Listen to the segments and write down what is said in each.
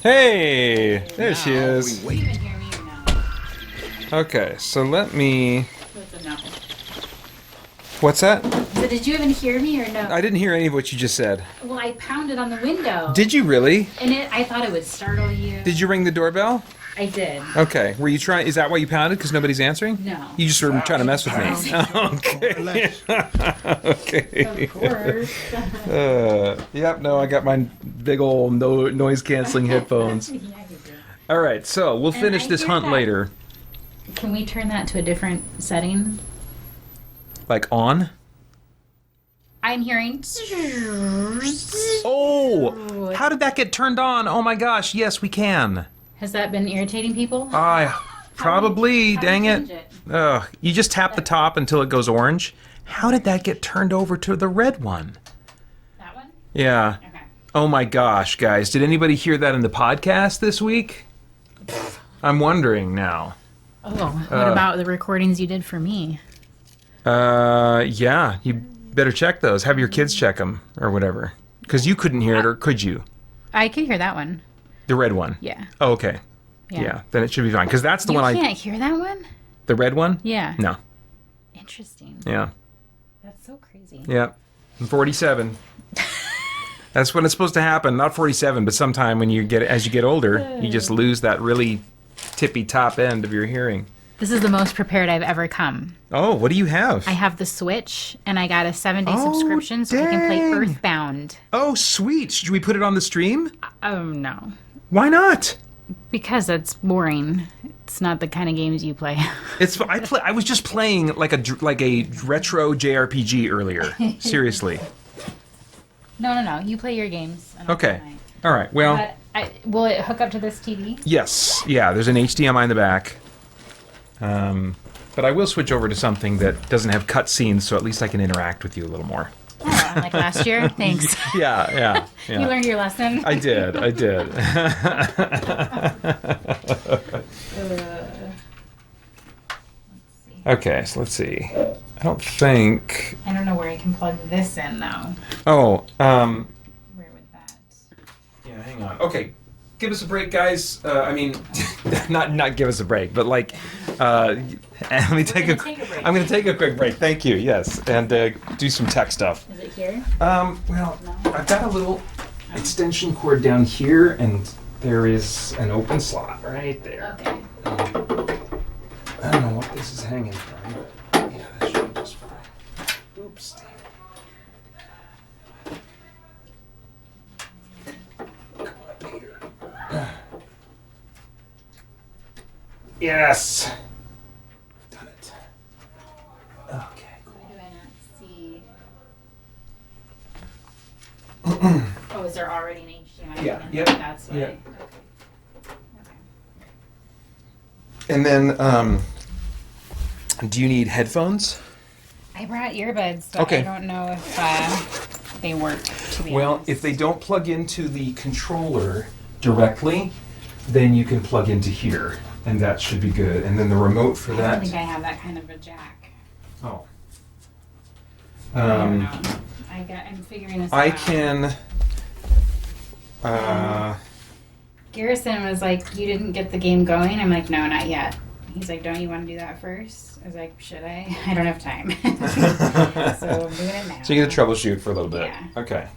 Hey, there she is. You even hear me or no? Okay, so let me. So it's a no. What's that? So did you even hear me or no? I didn't hear any of what you just said. Well, I pounded on the window. Did you really? And I thought it would startle you. Did you ring the doorbell? I did. Okay. Were you trying? Is that why you pounded? Because nobody's answering? No. You just were trying to mess with me. Okay. Okay. Of course. Yep. No, I got my big old noise canceling headphones. Yeah, you do. All right. So we'll And finish I this hear hunt that. later. Can we turn that to a different setting? Like on? I'm hearing. Oh! How did that get turned on? Oh my gosh! Yes, we can. Has that been irritating people? Probably. How do Dang you it. change it? Ugh. You just tap the top until it goes orange. How did that get turned over to the red one? That one? Yeah. Okay. Oh my gosh, guys. Did anybody hear that in the podcast this week? I'm wondering now. Oh, what about the recordings you did for me? Yeah. You better check those. Have your kids check them or whatever. Because you couldn't hear it, or could you? I could hear that one. The red one? Yeah. Oh, okay. Yeah. Then it should be fine. Because that's the You one can't hear that one? The red one? Yeah. No. Interesting. Yeah. That's so crazy. Yeah. I'm 47. That's when it's supposed to happen. Not 47, but sometime when as you get older, you just lose that really tippy top end of your hearing. This is the most prepared I've ever come. Oh, what do you have? I have the Switch, and I got a 7-day Oh, subscription so I can play dang. Earthbound. Oh, sweet. Should we put it on the stream? Oh, no. Why not? Because it's boring. It's not the kind of games you play. I was just playing like a retro JRPG earlier. Seriously. No. You play your games. And I'll play Okay. mine. All right. Well, But will it hook up to this TV? yes. Yeah, there's an HDMI in the back. But I will switch over to something that doesn't have cutscenes, so at least I can interact with you a little more. Oh, like last year? Thanks. Yeah. You learned your lesson? I did. Okay, so let's see. I don't think. I don't know where I can plug this in, though. Oh, Where would that... yeah, hang on. Okay, give us a break, guys. I mean, not give us a break, but like, let me take gonna take a break. I'm going to take a quick break. Thank you. Yes, and do some tech stuff. Is it here? Well, No. I've got a little extension cord down here, and there is an open slot right there. Okay. I don't know what this is hanging from, but yeah, that should be just fine. Oops. Come on, Paeter. Yes! Done it. Okay, cool. Why do I not see... Oh, is there already an HDMI? Yeah, in yep, there? That's why. yeah. Okay. And then, do you need headphones? I brought earbuds, but Okay. I don't know if they work, to be Well, honest. if they don't plug into the controller directly, then you can plug into here, and that should be good. And then the remote for I that. don't think I have that kind of a jack. Oh. I don't know. I'm figuring this I out. can. Garrison was like, you didn't get the game going? I'm like, no, not yet. He's like, don't you want to do that first? I was like, should I? I don't have time. So I'm doing it now. So you get to troubleshoot for a little bit. Yeah. Okay.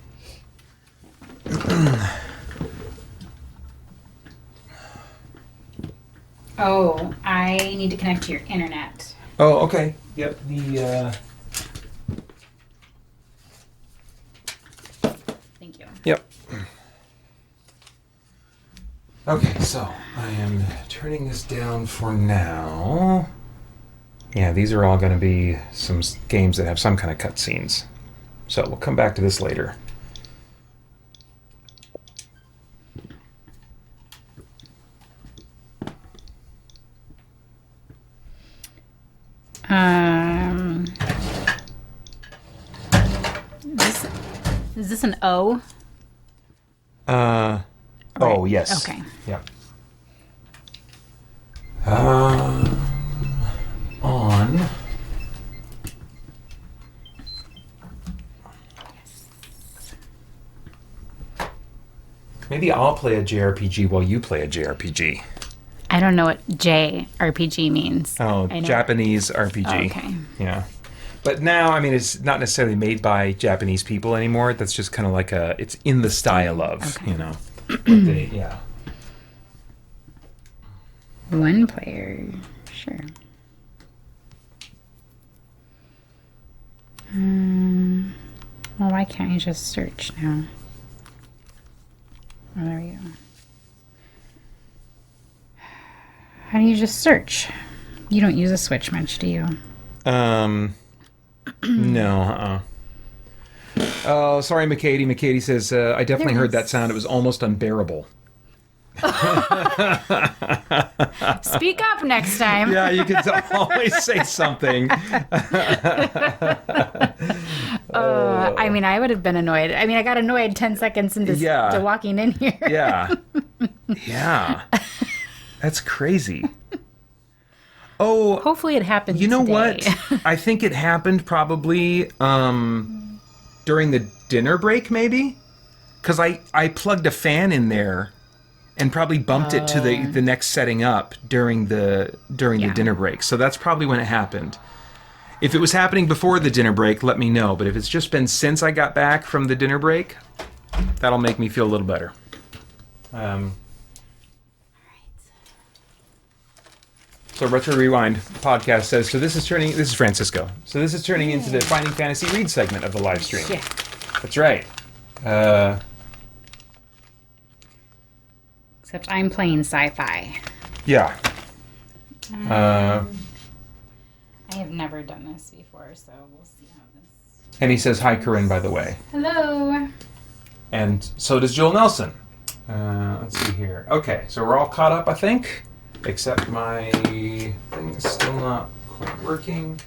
Oh, I need to connect to your internet. Oh, okay. Yep. The. Thank you. Yep. Okay, so I am turning this down for now. Yeah, these are all going to be some games that have some kind of cutscenes. So we'll come back to this later. Is this an O? Oh, Right. yes. Okay. Yep. On. Maybe I'll play a JRPG while you play a JRPG. I don't know what JRPG means. Oh, Japanese RPG. Oh, okay. Yeah. But now, I mean, it's not necessarily made by Japanese people anymore. That's just kind of like it's in the style of, Okay. you know. Yeah. One player. Sure. Well, why can't you just search now? Oh, there we go. How do you just search? You don't use a Switch much, do you? No, Oh, sorry, McKady. McKady says, I definitely heard that sound. It was almost unbearable. Speak up next time. Yeah, you could always say something. I mean, I would have been annoyed. I mean, I got annoyed 10 seconds into to walking in here. Yeah. Yeah. That's crazy. Oh, Hopefully it happened you know today. what? I think it happened probably during the dinner break, maybe? Because I plugged a fan in there and probably bumped it to the next setting up during the dinner break. So that's probably when it happened. If it was happening before the dinner break, let me know. But if it's just been since I got back from the dinner break, that'll make me feel a little better. So Retro Rewind podcast says, this is Francisco. So this is turning into the Finding Fantasy Read segment of the live stream. Yeah. That's right. Except I'm playing sci-fi. Yeah. I have never done this before, so we'll see how this... And he says, hi, Karyne, by the way. Hello. And so does Joel Nelson. Let's see here. Okay, so we're all caught up, I think. Except my thing is still not quite working.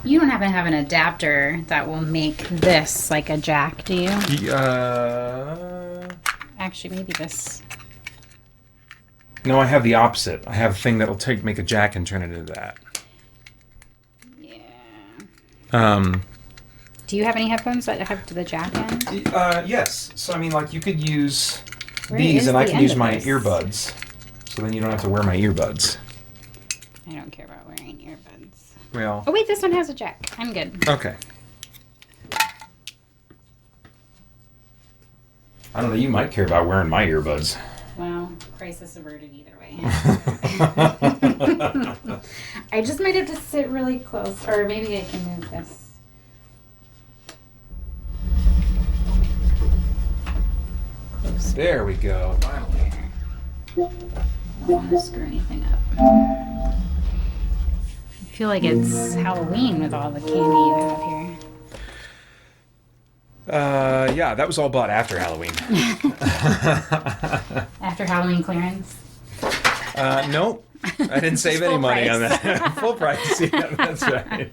You don't happen to have an adapter that will make this like a jack, do you? Actually, maybe this. No, I have the opposite. I have a thing that'll make a jack and turn it into that. Yeah. Do you have any headphones that have to the jack end? Yes. So, I mean, like, you could use Where these is and I the can end use of my this? earbuds. So then you don't have to wear my earbuds. I don't care about wearing earbuds. Well. Oh, wait, this one has a jack. I'm good. Okay. I don't know, you might care about wearing my earbuds. Well, crisis averted either way. I just might have to sit really close, or maybe I can move this. Close. There we go. Finally. I don't want to screw anything up. I feel like it's Halloween with all the candy you have here. Yeah, that was all bought after Halloween. After Halloween clearance? Nope. I didn't save any Full money on price. that. Full price. Yeah, that's right.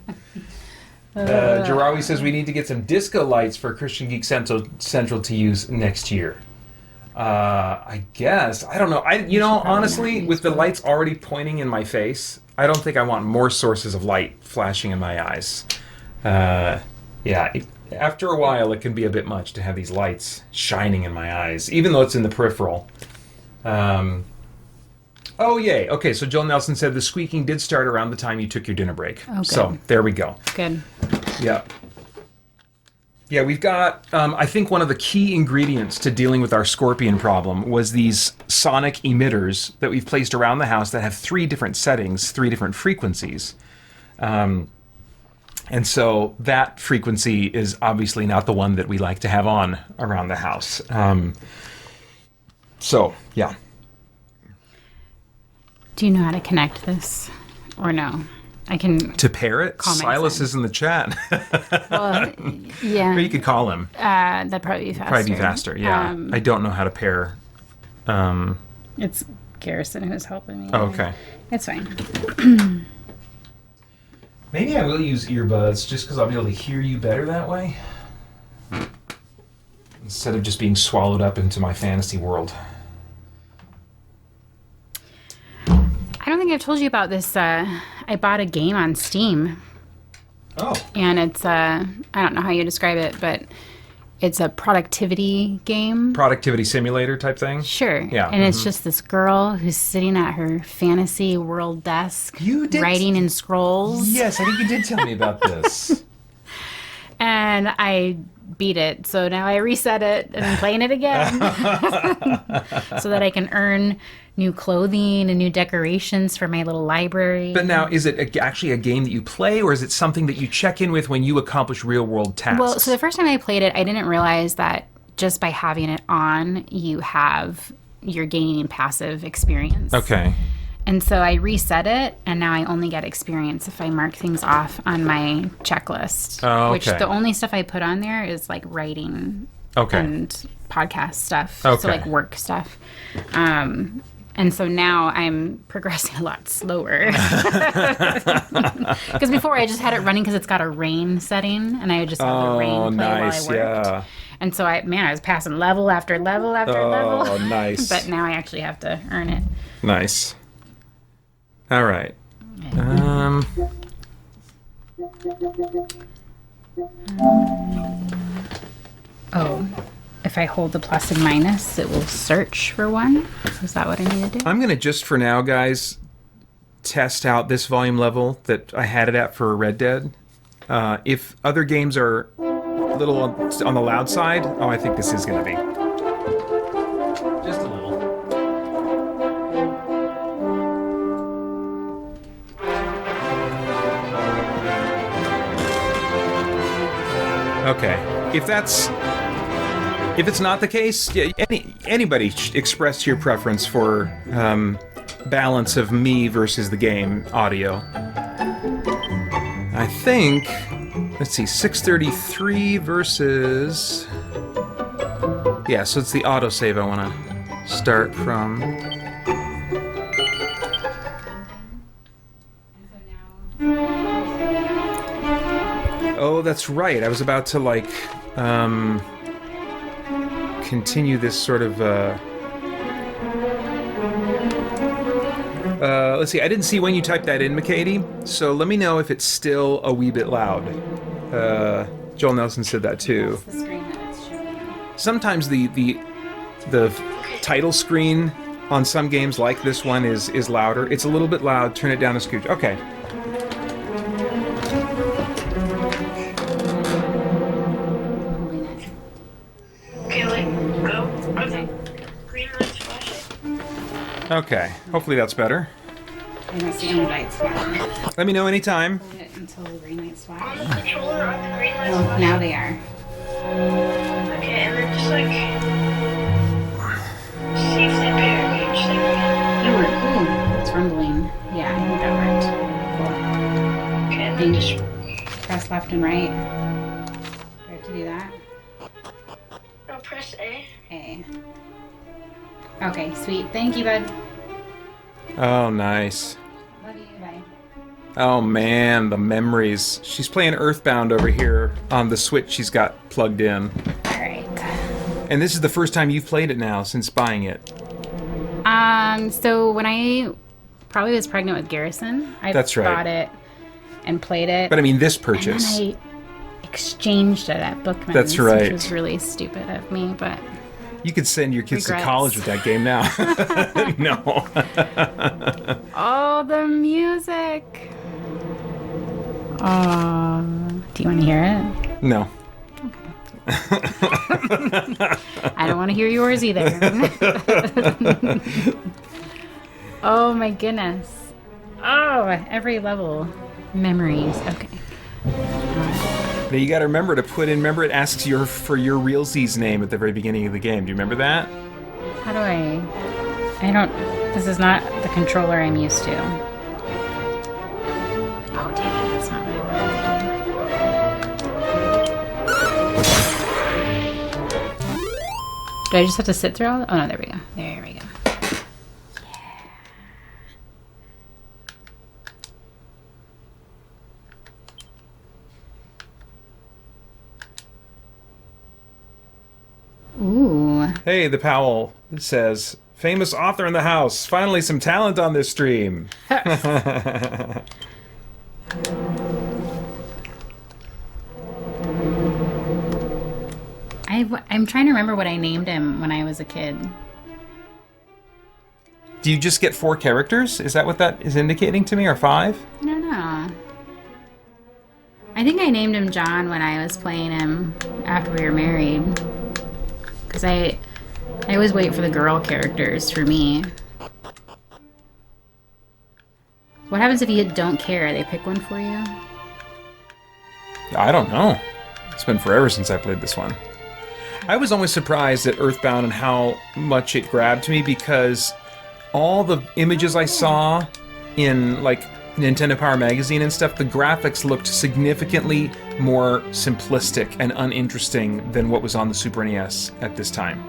Jarawi says we need to get some disco lights for Christian Geek Central to use next year. I guess. I don't know. Honestly, with the lights already pointing in my face, I don't think I want more sources of light flashing in my eyes. After a while, it can be a bit much to have these lights shining in my eyes, even though it's in the peripheral. Oh, yay. Okay, so Joel Nelson said the squeaking did start around the time you took your dinner break. Oh, good. So, there we go. Good. Yeah. Yeah, we've got, I think one of the key ingredients to dealing with our scorpion problem was these sonic emitters that we've placed around the house that have 3 different settings, 3 different frequencies. And so that frequency is obviously not the one that we like to have on around the house. Yeah. Do you know how to connect this? Or no? I can... To pair it, Call my Silas son. is in the chat. Well, yeah. Or you could call him. That'd probably be faster. Yeah. I don't know how to pair. It's Garrison who's helping me. Oh, okay. It's fine. Maybe I will use earbuds just because I'll be able to hear you better that way. Instead of just being swallowed up into my fantasy world. I don't think I've told you about this. I bought a game on Steam. Oh. And it's, I don't know how you describe it, but it's a productivity game. Productivity simulator type thing? Sure. Yeah. And it's just this girl who's sitting at her fantasy world desk writing in scrolls. Yes, I think you did tell me about this. And I beat it. So now I reset it and I'm playing it again. So that I can earn new clothing and new decorations for my little library. But now, is it actually a game that you play, or is it something that you check in with when you accomplish real-world tasks? Well, so the first time I played it, I didn't realize that just by having it on, you're gaining passive experience. Okay. And so I reset it, and now I only get experience if I mark things off on my checklist. Oh, okay. Which the only stuff I put on there is like writing and podcast stuff. Okay. So like work stuff. And so now I'm progressing a lot slower. Because before I just had it running because it's got a rain setting, and I would just have the rain play while I worked. Yeah. And so I was passing level after level after level. Oh, nice. But now I actually have to earn it. Nice. All right. If I hold the plus and minus, it will search for one. Is that what I need to do? I'm going to just for now, guys, test out this volume level that I had it at for Red Dead. If other games are a little on the loud side, I think this is going to be. Just a little. Okay. If it's not the case, anybody express your preference for balance of me versus the game audio. I think, let's see, 633 versus... Yeah, so it's the autosave I want to start from. Oh, that's right. I was about to, continue this sort of let's see, I didn't see when you typed that in, McCady, so let me know if it's still a wee bit loud. Joel Nelson said that too. That's the screen that it's showing. Sometimes the title screen on some games like this one is louder. It's a little bit loud. Turn it down a scooch. Okay. Okay, hopefully that's better. I don't see any lights flashing. Let me know anytime. Hold it until the green lights flash. On the controller, on the green lights. Oh, now they are. Okay, and then just see Paeter. Just Ooh, it's rumbling. Yeah, I think that worked. Cool. okay, and then just Press left and right. Do I have to do that? press A. A. Okay, sweet. Thank you, bud. Oh, nice. Love you. Bye. Oh man, the memories. She's playing Earthbound over here on the Switch she's got plugged in. Alright. And this is the first time you've played it now since buying it. So when I probably was pregnant with Garrison, I That's right. bought it and played it. But I mean this purchase. And then I exchanged it at Bookman's. That's right. Which was really stupid of me, but... You could send your kids Regrets. to college with that game now. No. Oh, the music! Oh, do you want to hear it? No. I don't want to hear yours either. Oh my goodness. Oh, every level. Memories. Okay. Now you gotta remember to put in, remember it asks for your realsies name at the very beginning of the game. Do you remember that? How do I don't, this is not the controller I'm used to. Oh, dang it, that's not what I wanted. Do I just have to sit through all? Oh no, there we go. There we go. Ooh. Hey, the Powell says, famous author in the house. Finally some talent on this stream. I I'm trying to remember what I named him when I was a kid. Do you just get 4 characters? Is that what that is indicating to me, or 5? I don't know. I think I named him John when I was playing him after we were married. Because I always wait for the girl characters for me. What happens if you don't care? They pick one for you? I don't know. It's been forever since I played this one. I was always surprised at Earthbound and how much it grabbed me, because all the images I saw in, like, Nintendo Power Magazine and stuff, the graphics looked significantly more simplistic and uninteresting than what was on the Super NES at this time.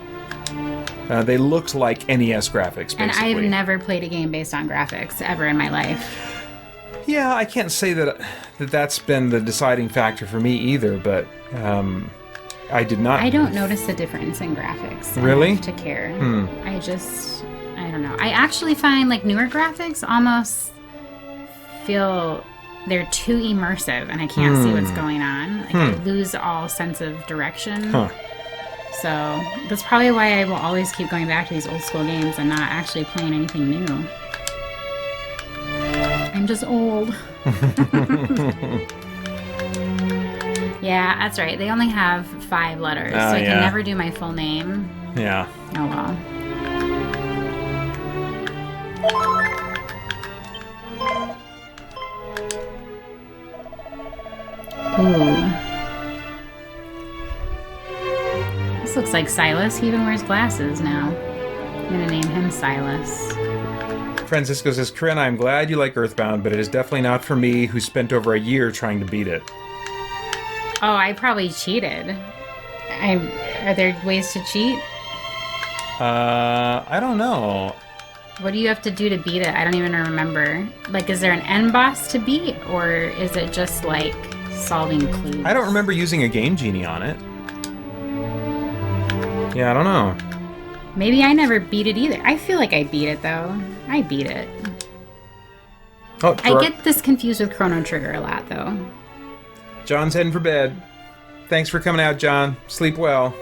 They looked like NES graphics, basically. And I've never played a game based on graphics ever in my life. Yeah, I can't say that's been the deciding factor for me either, but I did not... I don't notice the difference in graphics. Really? Enough to care. I don't know. I actually find, like, newer graphics almost feel they're too immersive, and I can't see what's going on. Like, I lose all sense of direction. Huh. So that's probably why I will always keep going back to these old school games and not actually playing anything new. I'm just old. Yeah, that's right. They only have 5 letters, so I can never do my full name. Yeah. Oh well. Ooh. This looks like Silas. He even wears glasses now. I'm gonna name him Silas. Francisco says, Karyne, I'm glad you like Earthbound, but it is definitely not for me, who spent over a year trying to beat it. Oh, I probably cheated. Are there ways to cheat? I don't know. What do you have to do to beat it? I don't even remember. Like, is there an end boss to beat, or is it just, like, solving clues? I don't remember using a Game Genie on it. Yeah, I don't know. Maybe I never beat it either. I feel like I beat it, though. I beat it. Oh, I get this confused with Chrono Trigger a lot, though. John's heading for bed. Thanks for coming out, John. Sleep well.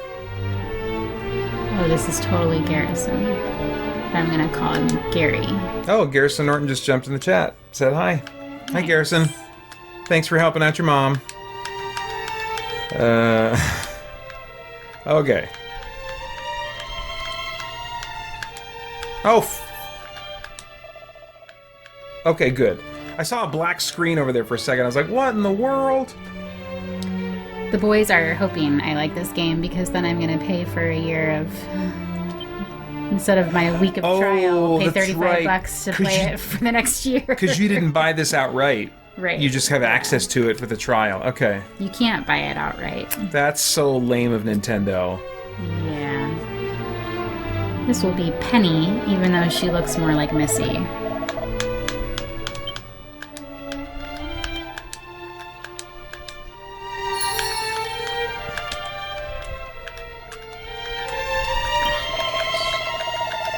Oh, this is totally Garrison. I'm gonna call him Gary. Oh, Garrison Norton just jumped in the chat. Said hi. Hi, Garrison. Thanks for helping out your mom. Okay. Oh. Okay, good. I saw a black screen over there for a second. I was like, what in the world? The boys are hoping I like this game because then I'm gonna pay for a year of... Instead of my week of trial, pay $35 to play it for the next year. Because you didn't buy this outright. Right. You just have access to it for the trial. Okay. You can't buy it outright. That's so lame of Nintendo. Yeah. This will be Penny, even though she looks more like Missy.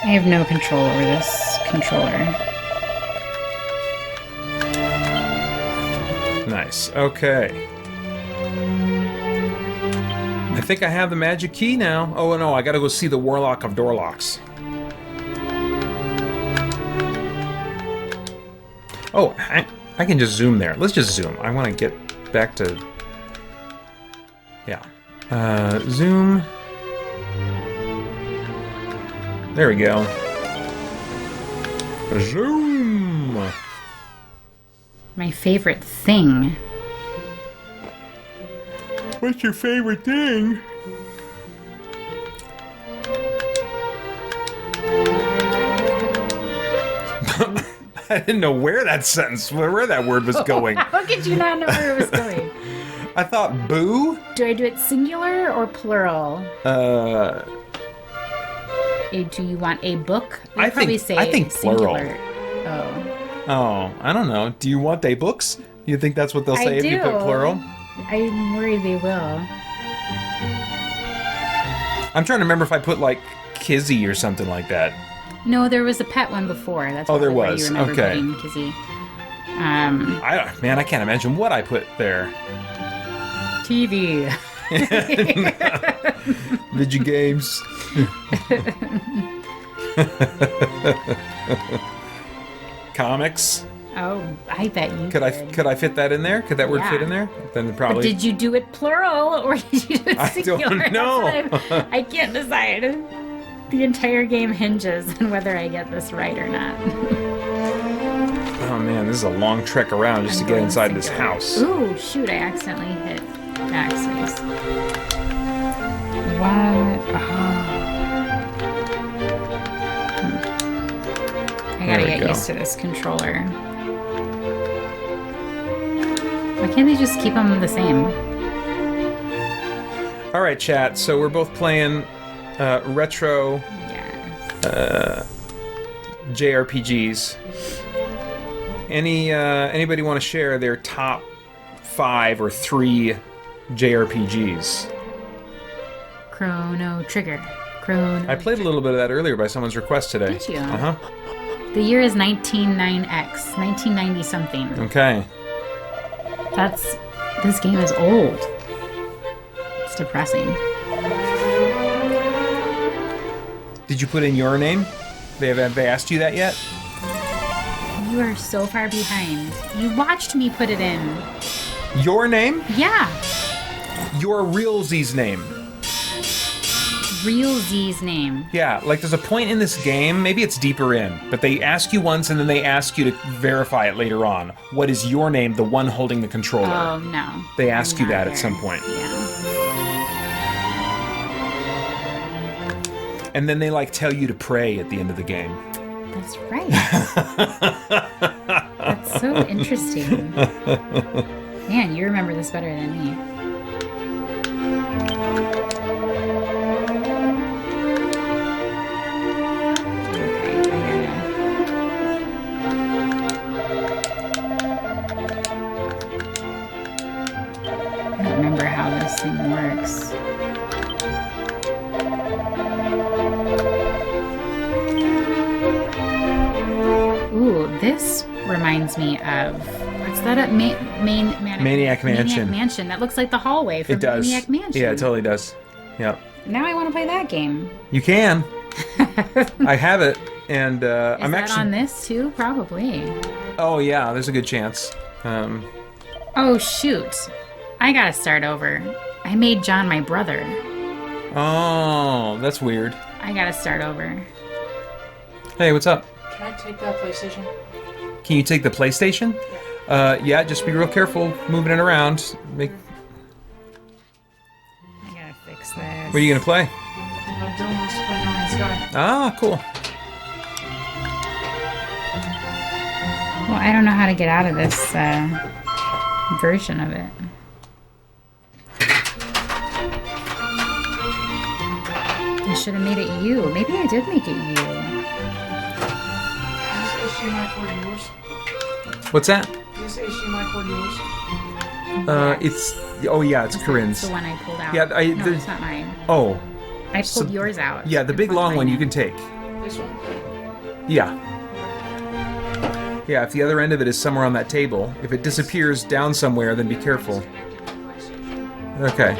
I have no control over this controller. Nice. Okay. I think I have the magic key now. Oh no, I gotta go see the Warlock of Dorlocks. Oh, I can just zoom there. Let's just zoom. I want to get back to... Yeah. Zoom... There we go. Zoom! My favorite thing. What's your favorite thing? I didn't know where that sentence, where that word was going. How could you not know where it was going? I thought boo? Do I do it singular or plural? Do you want a book? I think plural. Singular. Oh, I don't know. Do you want they books? You think that's what they'll say if you put plural? I'm worried they will. I'm trying to remember if I put like Kizzy or something like that. No, there was a pet one before. That's there why was. You remember Okay. putting Kizzy. I can't imagine what I put there. TV. Video games. Comics. Oh, I bet you Could I fit that in there? Could that word Yeah. fit in there? Then probably. But did you do it plural or did you do it I singular? don't know. That's what I can't decide. The entire game hinges on whether I get this right or not. Oh man, this is a long trek around just to get inside this house. Ooh, shoot, I accidentally hit backspace. What? Oh. I gotta get used to this controller. Why can't they just keep them the same? All right, chat. So we're both playing retro Yes. JRPGs. Anybody want to share their top 5 or 3 JRPGs? Chrono Trigger. Chrono. I played a little bit of that earlier by someone's request today. Did you? Uh-huh. The year is 199X, 1990 something. Okay. This game is old. It's depressing. Did you put in your name? Have they asked you that yet? You are so far behind. You watched me put it in. Your name? Yeah. Your realsy's name. Real Z's name. Yeah, like there's a point in this game, maybe it's deeper in, but they ask you once and then they ask you to verify it later on. What is your name, the one holding the controller? Oh, no. They ask I'm you not that there. at some point. Yeah. And then they like tell you to pray at the end of the game. That's right. That's so interesting. Man, you remember this better than me. I don't remember how this thing works. Ooh, this reminds me of what's that? Maniac Mansion. Mansion. That looks like the hallway from It does. Maniac Mansion. Yeah, it totally does. Yep. Now I want to play that game. You can. I have it, and Is I'm that actually. on this too? Probably. Oh yeah, there's a good chance. Oh shoot! I gotta start over. I made John my brother. Oh, that's weird. I gotta start over. Hey, what's up? Can I take that PlayStation? Can you take the PlayStation? Yeah, just be real careful moving it around. I gotta fix this. What are you gonna play? Dylan wants to play No Man's Sky. Ah, cool. Well, I don't know how to get out of this version of it. I should have made it you. Maybe I did make it you. Is this HDMI cord yours? What's that? Is this HDMI cord yours? It's. Oh yeah, it's It's Karyne's. the one I pulled out. Yeah, no, it's not mine. Oh, I So- pulled yours out. yeah, the and big plugged long mine one you in. can take. This one? Yeah. Yeah, if the other end of it is somewhere on that table, if it disappears down somewhere, then be careful. Okay.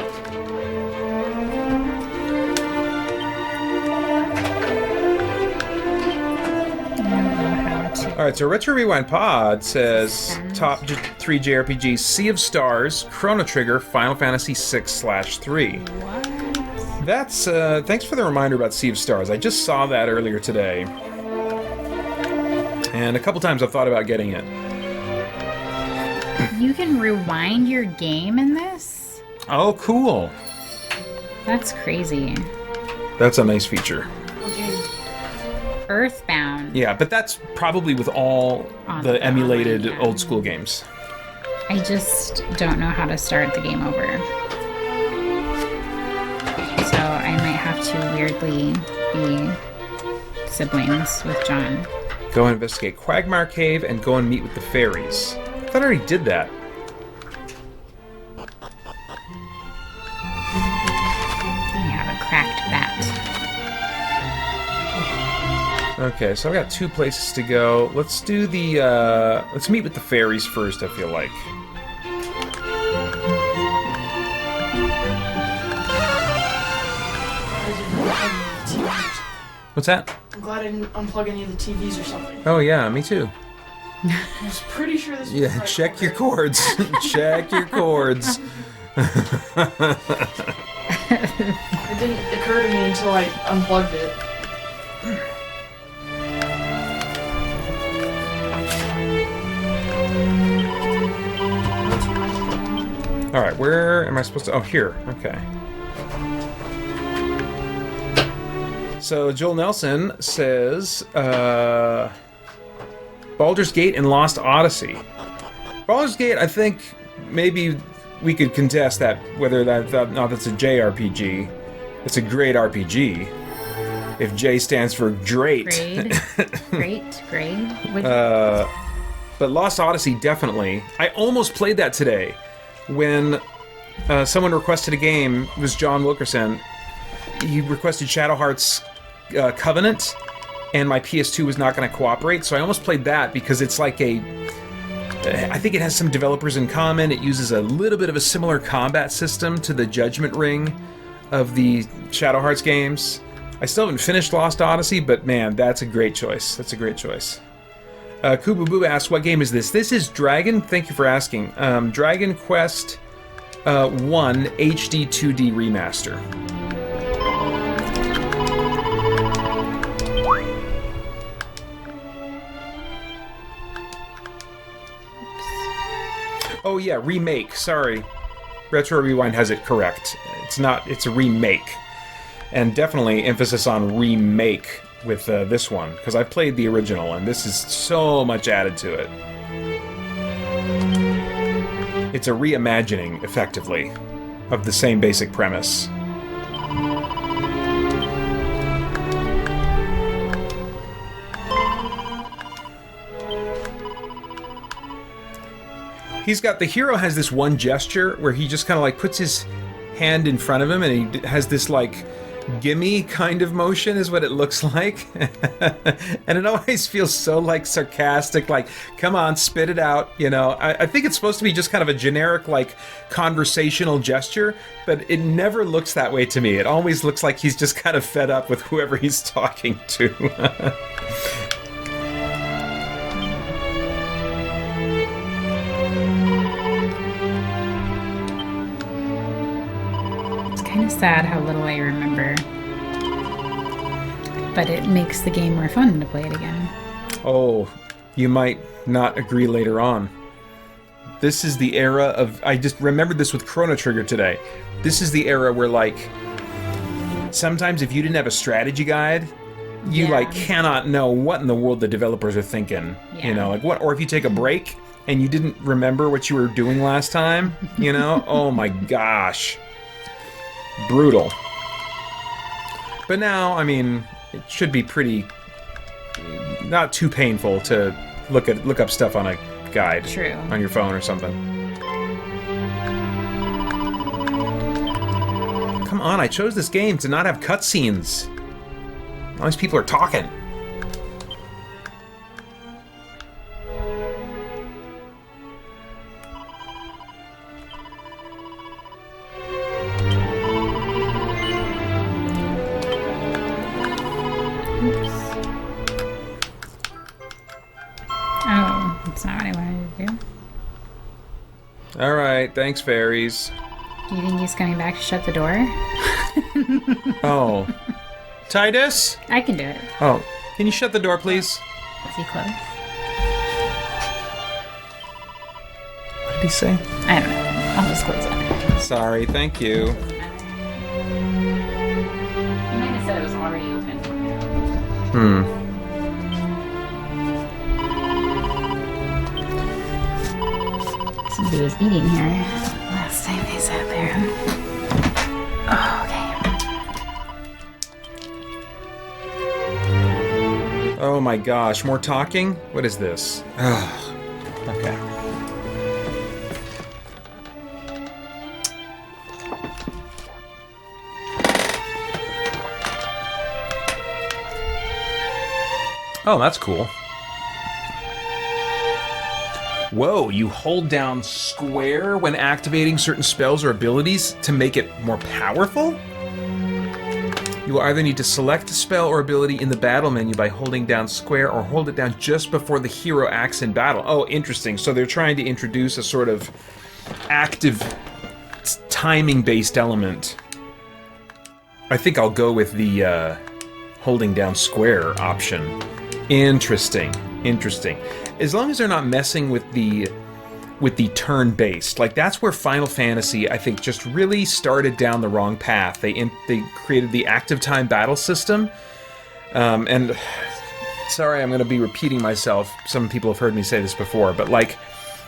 I don't know how to. All right, so Retro Rewind Pod says top 3 JRPGs: Sea of Stars, Chrono Trigger, Final Fantasy 6/3. What? That's thanks for the reminder about Sea of Stars. I just saw that earlier today, and a couple times I've thought about getting it. You can rewind your game in this? Oh, cool! That's crazy. That's a nice feature. What game? Earthbound. Yeah, but that's probably with all On the the emulated online, yeah. old school games. I just don't know how to start the game over. So I might have to weirdly be siblings with John. Go investigate Quagmire Cave and go and meet with the fairies. I thought I already did that. I have a cracked bat. Okay, so I've got 2 places to go. Let's do the, let's meet with the fairies first, I feel like. What's that? I'm glad I didn't unplug any of the TVs or something. Oh yeah, me too. I was pretty sure this was Yeah, the right check one. your cords. Check your cords. It didn't occur to me until I unplugged it. All right, where am I supposed to? Oh, here. Okay. So Joel Nelson says Baldur's Gate and Lost Odyssey. Baldur's Gate, I think maybe we could contest that whether that's a JRPG. It's a great RPG. If J stands for great. Grade. But Lost Odyssey, definitely. I almost played that today when someone requested a game. It was John Wilkerson. He requested Shadow Hearts Covenant, and my PS2 was not going to cooperate, so I almost played that because it's like I think it has some developers in common. It uses a little bit of a similar combat system to the Judgment Ring of the Shadow Hearts games. I still haven't finished Lost Odyssey, but man, that's a great choice. That's a great choice. Kububu asks, what game is this? This is Dragon, thank you for asking, Dragon Quest 1 HD 2D Remaster. Oh yeah, remake, sorry. Retro Rewind has it correct. It's a remake. And definitely emphasis on remake with this one, because I've played the original, and this is so much added to it. It's a reimagining, effectively, of the same basic premise. The hero has this one gesture where he just kind of like puts his hand in front of him, and he has this like gimme kind of motion is what it looks like. And it always feels so like sarcastic, like, come on, spit it out, you know. I think it's supposed to be just kind of a generic like conversational gesture, but it never looks that way to me. It always looks like he's just kind of fed up with whoever he's talking to. Kind of sad how little I remember, but it makes the game more fun to play it again. Oh, you might not agree later on. This is the era of... I just remembered this with Chrono Trigger today. This is the era where, like, sometimes if you didn't have a strategy guide, you, like, cannot know what in the world the developers are thinking. Yeah. You know, like, what... Or if you take a break and you didn't remember what you were doing last time, you know? Oh my gosh. Brutal. But now, I mean, it should be pretty... not too painful to look up stuff on a guide. True. On your phone or something. Come on, I chose this game to not have cutscenes. All these people are talking. Oh, that's not what I wanted to do. Alright, thanks, fairies. Do you think he's coming back to shut the door? Oh. Titus? I can do it. Oh, can you shut the door, please? Is he close? What did he say? I don't know. I'll just close it. Sorry, thank you. He might have said it was already open. Somebody was eating here last time they sat there. Oh, okay. Oh my gosh, more talking? What is this? Ugh. Okay. Oh, that's cool. Whoa, you hold down square when activating certain spells or abilities to make it more powerful? You will either need to select a spell or ability in the battle menu by holding down square or hold it down just before the hero acts in battle. Oh, interesting. So they're trying to introduce a sort of active timing-based element. I think I'll go with the holding down square option. Interesting. As long as they're not messing with the turn-based. Like, that's where Final Fantasy, I think, just really started down the wrong path. They created the active time battle system, and sorry, I'm going to be repeating myself. Some people have heard me say this before, but like,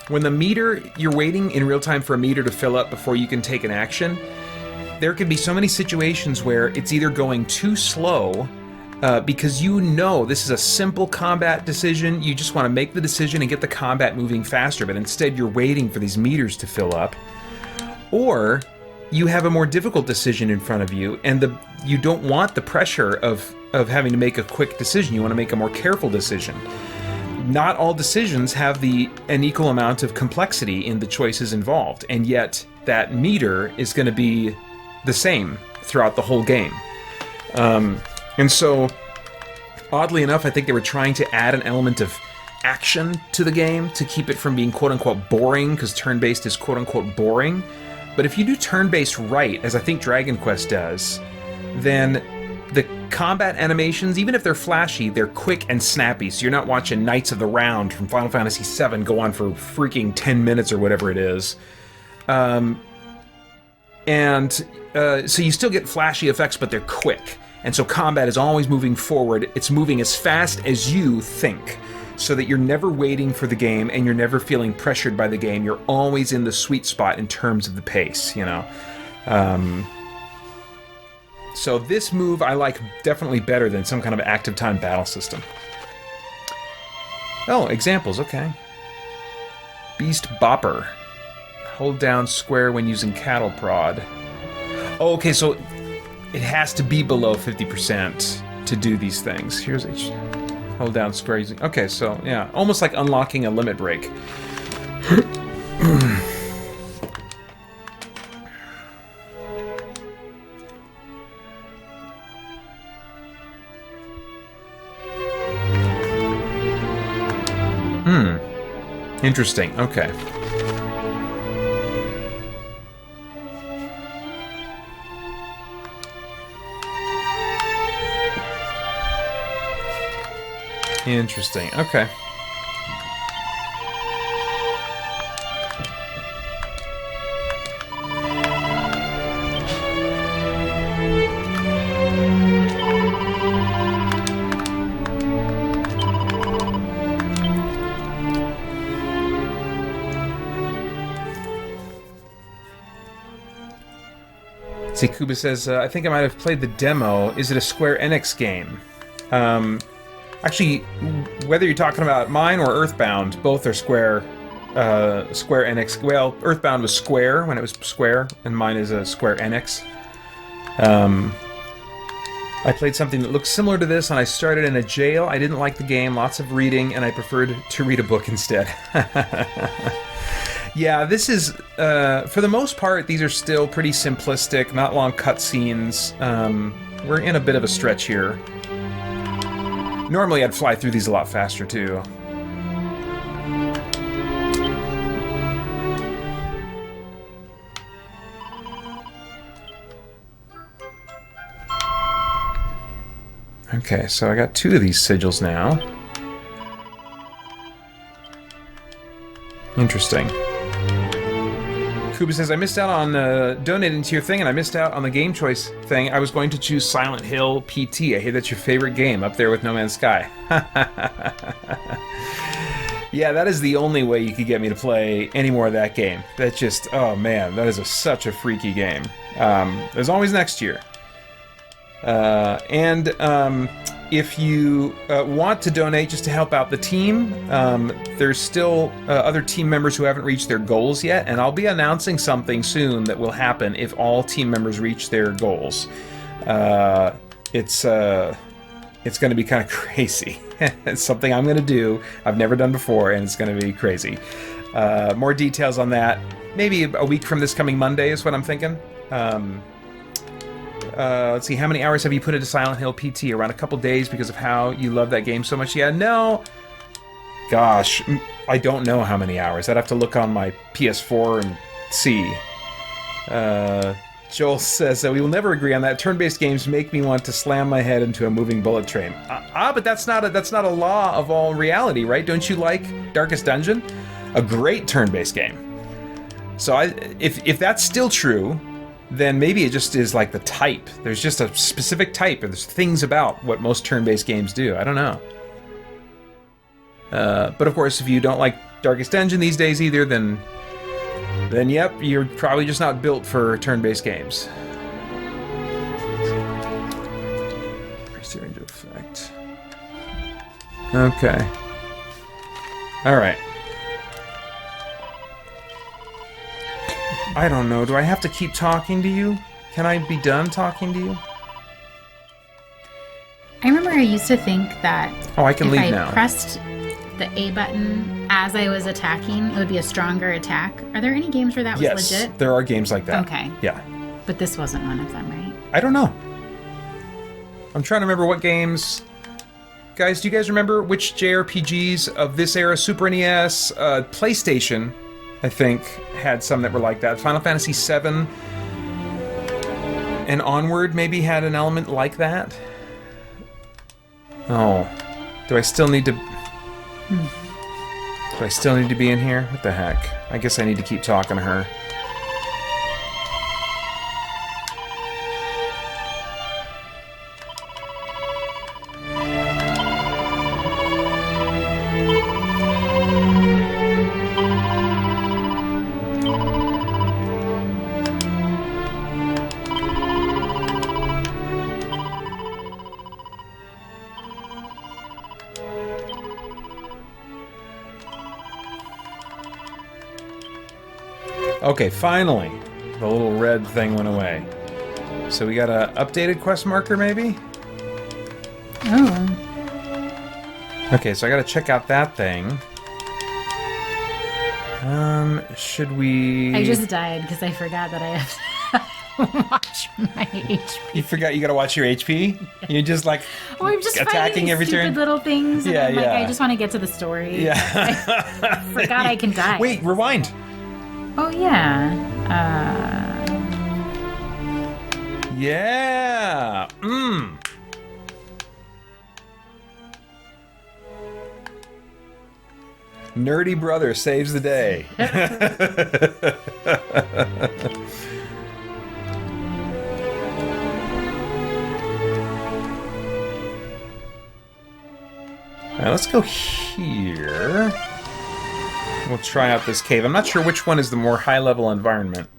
when the meter, you're waiting in real time for a meter to fill up before you can take an action, there could be so many situations where it's either going too slow, because you know this is a simple combat decision, you just want to make the decision and get the combat moving faster, but instead you're waiting for these meters to fill up. Or you have a more difficult decision in front of you, and you don't want the pressure of having to make a quick decision, you want to make a more careful decision. Not all decisions have an equal amount of complexity in the choices involved, and yet that meter is going to be the same throughout the whole game. And so, oddly enough, I think they were trying to add an element of action to the game to keep it from being quote-unquote boring, because turn-based is quote-unquote boring. But if you do turn-based right, as I think Dragon Quest does, then the combat animations, even if they're flashy, they're quick and snappy, so you're not watching Knights of the Round from Final Fantasy VII go on for freaking 10 minutes or whatever it is. So you still get flashy effects, but they're quick. And so combat is always moving forward. It's moving as fast as you think, so that you're never waiting for the game and you're never feeling pressured by the game. You're always in the sweet spot in terms of the pace, you know. So this move I like definitely better than some kind of active time battle system. Oh, examples, okay. Beast Bopper. Hold down square when using cattle prod. Oh, okay, so it has to be below 50% to do these things. Here's H. Hold down square using... Okay, so, yeah. Almost like unlocking a limit break. Interesting, okay. Interesting. Okay. See, Kuba says, I think I might have played the demo. Is it a Square Enix game? Actually, whether you're talking about mine or Earthbound, both are Square Enix. Well, Earthbound was Square when it was Square, and mine is a Square Enix. I played something that looked similar to this, and I started in a jail. I didn't like the game, lots of reading, and I preferred to read a book instead. Yeah, this is, for the most part, these are still pretty simplistic, not long cutscenes. We're in a bit of a stretch here. Normally I'd fly through these a lot faster, too. Okay, so I got 2 of these sigils now. Interesting. Kuba says, I missed out on donating to your thing, and I missed out on the game choice thing. I was going to choose Silent Hill PT. I hear that's your favorite game, up there with No Man's Sky. Yeah, that is the only way you could get me to play any more of that game. That's just, oh man, that is such a freaky game. There's always next year. If you want to donate just to help out the team, there's still other team members who haven't reached their goals yet, and I'll be announcing something soon that will happen if all team members reach their goals. It's going to be kind of crazy. It's something I'm going to do, I've never done before, and it's going to be crazy. More details on that, maybe a week from this coming Monday is what I'm thinking. Let's see, how many hours have you put into Silent Hill PT? Around a couple days because of how you love that game so much? Yeah, no. Gosh, I don't know how many hours. I'd have to look on my PS4 and see. Joel says that we will never agree on that. Turn-based games make me want to slam my head into a moving bullet train. But that's not a law of all reality, right? Don't you like Darkest Dungeon? A great turn-based game. So if that's still true, then maybe it just is like the type. There's just a specific type, and there's things about what most turn-based games do. I don't know. But of course, if you don't like Darkest Dungeon these days either, then yep, you're probably just not built for turn-based games. Press into effect. Okay. All right. I don't know. Do I have to keep talking to you? Can I be done talking to you? I remember I used to think that I can leave if now. I pressed the A button as I was attacking, it would be a stronger attack. Are there any games where that was legit? Yes, there are games like that. Okay. Yeah. But this wasn't one of them, right? I don't know. I'm trying to remember what games... Guys, do you guys remember which JRPGs of this era? Super NES, PlayStation, I think, had some that were like that. Final Fantasy VII and onward maybe had an element like that. Oh. Do I still need to... Do I still need to be in here? What the heck? I guess I need to keep talking to her. Okay, finally, the little red thing went away. So we got a updated quest marker, maybe? Oh. Okay, so I gotta check out that thing. Should we... I just died because I forgot that I have to watch my HP. You forgot you gotta watch your HP? You're just like Oh, I'm just attacking finding every stupid turn? little things. And Yeah, I'm like, yeah. I just want to get to the story. Yeah. I forgot I can die. Wait, rewind. Oh, yeah. Yeah. Nerdy brother saves the day. Alright, let's go here. We'll try out this cave. I'm not sure which one is the more high-level environment.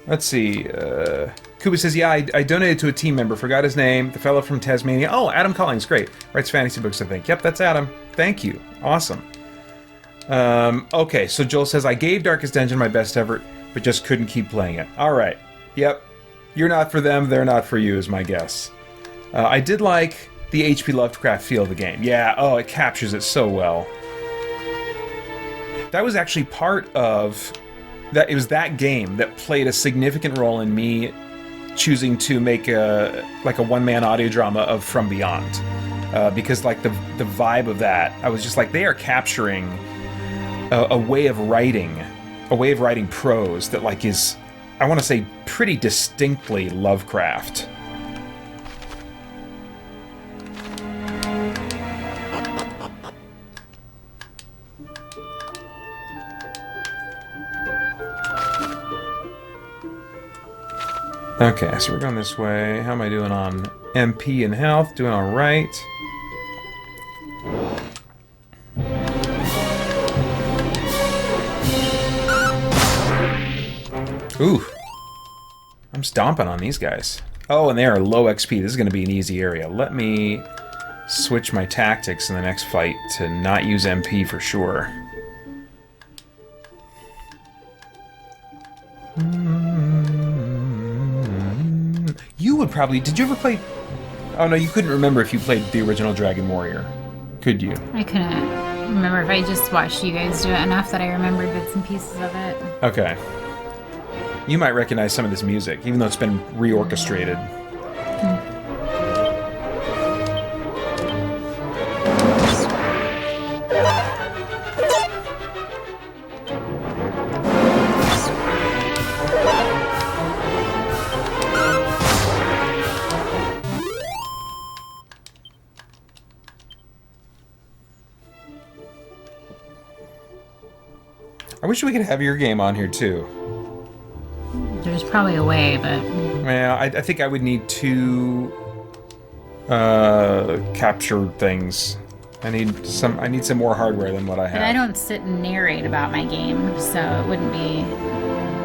Let's see. Kuba says, yeah, I donated to a team member. Forgot his name. The fellow from Tasmania. Oh, Adam Collins. Great. Writes fantasy books, I think. Yep, that's Adam. Thank you. Awesome. Okay, so Joel says, I gave Darkest Dungeon my best effort, but just couldn't keep playing it. All right. Yep. You're not for them. They're not for you, is my guess. I did like the H.P. Lovecraft feel of the game. Yeah, oh, it captures it so well. That was actually part of... It was that game that played a significant role in me choosing to make a one-man audio drama of From Beyond. Because like the vibe of that, I was just like, they are capturing a way of writing prose that like is, I want to say, pretty distinctly Lovecraft. Okay, so we're going this way. How am I doing on MP and health? Doing all right. Ooh. I'm stomping on these guys. Oh, and they are low XP. This is going to be an easy area. Let me switch my tactics in the next fight to not use MP for sure. You would probably... Did you ever play... Oh, no, you couldn't remember if you played the original Dragon Warrior. Could you? I couldn't remember if I just watched you guys do it enough that I remembered bits and pieces of it. Okay. You might recognize some of this music, even though it's been reorchestrated. I wish we could have your game on here too. There's probably a way, but Well, I think I would need 2 capture things. I need some more hardware than what I have. but I don't sit and narrate about my game, so it wouldn't be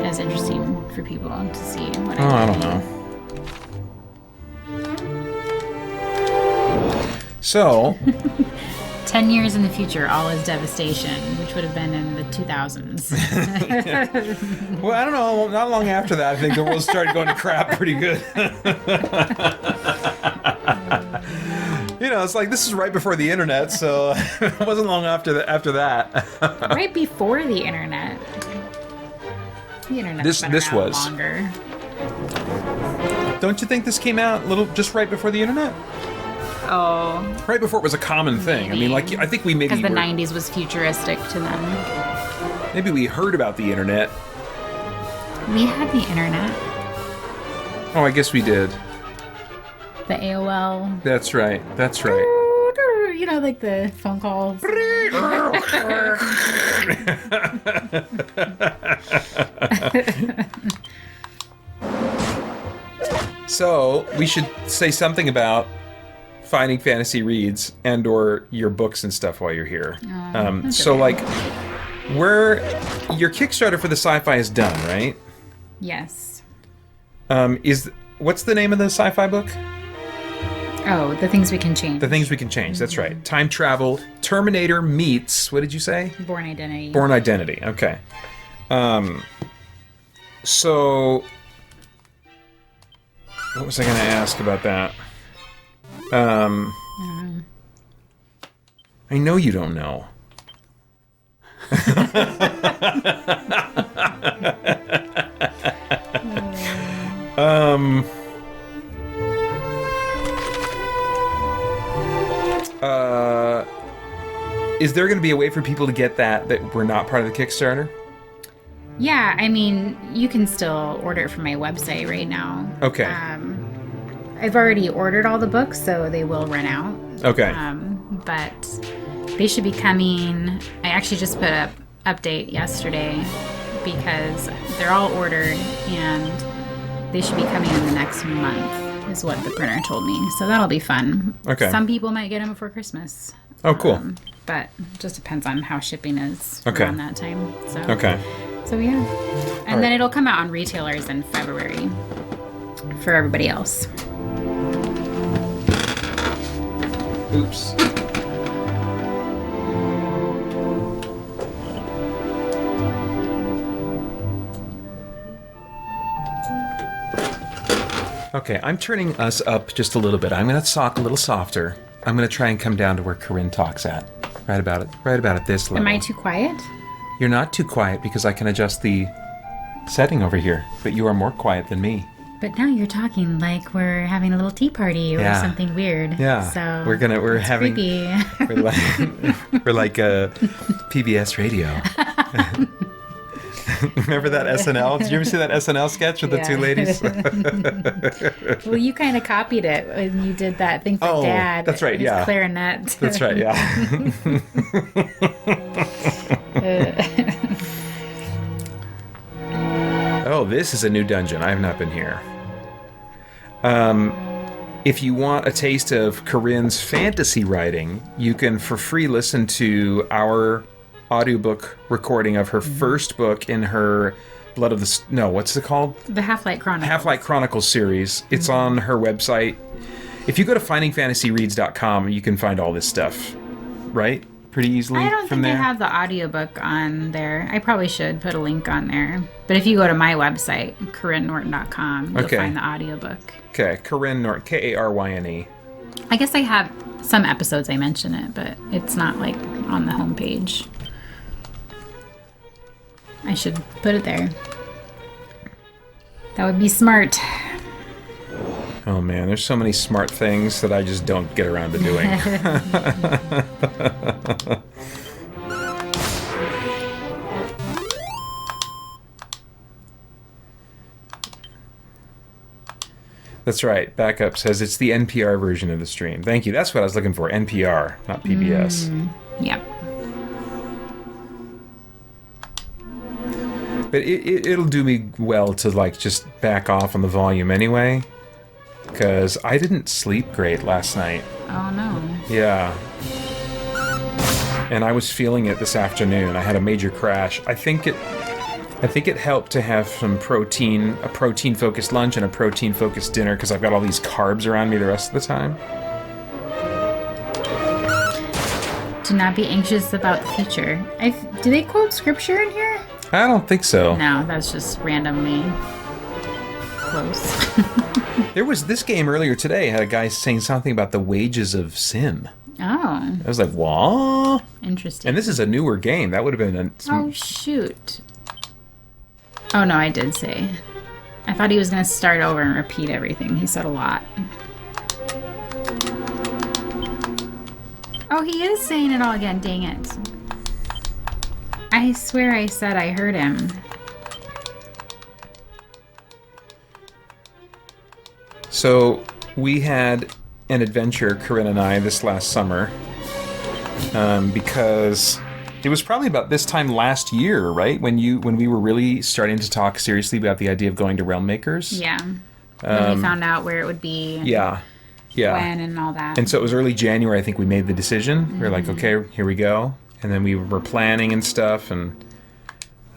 as interesting for people to see what Oh, I I do. don't know. So, 10 years in the future, all is devastation, which would have been in the 2000s. well, I don't know. Not long after that, I think the world started going to crap pretty good. You know, it's like this is right before the internet, so it wasn't long after that. Right before the internet. The internet. This was longer. Don't you think this came out just right before the internet? Oh, Right before it was a common thing. I mean, like I think we maybe because the 90s was futuristic to them. maybe we heard about the internet. We had the internet. Oh, I guess we did. The AOL. That's right. That's right. You know, like the phone calls. So we should say something about finding fantasy reads and or your books and stuff while you're here. So okay. like, where your Kickstarter for the sci-fi is done, right? Yes. What's the name of the sci-fi book? Oh, the things we can change. The Things We Can Change. That's right. Time travel. Terminator meets. What did you say? Born Identity. Born Identity. Okay. So, what was I going to ask about that? I know you don't know. Is there going to be a way for people to get that we're not part of the Kickstarter? Yeah, I mean, you can still order it from my website right now. Okay. I've already ordered all the books, so they will run out. Okay. But they should be coming. I actually just put up update yesterday because they're all ordered and they should be coming in the next month is what the printer told me. So that'll be fun. Okay. Some people might get them before Christmas. Oh, cool. But it just depends on how shipping is Okay. around that time. So, Okay. So yeah. And then it'll come out on retailers in February for everybody else. Oops. Okay, I'm turning us up just a little bit. I'm going to talk a little softer. I'm going to try and come down to where Karyne talks at. Right about at this level. Am I too quiet? You're not too quiet because I can adjust the setting over here, but you are more quiet than me. But now you're talking like we're having a little tea party or Yeah. something weird. Yeah, So we're it's having creepy. we're like PBS radio. Remember that SNL? Did you ever see that SNL sketch with the two ladies? Well, you kind of copied it when you did that thing for Oh, Dad. that's right, His yeah. clarinet. That's right, yeah. Oh, this is a new dungeon. I have not been here. If you want a taste of Karyne's fantasy writing, you can for free listen to our audiobook recording of her first book in her Blood of the... No, what's it called? The Half-Light Chronicles. Half-Light Chronicles series. It's on her website. If you go to findingfantasyreads.com, you can find all this stuff, right? Pretty easily I don't from think there. I have the audiobook on there. I probably should put a link on there. But if you go to my website, KarynneNorton.com, you'll Okay. find the audiobook. Okay, Karyne Norton, Karyne. I guess I have some episodes I mention it, but it's not like on the homepage. I should put it there. That would be smart. Oh man, there's so many smart things that I just don't get around to doing. That's right. Backup says it's the NPR version of the stream. Thank you. That's what I was looking for. NPR, not PBS. Yep. But it'll do me well to like just back off on the volume anyway, because I didn't sleep great last night. Oh no. Yeah. And I was feeling it this afternoon. I had a major crash. I think it helped to have some protein, a protein-focused lunch and a protein-focused dinner, because I've got all these carbs around me the rest of the time. Do not be anxious about the future. Do they quote scripture in here? I don't think so. No, that's just randomly close. There was this game earlier today, had a guy saying something about the wages of sin. Oh. I was like, what? Interesting. And this is a newer game. That would have been Oh, shoot. Oh, no, I did say. I thought he was going to start over and repeat everything. He said a lot. Oh, he is saying it all again. Dang it. I swear I said I heard him. So, we had an adventure, Karyne and I, this last summer. Because it was probably about this time last year, right? When we were really starting to talk seriously about the idea of going to Realm Makers. Yeah. When we found out where it would be. Yeah. When and all that. And so it was early January, I think we made the decision. We were like, okay, here we go. And then we were planning and stuff, and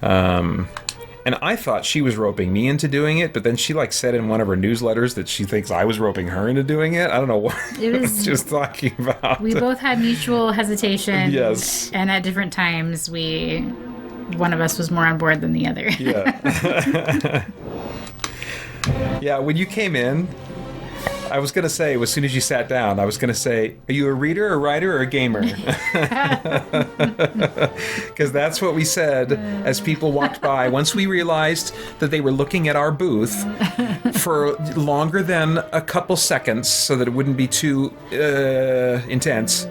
I thought she was roping me into doing it, but then she like said in one of her newsletters that she thinks I was roping her into doing it. I don't know what it was she was talking about. We both had mutual hesitation. Yes. And at different times, one of us was more on board than the other. Yeah. Yeah, when you came in, I was going to say, as soon as you sat down, I was going to say, are you a reader, a writer, or a gamer? Because that's what we said as people walked by. Once we realized that they were looking at our booth for longer than a couple seconds so that it wouldn't be too intense.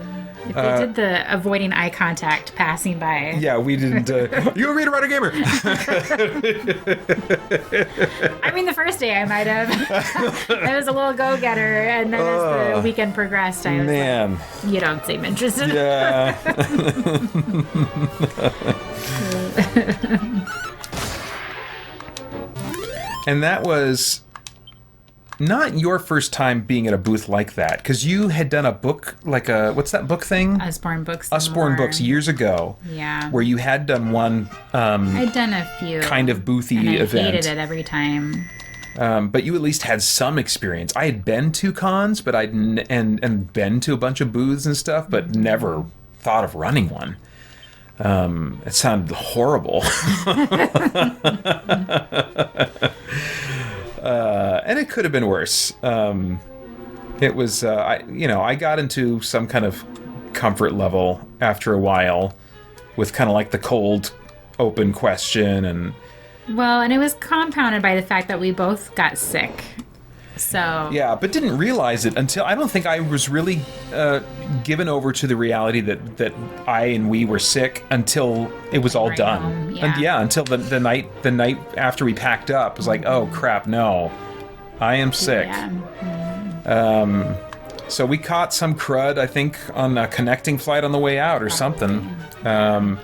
If they did the avoiding eye contact passing by. Yeah, we didn't. You a reader, writer, gamer? I mean, the first day I might have. I was a little go-getter, and then as the weekend progressed, I was like, you don't seem interested. Yeah. And that was not your first time being at a booth like that, because you had done a book, like what's that book thing? Usborne Books. Usborne Books years ago. Yeah. Where you had done one. I'd done a few. Kind of boothy and I event. hated it every time. But you at least had some experience. I had been to cons, but and been to a bunch of booths and stuff, but never thought of running one. It sounded horrible. And it could have been worse. It was, I got into some kind of comfort level after a while with kind of like the cold, open question and... Well, and it was compounded by the fact that we both got sick. So... Yeah, but didn't realize it until... I don't think I was really given over to the reality that I and we were sick until it was all done. Home, yeah. And until the night after we packed up. It was like, oh, crap, no. I am sick. Yeah. So we caught some crud, I think, on a connecting flight on the way out or something. And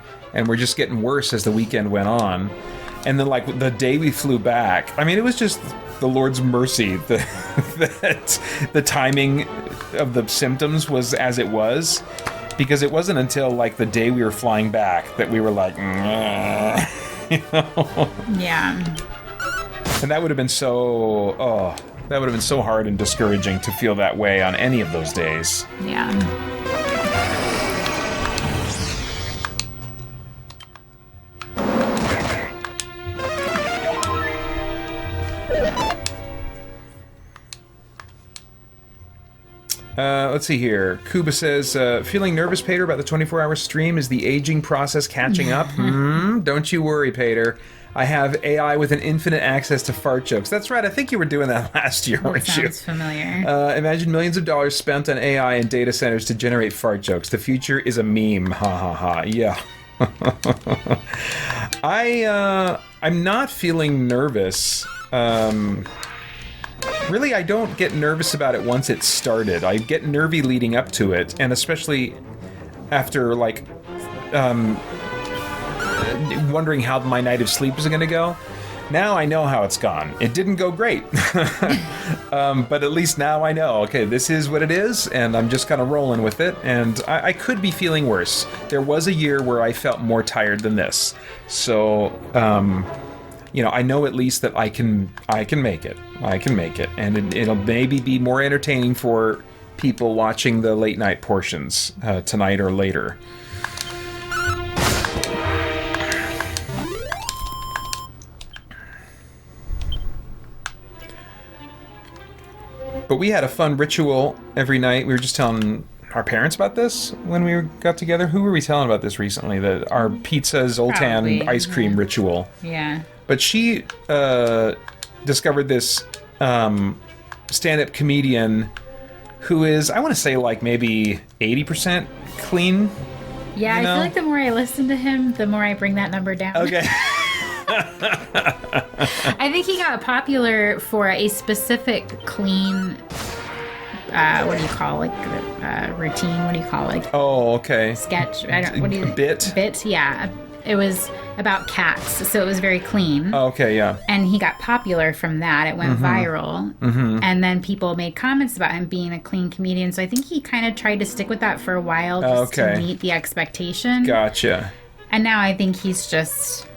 we're just getting worse as the weekend went on. And then, like, the day we flew back, I mean, it was just the Lord's mercy that the timing of the symptoms was as it was. Because it wasn't until, like, the day we were flying back that we were like, you know? Yeah. And that would have been so, that would have been so hard and discouraging to feel that way on any of those days. Yeah. Let's see here. Kuba says, feeling nervous, Paeter, about the 24-hour stream? Is the aging process catching up? Don't you worry, Paeter. I have AI with an infinite access to fart jokes. That's right. I think you were doing that last year, weren't you? Sounds familiar. Imagine millions of dollars spent on AI and data centers to generate fart jokes. The future is a meme. Ha ha ha. Yeah. I'm not feeling nervous. Really, I don't get nervous about it once it's started. I get nervy leading up to it, and especially after, like, wondering how my night of sleep is going to go. Now I know how it's gone. It didn't go great. But at least now I know, okay, this is what it is, and I'm just kind of rolling with it, and I could be feeling worse. There was a year where I felt more tired than this. So, you know, I know at least that I can make it. I can make it. And it'll maybe be more entertaining for people watching the late night portions tonight or later. But we had a fun ritual every night. We were just telling our parents about this when we got together. Who were we telling about this recently? Our pizza Zoltan Probably, ice cream ritual. Yeah. But she discovered this stand-up comedian who is, I want to say, like maybe 80% clean. Yeah, You know? I feel like the more I listen to him, the more I bring that number down. Okay. I think he got popular for a specific clean, what do you call it? Routine? What do you call it? Oh, okay. Sketch? I don't. What do you? Bit? Bit? Yeah. It was about cats, so it was very clean. Oh, okay, yeah. And he got popular from that. It went viral. And then people made comments about him being a clean comedian. So I think he kind of tried to stick with that for a while just to meet the expectation. Gotcha. And now I think he's just,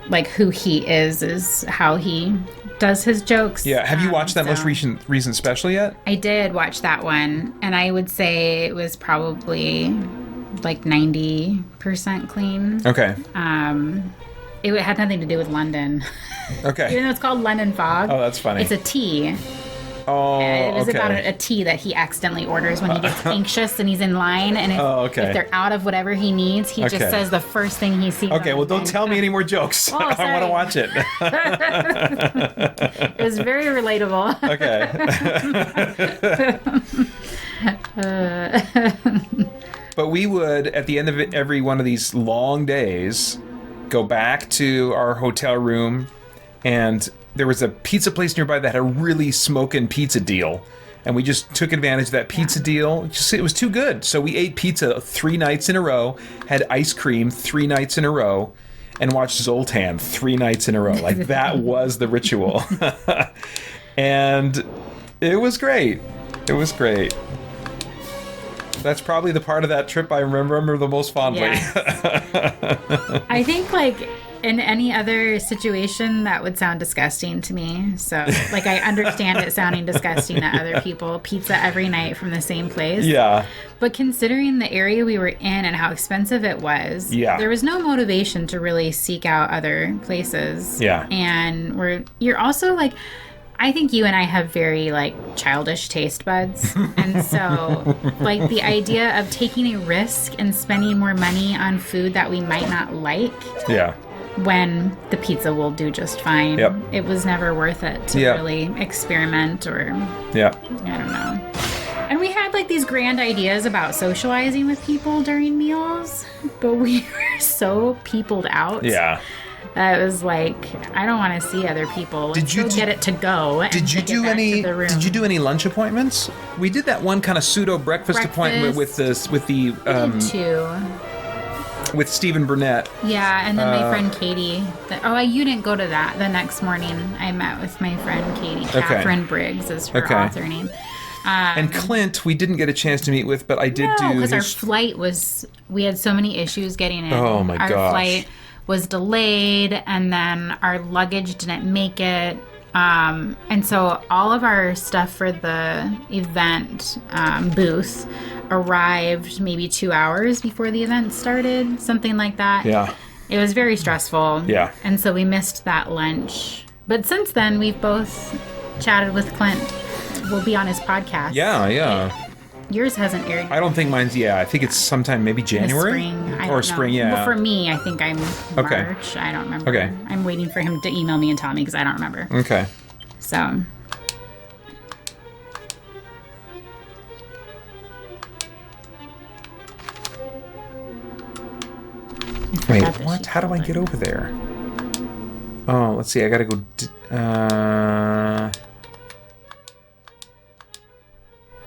like, who he is how he does his jokes. Yeah. Have you watched that so- most recent special yet? I did watch that one, and I would say it was probably like 90% clean. Okay. It had nothing to do with London. Okay. Even though it's called London Fog. Oh, that's funny. It's a tea. Oh, It was okay. about a tea that he accidentally orders when he gets anxious and he's in line, and if they're out of whatever he needs, he just says the first thing he sees. Okay, on well, the don't menu. tell me any more jokes. Oh, I want to watch it. It was very relatable. Okay. But we would, at the end of every one of these long days, go back to our hotel room, and there was a pizza place nearby that had a really smoking pizza deal. And we just took advantage of that pizza deal. It was too good. So we ate pizza 3 nights in a row, had ice cream 3 nights in a row, and watched Zoltan 3 nights in a row. Like, that was the ritual. And it was great. It was great. That's probably the part of that trip I remember the most fondly. Yeah. I think, like, in any other situation, that would sound disgusting to me. So, like, I understand it sounding disgusting to other people. Pizza every night from the same place. Yeah. But considering the area we were in and how expensive it was, there was no motivation to really seek out other places. Yeah. And you're also, like, I think you and I have very, like, childish taste buds. And so, like, the idea of taking a risk and spending more money on food that we might not like. Yeah. When the pizza will do just fine. Yep. It was never worth it to really experiment or, I don't know. And we had, like, these grand ideas about socializing with people during meals, but we were so peopled out. Yeah. It was like, I don't want to see other people. Let's go get it to go. Did you do any? Did you do any lunch appointments? We did that one kind of pseudo breakfast appointment with the with Stephen Burnett. Yeah, and then my friend Katie. You didn't go to that. The next morning, I met with my friend Katie. Catherine Briggs is her author name. And Clint, we didn't get a chance to meet with, but I did do because our flight was. We had so many issues getting in. Oh my gosh. Our flight was delayed, and then our luggage didn't make it. And so all of our stuff for the event booth arrived maybe 2 hours before the event started, something like that. Yeah. It was very stressful. Yeah. And so we missed that lunch. But since then, we've both chatted with Clint. We'll be on his podcast. Yeah. Yours hasn't aired. I don't think mine's. Yeah, I think it's sometime maybe in the January spring. I or don't spring. know. Yeah. Well, for me, I think I'm Okay. March. I don't remember. Okay. I'm waiting for him to email me and tell me because I don't remember. Okay. So. Wait, forgot that what? she How do I told get her. over there? Oh, let's see. I gotta go.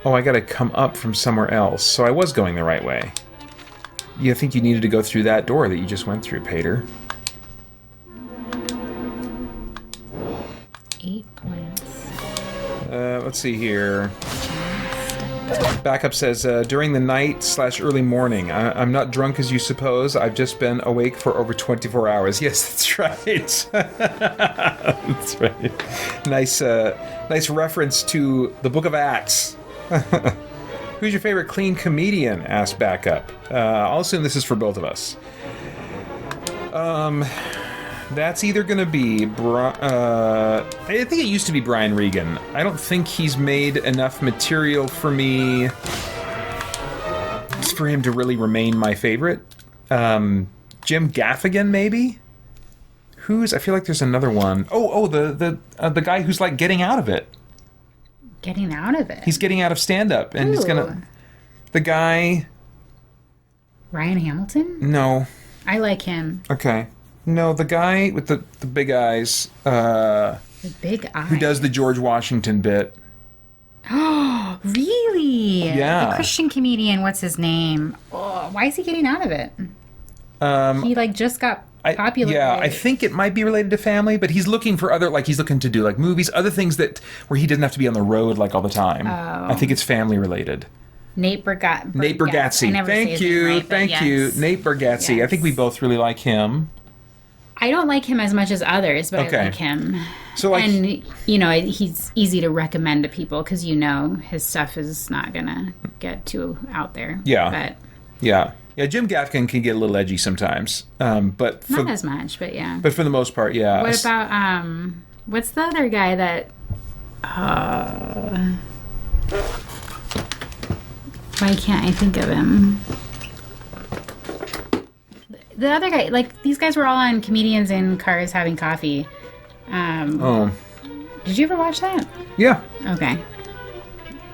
Oh, I gotta come up from somewhere else. So I was going the right way. You think you needed to go through that door that you just went through, Paeter? 8 points. Let's see here. Backup says, during the night/early morning. I'm not drunk as you suppose. I've just been awake for over 24 hours. Yes, that's right. That's right. Nice reference to the Book of Acts. Who's your favorite clean comedian? Asked Backup. I'll assume this is for both of us. That's either going to be... I think it used to be Brian Regan. I don't think he's made enough material for me for him to really remain my favorite. Jim Gaffigan, maybe? I feel like there's another one. The guy who's like getting out of it. Getting out of it. He's getting out of stand-up, and he's gonna... The guy... Ryan Hamilton? No. I like him. Okay. No, the guy with the big eyes, The big eye. who does the George Washington bit. Oh, really? Yeah. The Christian comedian, what's his name? Oh, why is he getting out of it? He like just got popular. Yeah, I think it might be related to family, but he's looking for other, like he's looking to do like movies, other things that where he doesn't have to be on the road like all the time. Oh. I think it's family related. Nate Bargatze. Nate Bargatze. I never say Thank his you, name right, but thank you, yes. Nate Bargatze. I Yes. think we both really like him. I don't like him as much as others, but Okay. I like him. So like, And, you know, he's easy to recommend to people because, you know, his stuff is not going to get too out there. Yeah. But yeah, Jim Gaffigan can get a little edgy sometimes, but not as much, but yeah. but for the most part, yeah. What about, what's the other guy that, why can't I think of him? The other guy, like, these guys were all on Comedians in Cars Having Coffee. Did you ever watch that? Yeah, Okay.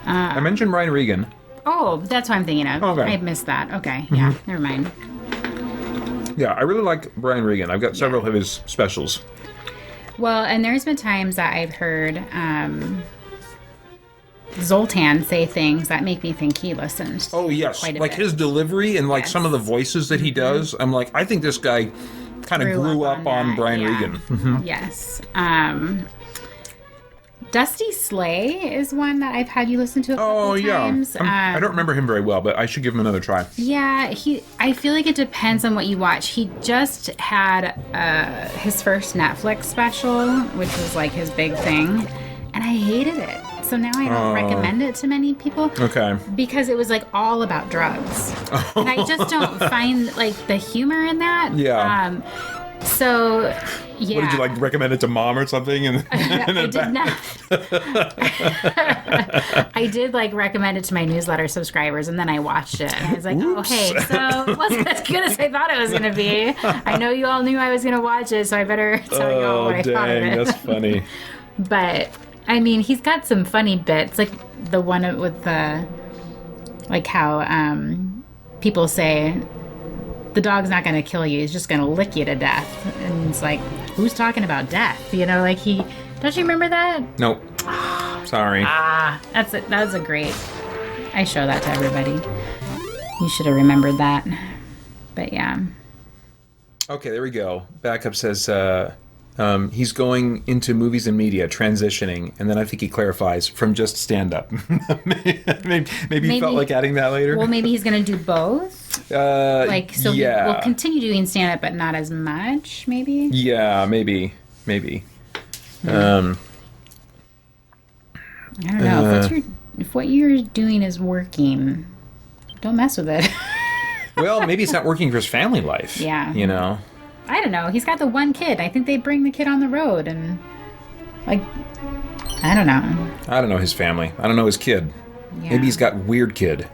I mentioned Brian Regan. Oh, that's what I'm thinking of. Okay. I missed that. Okay, yeah, never mind. Yeah, I really like Brian Regan. I've got several of his specials. Well, and there's been times that I've heard Zoltan say things that make me think he listens. Oh yes, quite a like bit. his delivery and like Yes. some of the voices that he does. I'm like, I think this guy kind of grew up on that, Brian yeah. Regan. Mhm. Yes. Dusty Slay is one that I've had you listen to a couple Oh yeah, times. I don't remember him very well, but I should give him another try. Yeah, I feel like it depends on what you watch. He just had his first Netflix special, which was like his big thing, and I hated it. So now I don't recommend it to many people. Okay. Because it was like all about drugs. And I just don't find like the humor in that. Yeah. So, yeah. What did you like? Recommend it to mom or something? And I did not. I did like recommend it to my newsletter subscribers, and then I watched it, and I was like, "Oh, hey, so it wasn't as good as I thought it was going to be. I know you all knew I was going to watch it, so I better tell you all what I thought of it." That's funny. But I mean, he's got some funny bits, like the one with like how people say the dog's not going to kill you; he's just going to lick you to death, and it's like, who's talking about death? You know, like he. Don't you remember that? Nope. Sorry. That was a great. I show that to everybody. You should have remembered that. But yeah. Okay, there we go. Backup says he's going into movies and media, transitioning, and then I think he clarifies from just stand-up. maybe he felt like adding that later. Well, maybe he's going to do both. Like, so yeah. he will continue doing stand-up, but not as much, maybe? Yeah, maybe. I don't know. If what you're doing is working, don't mess with it. Well, maybe it's not working for his family life. Yeah. You know? I don't know. He's got the one kid. I think they bring the kid on the road and, like, I don't know. I don't know his family. I don't know his kid. Yeah. Maybe he's got weird kid.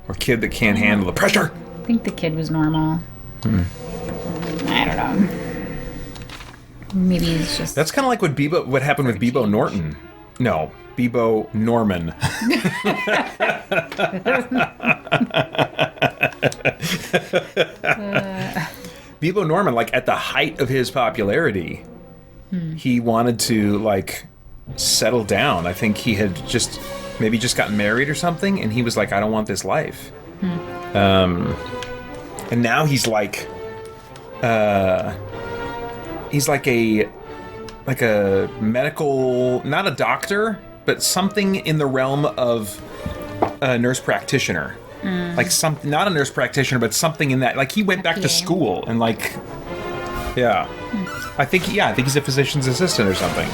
Or kid that can't handle the pressure. I think the kid was normal. I don't know. Maybe he's just... That's kind of like what happened with Bebo Norton. No, Bebo Norman. Bebo Norman, like at the height of his popularity, he wanted to like settle down. I think he had just gotten married or something, and he was like, I don't want this life. And now he's like a medical, not a doctor, but something in the realm of a nurse practitioner. Like not a nurse practitioner, but something in that. Like he went back to school and like, yeah. I think he's a physician's assistant or something.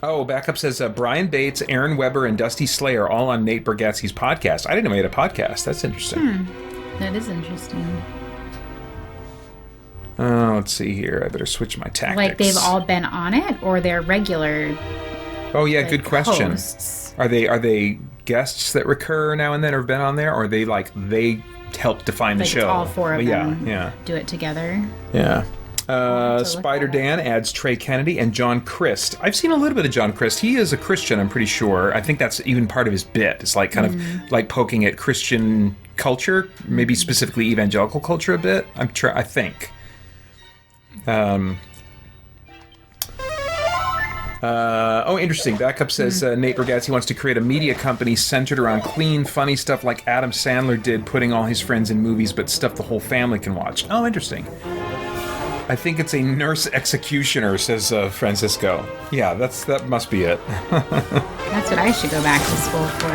Oh, backup says Brian Bates, Aaron Weber, and Dusty Slay are all on Nate Bargatze's podcast. I didn't know he had a podcast. That's interesting. That is interesting. Let's see here. I better switch my tactics. Like they've all been on it, or they're regular? Oh yeah, good question. Hosts? Are they guests that recur now and then, or have been on there, or are they like they help define the show? All four of them. Yeah. Do it together. Yeah. Spider Dan adds Trey Kennedy and John Christ. I've seen a little bit of John Christ. He is a Christian, I'm pretty sure. I think that's even part of his bit. It's like kind of like poking at Christian culture, maybe specifically evangelical culture a bit. I think. Interesting. Backup says Nate Bargatze wants to create a media company centered around clean, funny stuff like Adam Sandler did, putting all his friends in movies, but stuff the whole family can watch. Oh, interesting. I think it's a nurse executioner, says Francisco. Yeah, that must be it. That's what I should go back to school for.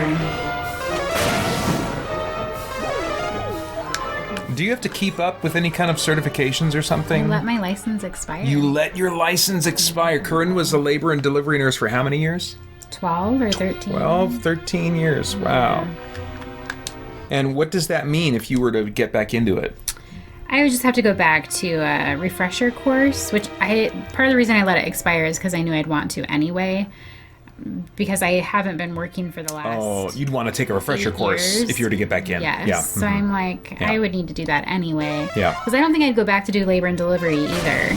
Do you have to keep up with any kind of certifications or something? I let my license expire. You let your license expire. Karyne was a labor and delivery nurse for how many years? 12 or 13. 12, 13 years. Wow. Yeah. And what does that mean if you were to get back into it? I would just have to go back to a refresher course, which part of the reason I let it expire is because I knew I'd want to anyway, because I haven't been working for the last... Oh, you'd want to take a refresher course if you were to get back in. Yes. Yeah. So I'm like, I would need to do that anyway. Yeah. Because I don't think I'd go back to do labor and delivery either.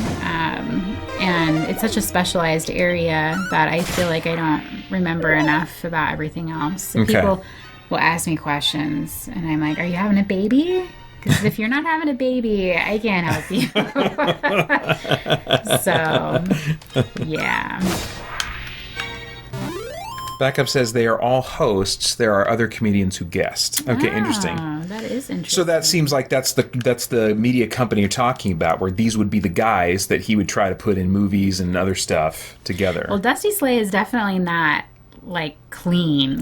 And it's such a specialized area that I feel like I don't remember enough about everything else. So people will ask me questions, and I'm like, are you having a baby? Because if you're not having a baby, I can't help you. So, yeah. Backup says they are all hosts. There are other comedians who guest. Okay, interesting. That is interesting. So that seems like that's the media company you're talking about, where these would be the guys that he would try to put in movies and other stuff together. Well, Dusty Slay is definitely not like clean.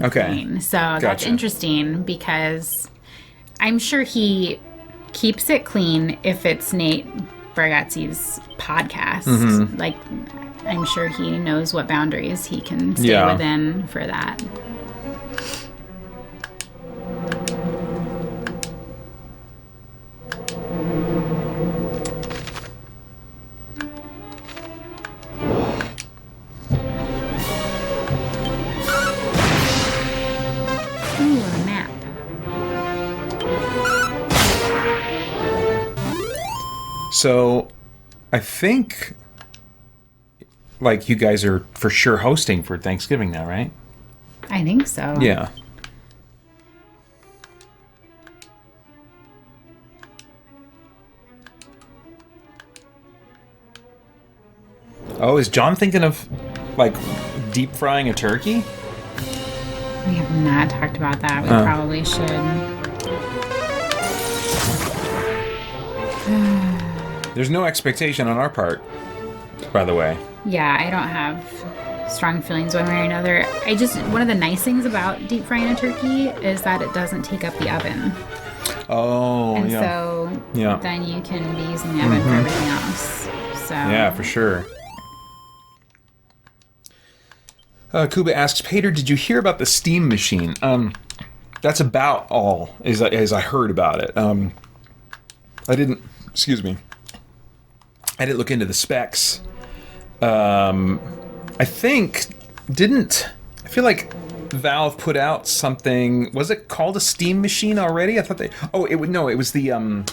So that's interesting because I'm sure he keeps it clean if it's Nate Bargatze's podcast. Like, I'm sure he knows what boundaries he can stay within for that. Ooh, a map. So, I think, like, you guys are for sure hosting for Thanksgiving now, right? I think so. Yeah. Oh, is John thinking of, like, deep frying a turkey? We have not talked about that. We probably should. There's no expectation on our part, by the way. Yeah, I don't have strong feelings one way or another. One of the nice things about deep frying a turkey is that it doesn't take up the oven. Oh, and so then you can be using the oven for everything else. So yeah, for sure. Kuba asks, Paeter, did you hear about the steam machine? that's about all as I heard about it. I didn't. Excuse me. I didn't look into the specs. I feel like Valve put out something. Was it called a Steam machine already? I thought they. Oh, it was the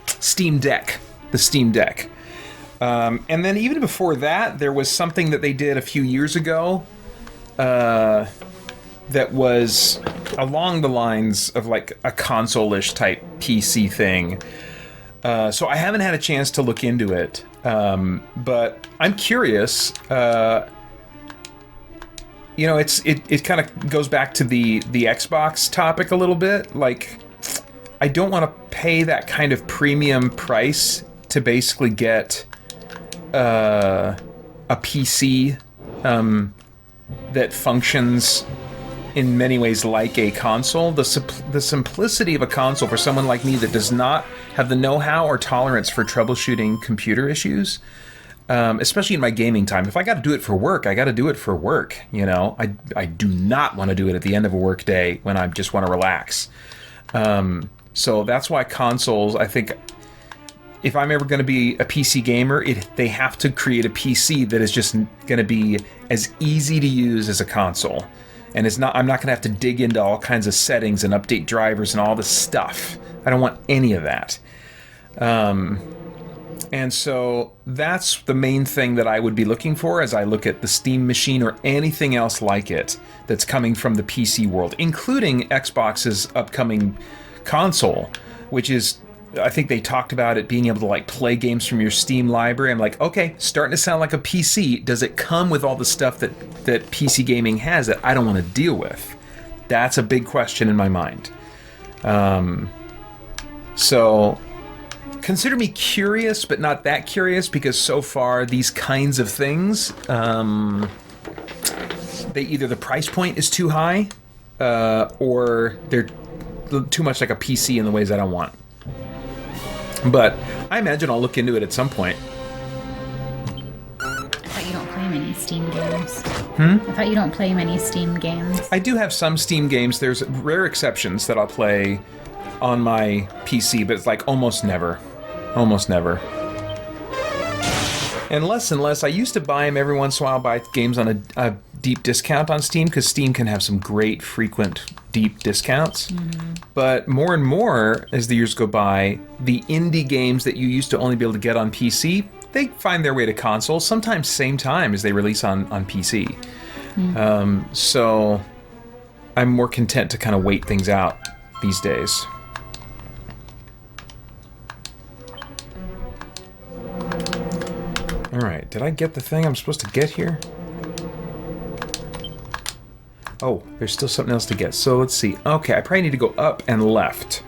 Steam Deck. The Steam Deck. And then even before that, there was something that they did a few years ago. That was along the lines of like a console-ish type PC thing. So I haven't had a chance to look into it, but I'm curious. It kind of goes back to the Xbox topic a little bit. Like, I don't want to pay that kind of premium price to basically get a PC that functions in many ways like a console. The simplicity of a console for someone like me that does not have the know-how or tolerance for troubleshooting computer issues, especially in my gaming time. If I got to do it for work, I got to do it for work. You know, I do not want to do it at the end of a work day when I just want to relax. So that's why consoles, I think, if I'm ever going to be a PC gamer, they have to create a PC that is just going to be as easy to use as a console. And I'm not going to have to dig into all kinds of settings and update drivers and all this stuff. I don't want any of that. And so that's the main thing that I would be looking for as I look at the Steam machine or anything else like it that's coming from the PC world, including Xbox's upcoming console, which is, I think they talked about it being able to like play games from your Steam library. I'm like, okay, starting to sound like a PC. Does it come with all the stuff that PC gaming has that I don't want to deal with? That's a big question in my mind. So consider me curious, but not that curious, because so far these kinds of things, either the price point is too high, or they're too much like a PC in the ways I don't want. But I imagine I'll look into it at some point. I thought you don't play many Steam games. I thought you don't play many Steam games. I do have some Steam games. There's rare exceptions that I'll play on my PC, but it's like almost never. Almost never. And less. I used to buy them every once in a while, buy games on a deep discount on Steam, because Steam can have some great frequent deep discounts. But more and more, as the years go by, the indie games that you used to only be able to get on PC, they find their way to console, sometimes same time as they release on PC. So I'm more content to kind of wait things out these days. Alright, did I get the thing I'm supposed to get here? Oh, there's still something else to get. So let's see. Okay, I probably need to go up and left.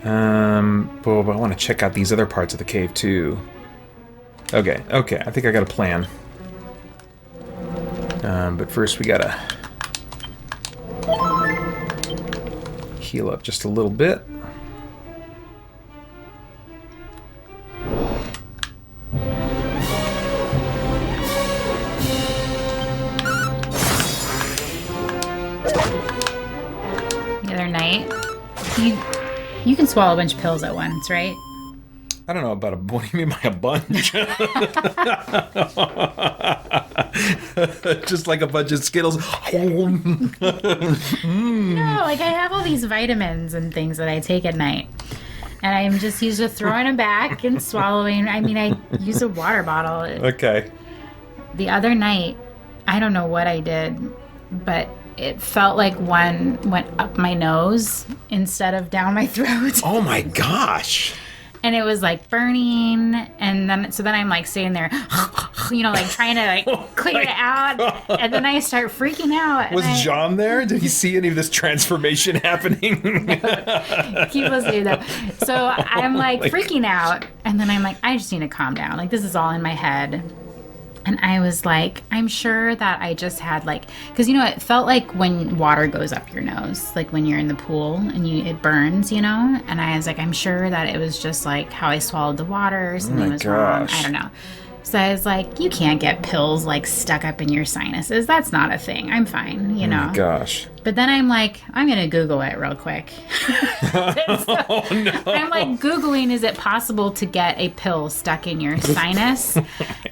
But I want to check out these other parts of the cave too. Okay, I think I got a plan. But first we gotta heal up just a little bit. You can swallow a bunch of pills at once, right? I don't know about what do you mean by a bunch? Just like a bunch of Skittles. No, like I have all these vitamins and things that I take at night. And I'm just used to throwing them back and swallowing. I mean, I use a water bottle. Okay. The other night, I don't know what I did, but it felt like one went up my nose instead of down my throat. Oh my gosh. And it was like burning, and then I'm like sitting there, like trying to like clear it out, and then I start freaking out. Was John there? Did he see any of this transformation happening? Keep listening though. So I'm like freaking out, and then I'm like, I just need to calm down. Like this is all in my head. And I was like, I'm sure that I just had because it felt like when water goes up your nose, like when you're in the pool and it burns, And I was like, I'm sure that it was just like how I swallowed the water or something was wrong. I don't know. So I was like, you can't get pills like stuck up in your sinuses. That's not a thing. I'm fine, you know. Gosh. But then I'm like, I'm going to Google it real quick. Oh, no. I'm like Googling, is it possible to get a pill stuck in your sinus?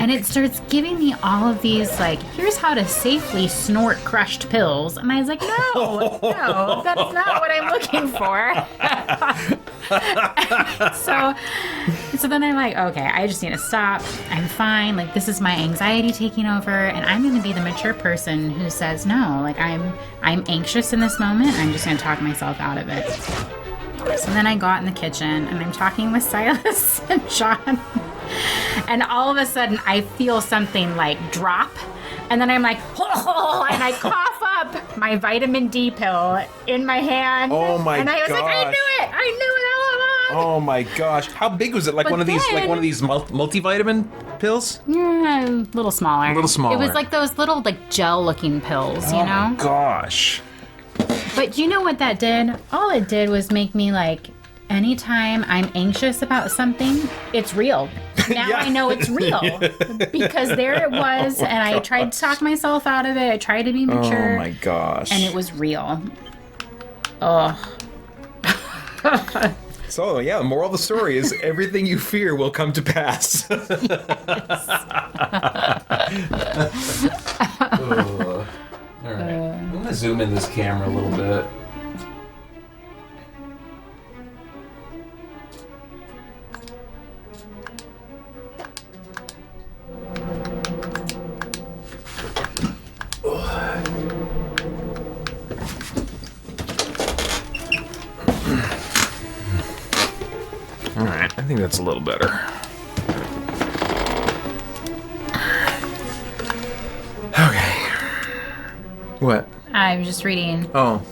And it starts giving me all of these, like, here's how to safely snort crushed pills. And I was like, no, that's not what I'm looking for. So then I'm like, okay, I just need to stop. I'm fine. Like, this is my anxiety taking over. And I'm going to be the mature person who says, no, like, I'm anxious in this moment. I'm just going to talk myself out of it. So then I got in the kitchen and I'm talking with Silas and Sean. And all of a sudden I feel something like drop. And then I'm like, oh, and I cough up my vitamin D pill in my hand. Oh my And I was like, I gosh. knew it all along. Oh my gosh! How big was it? Like But one of these, then- multivitamin pills? Yeah, a little smaller. A little smaller. It was like those little like gel-looking pills, you know? Oh gosh! But you know what that did? All it did was make me like, anytime I'm anxious about something, it's real. Now Yeah. I know it's real. Because there it was, and I tried to talk myself out of it. I tried to be mature. Oh my gosh! And it was real. Oh. So yeah, the moral of the story is everything you fear will come to pass. Ugh. All right, I'm gonna zoom in this camera a little bit. All right, I think that's a little better. Okay. What? I'm just reading. Oh.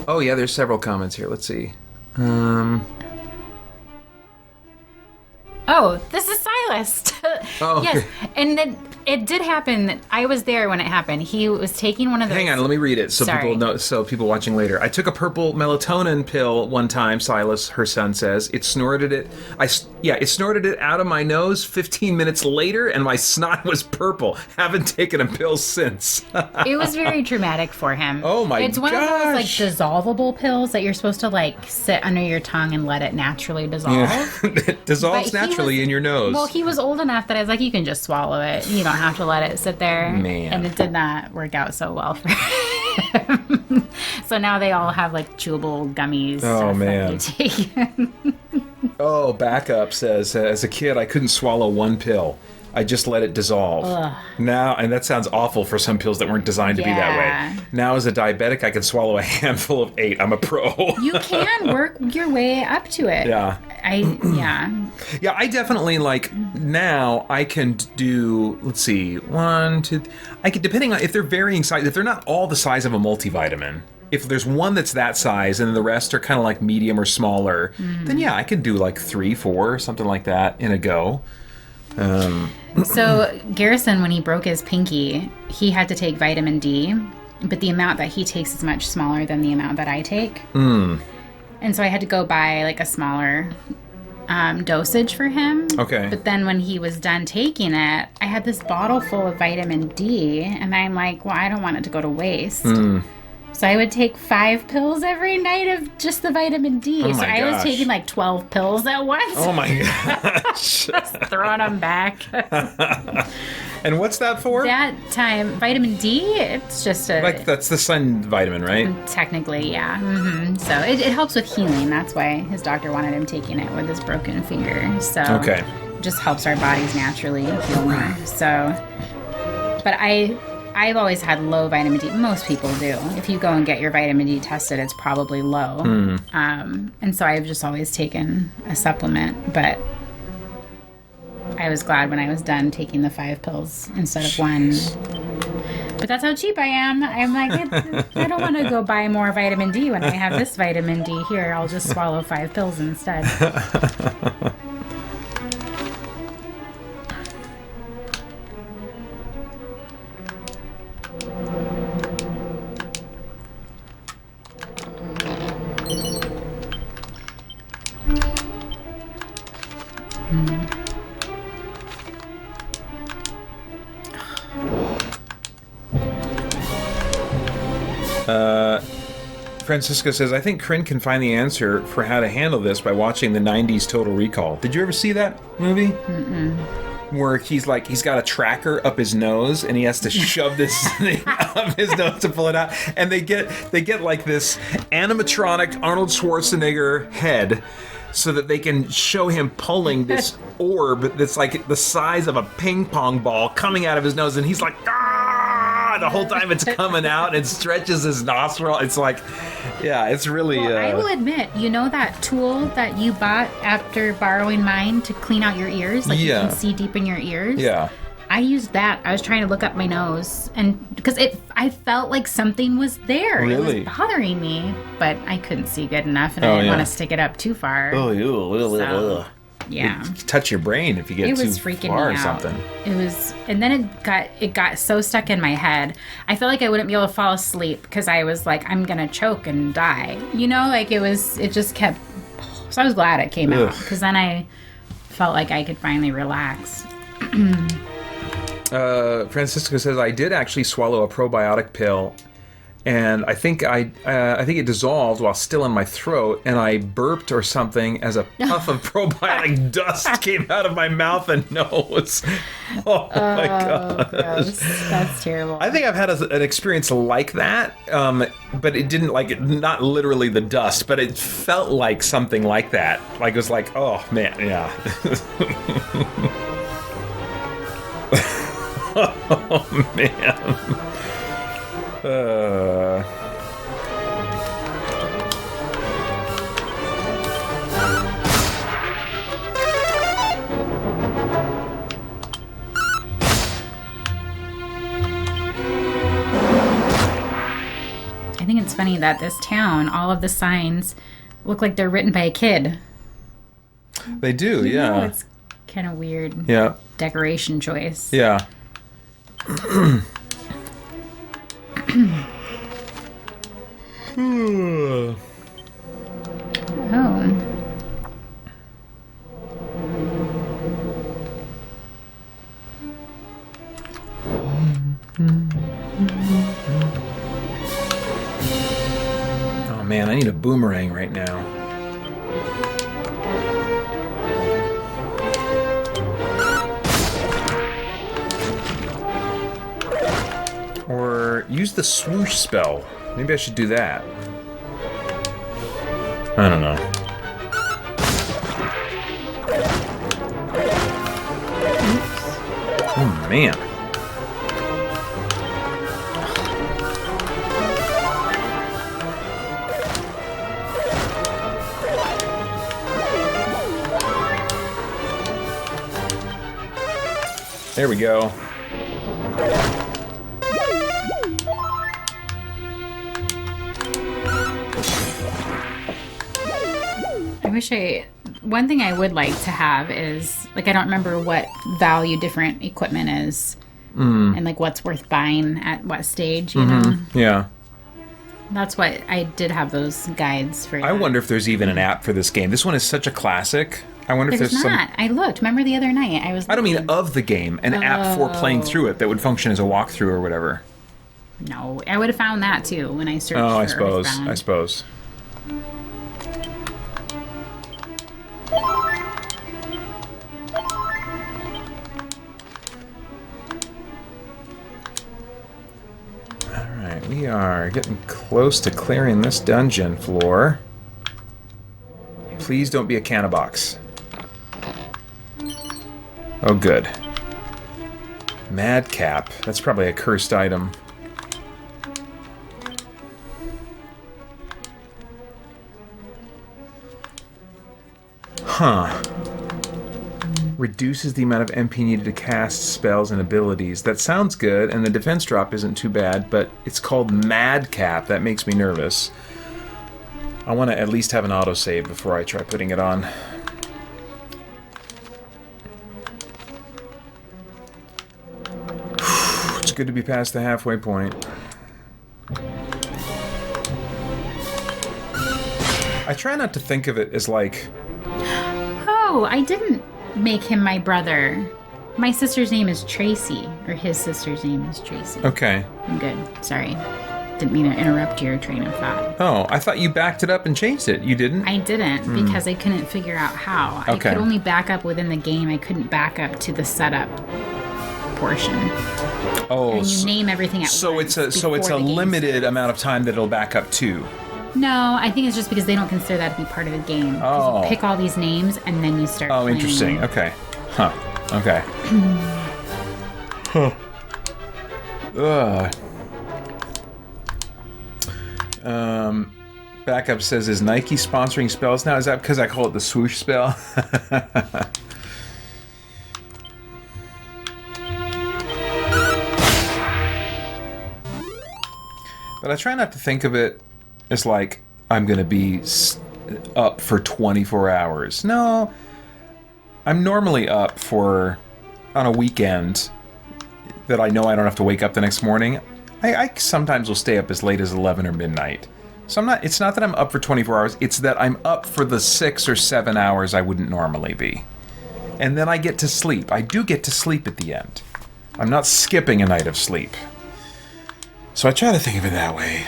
Oh yeah, there's several comments here. Let's see. Oh, this is Silas. Oh, yes, okay. and it did happen. I was there when it happened. He was taking one of those. Hang on, let me read it so Sorry. people know. So people watching later, I took a purple melatonin pill one time. Silas, her son, says it snorted it. It snorted it out of my nose. 15 minutes later, and my snot was purple. Haven't taken a pill since. It was very traumatic for him. Oh my It's one of those like gosh. dissolvable pills that you're supposed to like sit under your tongue and let it naturally dissolve. It dissolves But he naturally was- in your nose. Well, he was old enough that I was like, you can just swallow it. You don't have to let it sit there. Man. And it did not work out so well for him. So now they all have like chewable gummies. Oh, stuff man. That they take. Oh, backup says, as a kid, I couldn't swallow one pill. I just let it dissolve. Now, and that sounds awful for some pills that weren't designed to be that Yeah. way. Now, as a diabetic, I can swallow a handful of 8. I'm a pro. You can work your way up to it. Yeah. Yeah, I definitely like now I can do, let's see, 1, 2, I can, depending on if they're varying size, if they're not all the size of a multivitamin, if there's one that's that size and the rest are kind of like medium or smaller, then yeah, I can do like 3, 4, something like that in a go. So Garrison, when he broke his pinky, he had to take vitamin D, but the amount that he takes is much smaller than the amount that I take. And so I had to go buy like a smaller dosage for him. Okay. But then when he was done taking it, I had this bottle full of vitamin D, and I'm like, well, I don't want it to go to waste. So I would take 5 pills every night of just the vitamin D. Oh so my I was gosh. taking like 12 pills at once. Oh my gosh. Throwing them back. And what's that for? That time, vitamin D, it's just a... Like that's the sun vitamin, right? Technically, yeah. So it helps with healing. That's why his doctor wanted him taking it with his broken finger. So Okay. it just helps our bodies naturally heal more. So, but I've always had low vitamin D. Most people do. If you go and get your vitamin D tested, it's probably low. And so I've just always taken a supplement. But I was glad when I was done taking the 5 pills instead of 1. But that's how cheap I am. I'm like, I don't want to go buy more vitamin D when I have this vitamin D here. I'll just swallow 5 pills instead. Francisco says, I think Karyne can find the answer for how to handle this by watching the 90s Total Recall. Did you ever see that movie? Mm-mm. Where he's got a tracker up his nose and he has to shove this thing up his nose to pull it out. And they get like this animatronic Arnold Schwarzenegger head so that they can show him pulling this orb that's like the size of a ping pong ball coming out of his nose. And he's like, ah! The whole time it's coming out and stretches his nostril. It's like, yeah, it's really... Well, I will admit, you know that tool that you bought after borrowing mine to clean out your ears? Like you can see deep in your ears? Yeah. I used that. I was trying to look up my nose, and because I felt like something was there. Really? It was bothering me, but I couldn't see good enough, and I didn't want to stick it up too far. Oh, yeah. It'd touch your brain if you get too freaking far me or out. something. It was, and then it got so stuck in my head. I felt like I wouldn't be able to fall asleep because I was like, I'm gonna choke and die. You know, like it just kept. So I was glad it came out because then I felt like I could finally relax. Francisco says, I did actually swallow a probiotic pill, and I think it dissolved while still in my throat, and I burped or something as a puff of probiotic dust came out of my mouth and nose. Oh my god, that's terrible. I think I've had an experience like that, but it didn't not literally the dust, but it felt like something like that. Like it was like, oh man, yeah. Oh man. I think it's funny that this town, all of the signs look like they're written by a kid. They do, yeah. It's kind of weird. Yeah. Decoration choice. Yeah. Oh. Oh man, I need a boomerang right now. Or use the swoosh spell. Maybe I should do that. I don't know. Oh man. There we go. One thing I would like to have is, like, I don't remember what value different equipment is. And, like, what's worth buying at what stage, you know? Yeah. That's what I did have those guides for. I wonder if there's even an app for this game. This one is such a classic. I wonder if there's not. I looked. Remember the other night? I don't mean of the game. An app for playing through it that would function as a walkthrough or whatever. No. I would have found that, too, when I searched for I suppose. Alright, we are getting close to clearing this dungeon floor. Please don't be a cannabox. Oh, good. Madcap. That's probably a cursed item. Huh. Reduces the amount of MP needed to cast spells and abilities. That sounds good, and the defense drop isn't too bad, but it's called Madcap. That makes me nervous. I want to at least have an autosave before I try putting it on. It's good to be past the halfway point. I try not to think of it as like... Oh, I didn't make him my brother. My sister's name is Tracy, or his sister's name is Tracy. Okay. I'm good. Sorry. Didn't mean to interrupt your train of thought. Oh, I thought you backed it up and changed it. You didn't? I didn't because I couldn't figure out how. Okay. I could only back up within the game. I couldn't back up to the setup portion. Oh, And you name everything at so once. it's a before the game limited starts. amount of time that it'll back up to. No, I think it's just because they don't consider that to be part of the game. 'Cause Oh. You pick all these names and then you start Oh, playing. interesting. Okay. Huh. Okay. Huh. Ugh. Backup says, is Nike sponsoring spells now? Is that because I call it the swoosh spell? But I try not to think of it as like I'm going to be up for 24 hours. No, I'm normally up for, on a weekend that I know I don't have to wake up the next morning. I sometimes will stay up as late as 11 or midnight. So it's not that I'm up for 24 hours, it's that I'm up for the 6 or 7 hours I wouldn't normally be. And then I get to sleep. I do get to sleep at the end. I'm not skipping a night of sleep. So I try to think of it that way.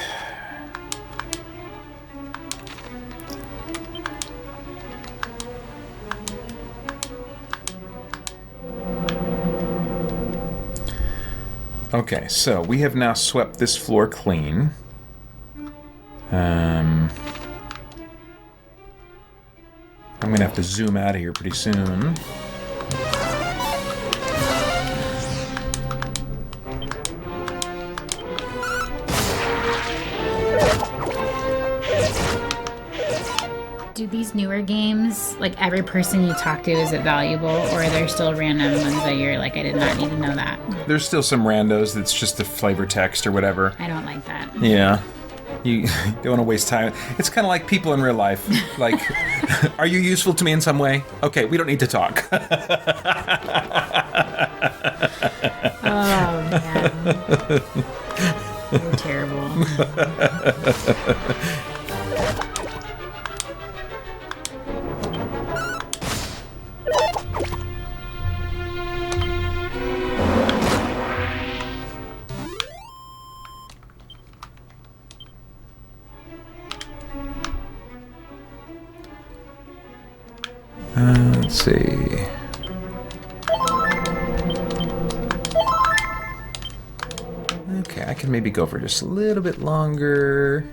Okay, so we have now swept this floor clean. I'm gonna have to zoom out of here pretty soon. Do these newer games, like every person you talk to, is it valuable, or are there still random ones that you're like, I did not need to know that? There's still some randos that's just a flavor text or whatever. I don't like that. Yeah. You don't want to waste time. It's kind of like people in real life. Like, are you useful to me in some way? Okay, we don't need to talk. Oh, man. You're terrible. Let's see. Okay, I can maybe go for just a little bit longer.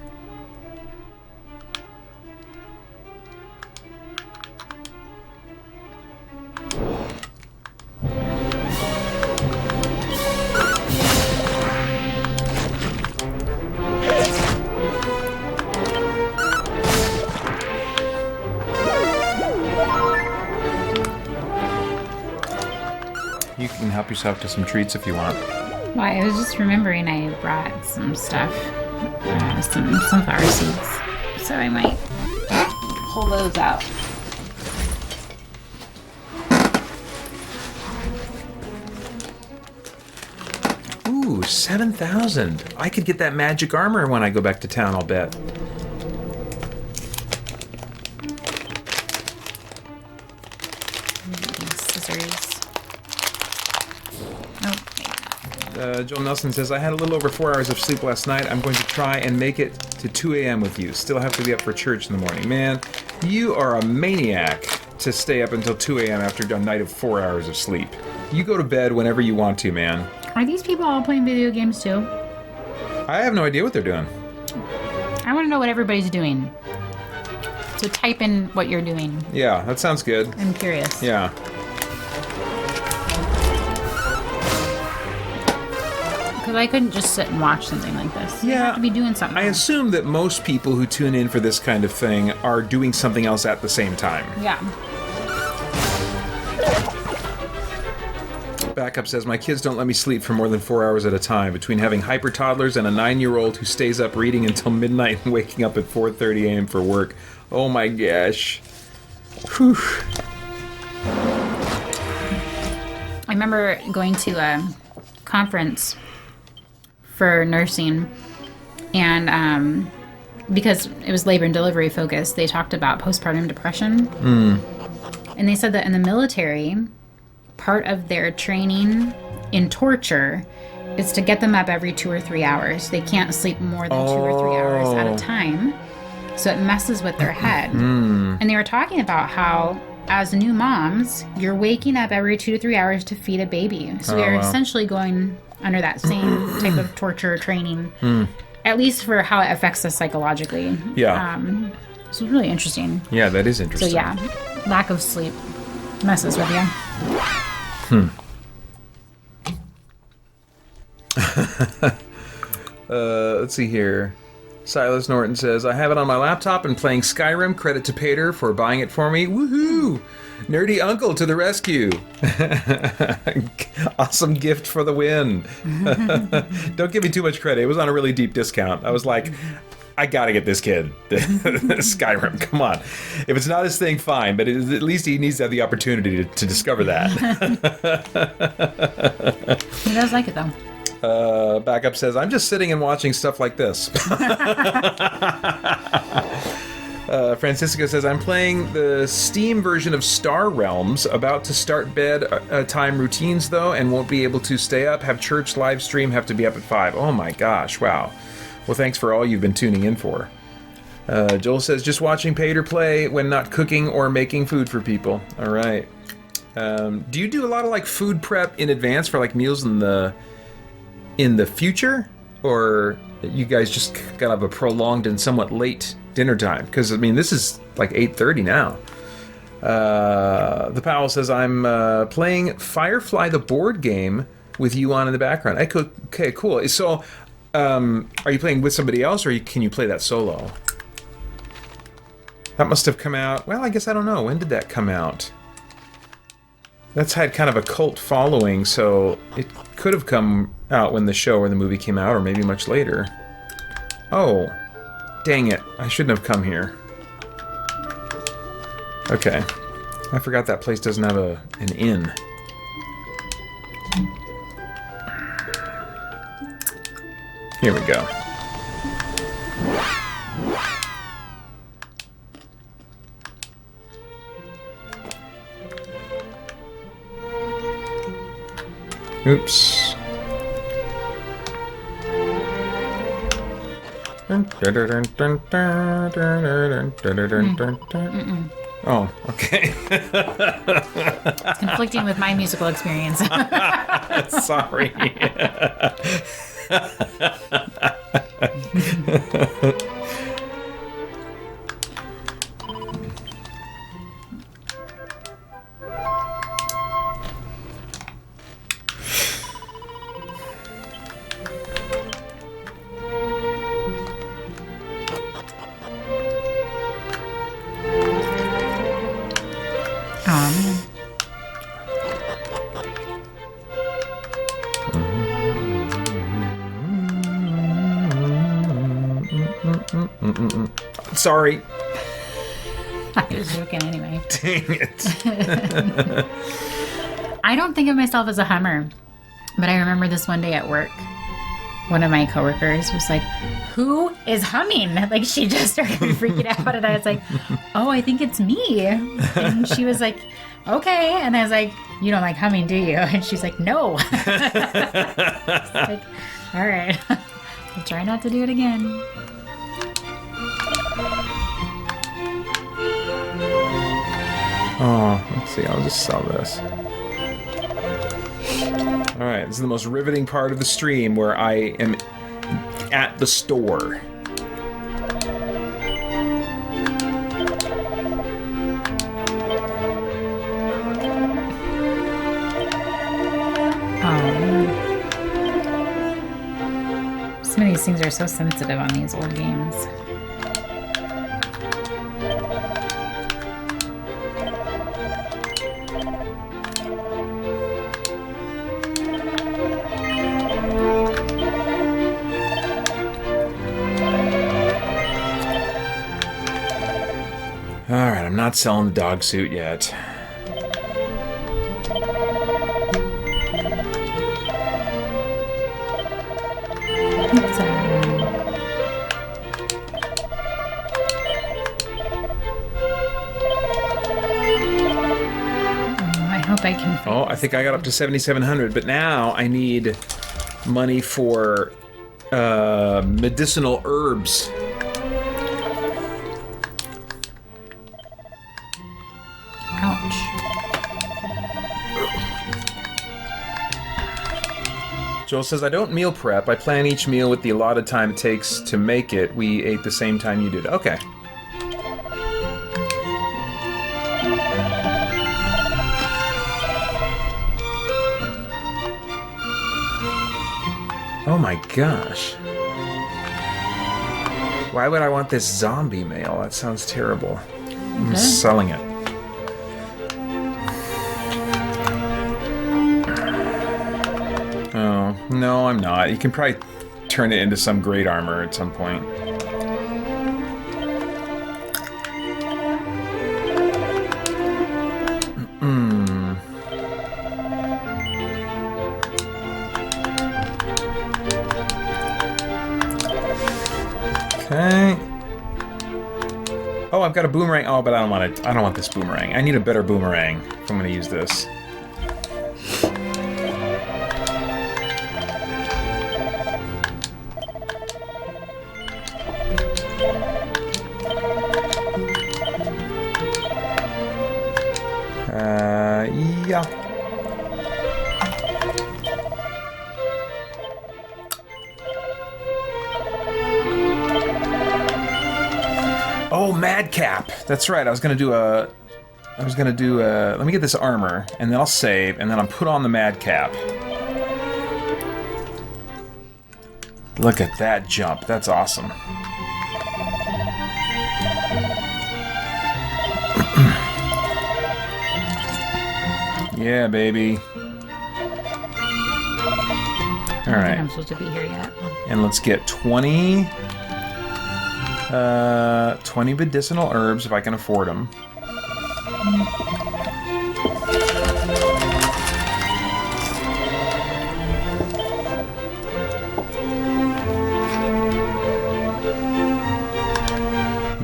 You can help yourself to some treats if you want. Well, I was just remembering I brought some stuff, some sunflower seeds, so I might pull those out. Ooh, 7,000. I could get that magic armor when I go back to town, I'll bet. Scissors. Joel Nelson says, I had a little over 4 hours of sleep last night. I'm going to try and make it to 2 a.m. with you. Still have to be up for church in the morning. Man, you are a maniac to stay up until 2 a.m. after a night of 4 hours of sleep. You go to bed whenever you want to, man. Are these people all playing video games too? I have no idea what they're doing. I want to know what everybody's doing. So type in what you're doing. Yeah, that sounds good. I'm curious. Yeah. Because I couldn't just sit and watch something like this. You Yeah, have to be doing something I else. assume that most people who tune in for this kind of thing are doing something else at the same time. Yeah. Backup says, my kids don't let me sleep for more than 4 hours at a time. Between having hyper toddlers and a 9-year-old who stays up reading until midnight and waking up at 4:30 a.m. for work. Oh my gosh. Whew. I remember going to a conference for nursing, and because it was labor and delivery focused, they talked about postpartum depression. And they said that in the military, part of their training in torture is to get them up every 2 or 3 hours. They can't sleep more than 2 or 3 hours at a time. So it messes with their head. And they were talking about how, as new moms, you're waking up every 2 to 3 hours to feed a baby. So we are essentially going under that same type of torture training, at least for how it affects us psychologically. Yeah. So it's really interesting. Yeah, that is interesting. So yeah, lack of sleep messes with you. Let's see here. Silas Norton says, I have it on my laptop and playing Skyrim. Credit to Paeter for buying it for me. Woohoo! Nerdy uncle to the rescue. Awesome gift for the win. Don't give me too much credit. It was on a really deep discount. I was like, I gotta get this kid Skyrim. Come on. If it's not his thing, fine. But at least he needs to have the opportunity to discover that. He does like it, though. Backup says, I'm just sitting and watching stuff like this. Francisco says, I'm playing the Steam version of Star Realms, about to start bed time routines, though, and won't be able to stay up, have church live stream, have to be up at 5. Oh my gosh, wow. Well, thanks for all you've been tuning in for. Joel says, just watching Paeter play when not cooking or making food for people. All right. Do you do a lot of, like, food prep in advance for, like, meals in the future, or you guys just gotta have a prolonged and somewhat late dinner time? Because I mean, this is like 8:30 now. The Powell says, I'm playing Firefly the board game with you on in the background. Okay, cool. So are you playing with somebody else, or can you play that solo? That must have come out, well, I guess I don't know, when did that come out? That's had kind of a cult following, so it could have come out when the show or the movie came out, or maybe much later. Oh, dang it. I shouldn't have come here. Okay. I forgot that place doesn't have an inn. Here we go. Oops. Oh, okay. It's conflicting with my musical experience. Sorry. Sorry. I was joking anyway. Dang it. I don't think of myself as a hummer, but I remember this one day at work. One of my coworkers was like, who is humming? Like, she just started freaking out, and I was like, oh, I think it's me. And she was like, okay. And I was like, you don't like humming, do you? And she's like, no. Like, all right. I'll try not to do it again. Oh, let's see. I'll just sell this. All right, this is the most riveting part of the stream, where I am at the store. Some of these things are so sensitive on these old games. Alright, I'm not selling the dog suit yet. I can find. Oh, I think I got up to 7,700, but now I need money for medicinal herbs. Ouch. Joel says, I don't meal prep. I plan each meal with the allotted time it takes to make it. We ate the same time you did. Okay. Oh my gosh. Why would I want this zombie mail? That sounds terrible. I'm selling it. Oh, no, I'm not. You can probably turn it into some great armor at some point. Okay. Oh, I've got a boomerang. Oh, but I don't want it. I don't want this boomerang. I need a better boomerang if I'm going to use this. Yeah. Oh, Madcap. That's right. I was gonna do a. Let me get this armor, and then I'll save, and then I'll put on the Madcap. Look at that jump. That's awesome. Yeah, baby. All right. I'm supposed to be here yet. And let's get 20 medicinal herbs if I can afford them.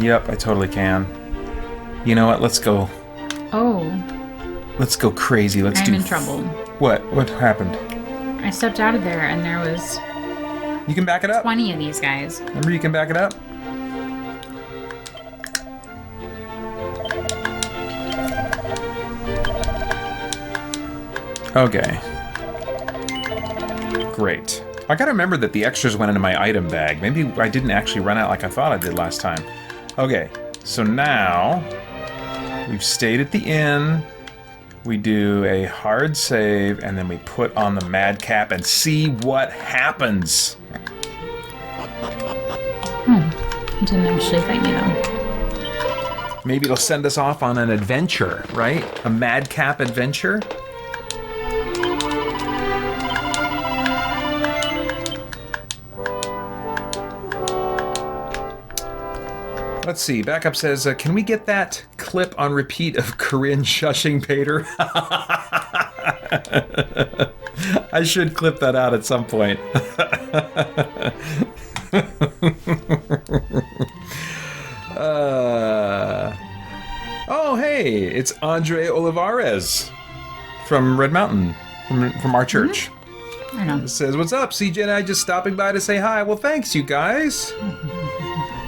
Yep, I totally can. You know what? Let's go. Oh. Let's go crazy. Let's do. I'm in trouble. What? What happened? I stepped out of there and there was You can back it up. 20 of these guys. Remember, you can back it up. Okay. Great. I gotta remember that the extras went into my item bag. Maybe I didn't actually run out like I thought I did last time. Okay, so now we've stayed at the inn. We do a hard save, and then we put on the Madcap and see what happens. It didn't actually fight me though. Maybe it'll send us off on an adventure, right? A Madcap adventure? Let's see. Backup says, can we get that clip on repeat of Karyne shushing Paeter? I should clip that out at some point. Oh, hey, it's Andre Olivares from Red Mountain, from our church. I know. It says, what's up, CJ and I just stopping by to say hi. Well, thanks, you guys.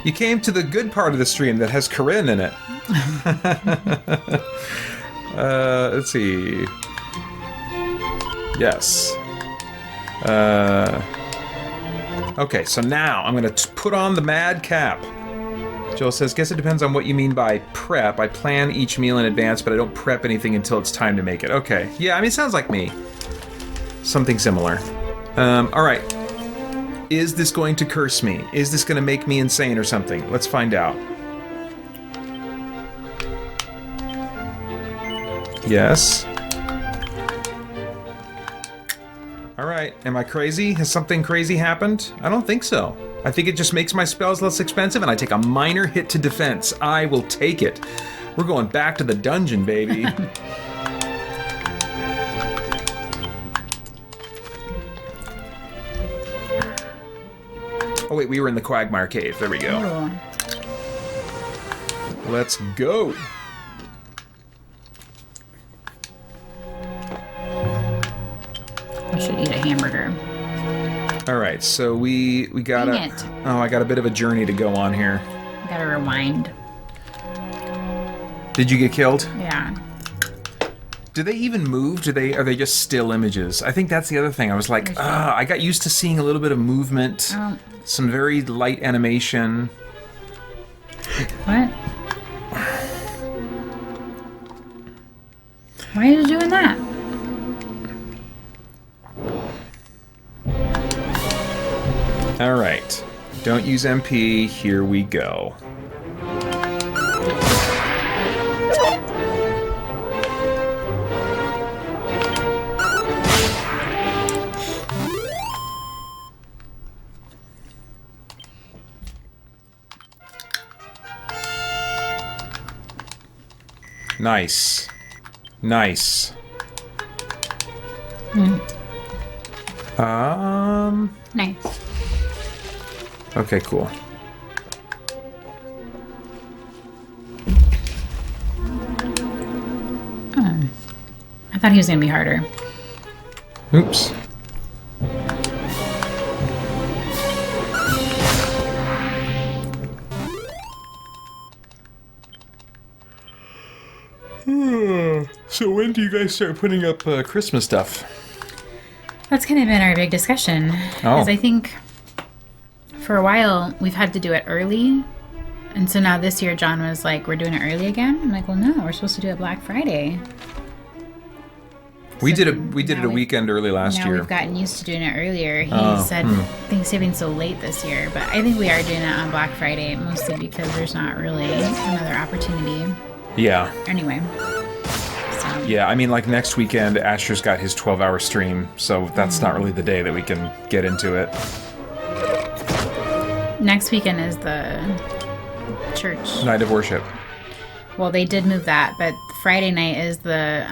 You came to the good part of the stream that has Karyne in it. Let's see. Yes. Okay, so now I'm going to put on the Madcap. Joel says, guess it depends on what you mean by prep. I plan each meal in advance, but I don't prep anything until it's time to make it. Okay. Yeah, I mean, it sounds like me. Something similar. All right. Is this going to curse me? Is this going to make me insane or something? Let's find out. Yes. All right. Am I crazy? Has something crazy happened? I don't think so. I think it just makes my spells less expensive and I take a minor hit to defense. I will take it. We're going back to the dungeon, baby. Oh wait, we were in the Quagmire Cave. There we go. Oh. Let's go. I should eat a hamburger. All right, so we got Dang it. Oh, I got a bit of a journey to go on here. I gotta rewind. Did you get killed? Yeah. Do they even move? Are they just still images? I think that's the other thing. I was like, I got used to seeing a little bit of movement, some very light animation. What? Why are you doing that? All right. Don't use MP. Here we go. Nice. Nice. Nice. Okay, cool. I thought he was gonna be harder. Oops. So when do you guys start putting up Christmas stuff? That's kind of been our big discussion. Because I think for a while we've had to do it early. And so now this year John was like, we're doing it early again? I'm like, well, no, we're supposed to do it Black Friday. We did it a weekend early last now year. We've gotten used to doing it earlier. He said Thanksgiving's so late this year. But I think we are doing it on Black Friday, mostly because there's not really another opportunity. Yeah. Anyway. Yeah, I mean, like next weekend, Asher's got his 12-hour stream, so that's not really the day that we can get into it. Next weekend is the church. Night of worship. Well, they did move that, but Friday night is the...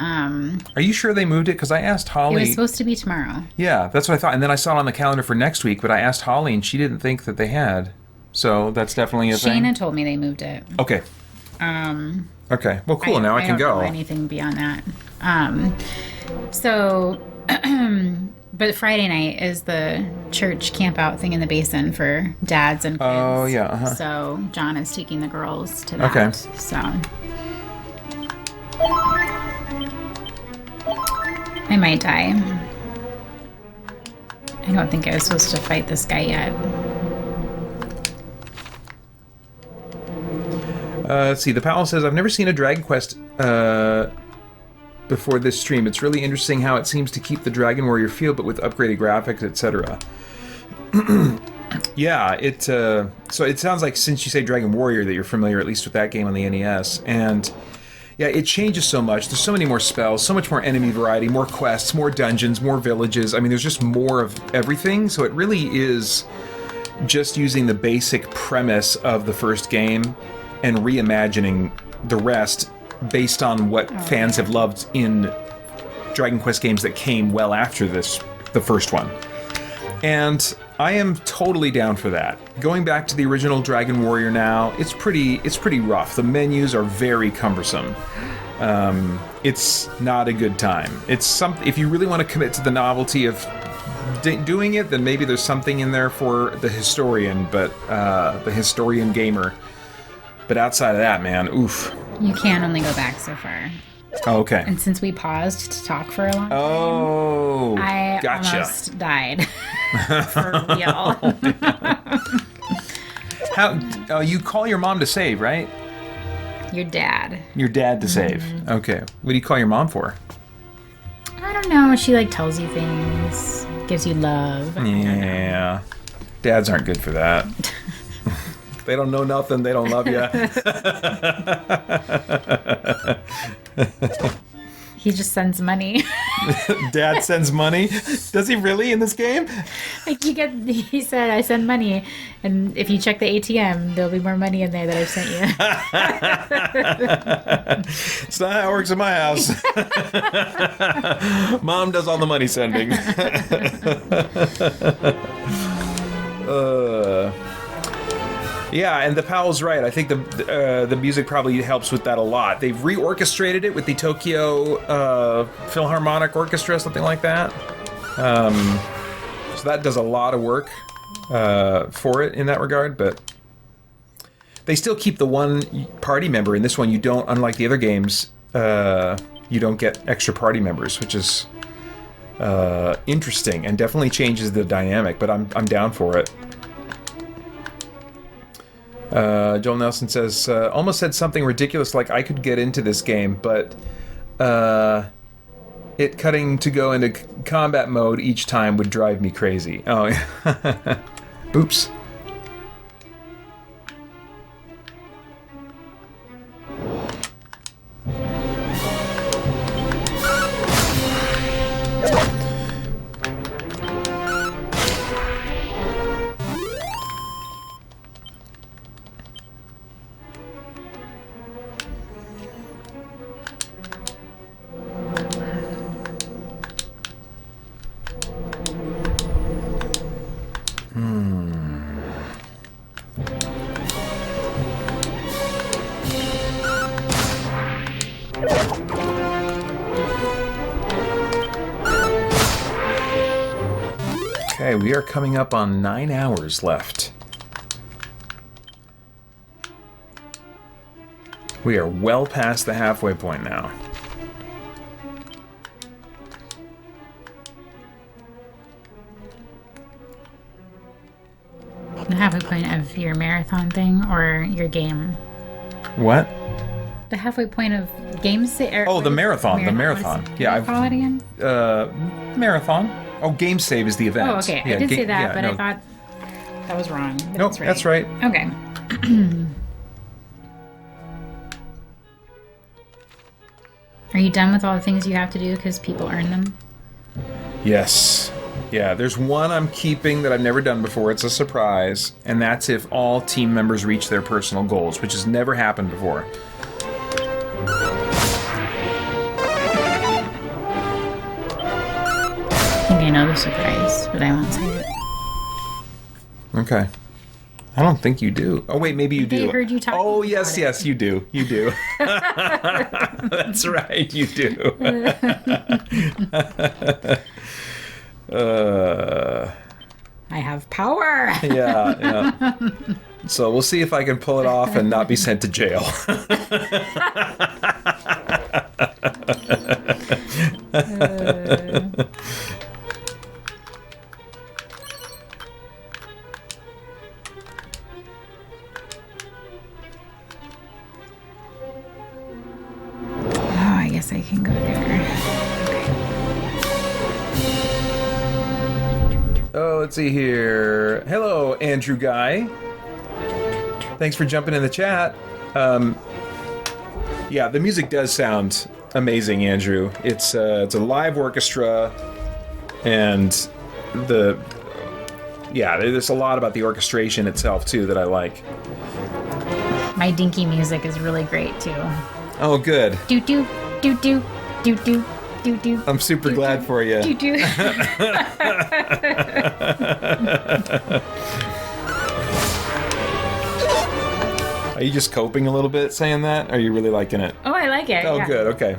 Are you sure they moved it? Because I asked Holly... It was supposed to be tomorrow. Yeah, that's what I thought. And then I saw it on the calendar for next week, but I asked Holly, and she didn't think that they had. So that's definitely a thing. Shayna told me they moved it. Okay. Okay. Well, cool. Now I can go. I don't know anything beyond that. But Friday night is the church camp out thing in the basin for dads and kids. Oh, yeah. Uh-huh. So John is taking the girls to that. Okay. So I might die. I don't think I was supposed to fight this guy yet. Let's see. The Pal says, I've never seen a Dragon Quest before this stream. It's really interesting how it seems to keep the Dragon Warrior feel, but with upgraded graphics, etc. Yeah, so it sounds like since you say Dragon Warrior that you're familiar at least with that game on the NES. And yeah, it changes so much. There's so many more spells, so much more enemy variety, more quests, more dungeons, more villages. I mean, there's just more of everything. So it really is just using the basic premise of the first game and reimagining the rest based on what fans have loved in Dragon Quest games that came well after the first one. And I am totally down for that. Going back to the original Dragon Warrior now, it's pretty rough. The menus are very cumbersome. It's not a good time. If you really want to commit to the novelty of doing it, then maybe there's something in there for the historian, but the historian gamer. But outside of that, man, oof. You can only go back so far. Oh, okay. And since we paused to talk for a long time, I gotcha. almost died. For real. How? You call your mom to save, right? Your dad. Your dad to save. Okay. What do you call your mom for? I don't know. She tells you things, gives you love. Yeah. Dads aren't good for that. They don't know nothing. They don't love you. He just sends money. Dad sends money? Does he really in this game? He said, I send money, and if you check the ATM, there'll be more money in there that I've sent you. It's not how it works in my house. Mom does all the money sending. Yeah, and the Powell's right. I think the music probably helps with that a lot. They've reorchestrated it with the Tokyo Philharmonic Orchestra, something like that. So that does a lot of work for it in that regard, but they still keep the one party member. In this one, you don't, unlike the other games, you don't get extra party members, which is interesting and definitely changes the dynamic, but I'm down for it. Joel Nelson says, almost said something ridiculous like I could get into this game, but it cutting to go into combat mode each time would drive me crazy. Oh, yeah. Oops. Okay, we are coming up on 9 hours left. We are well past the halfway point now. The halfway point of your marathon thing or your game? What? The halfway point of games? Oh, the marathon. The marathon. Yeah, I've call it again. Marathon. Oh, game save is the event. Oh, okay. Yeah, I did say that, yeah, but no. I thought that was wrong. But Nope, that's right. Okay. Are you done with all the things you have to do because people earn them? Yes. Yeah, there's one I'm keeping that I've never done before. It's a surprise, and that's if all team members reach their personal goals, which has never happened before. I think I know the surprise, but I won't say it. Okay. I don't think you do. Oh, wait, maybe you do. They heard you talking Oh, about yes, it. yes, you do. You do. That's right, you do. I have power. Yeah. So we'll see if I can pull it off and not be sent to jail. Oh, I guess I can go there. Oh, let's see here. Hello, Andrew Guy. Thanks for jumping in the chat. Yeah, the music does sound amazing, Andrew. It's a live orchestra, and there's a lot about the orchestration itself too that I like. My dinky music is really great too. Oh, good. Do do do do do do do do. I'm super glad for you. Do do. Are you just coping a little bit saying that? Or are you really liking it? Oh, I like it. Oh, yeah. good. Okay.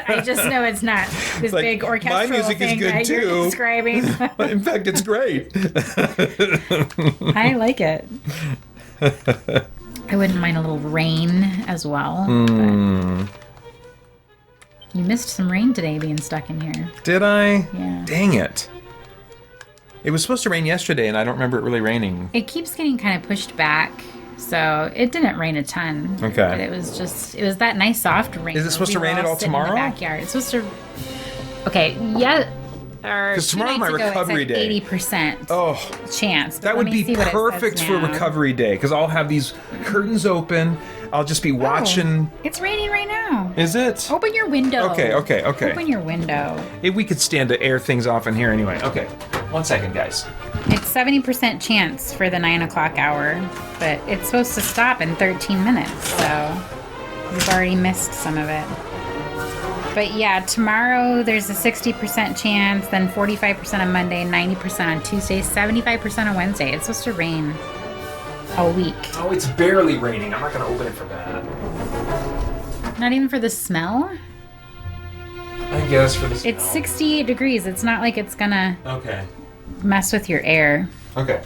I just know it's not this Like, big orchestral my music is thing good, that too. you're describing. In fact, it's great. I like it. I wouldn't mind a little rain as well. But you missed some rain today being stuck in here. Did I? Yeah. Dang it. It was supposed to rain yesterday, and I don't remember it really raining. It keeps getting kind of pushed back. So it didn't rain a ton. Okay. But it was that nice soft rain. Is it supposed to rain at all tomorrow? In the backyard. It's supposed to. Okay. Yeah. Because tomorrow's my recovery day. 80% chance. But That let would me be see what it perfect says for now. recovery day, because I'll have these curtains open. I'll just be watching. It's raining right now. Is it? Open your window. Okay. Open your window. We could stand to air things off in here anyway. Okay. 1 second, guys. It's 70% chance for the 9 o'clock hour, but it's supposed to stop in 13 minutes, so we've already missed some of it. But yeah, tomorrow there's a 60% chance, then 45% on Monday, 90% on Tuesday, 75% on Wednesday. It's supposed to rain a week. Oh, it's barely raining. I'm not going to open it for that. Not even for the smell? I guess for this. It's 68 degrees. It's not like it's gonna Okay. mess with your air. Okay.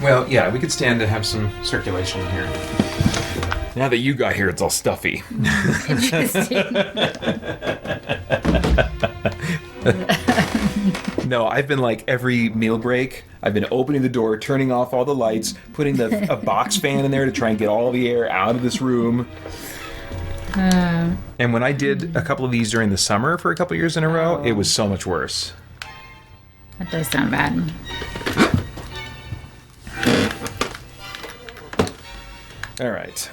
Well, yeah, we could stand to have some circulation here. Now that you got here, it's all stuffy. Interesting. No, I've been like every meal break, I've been opening the door, turning off all the lights, putting a box fan in there to try and get all the air out of this room. And when I did a couple of these during the summer for a couple of years in a row, it was so much worse. That does sound bad. All right.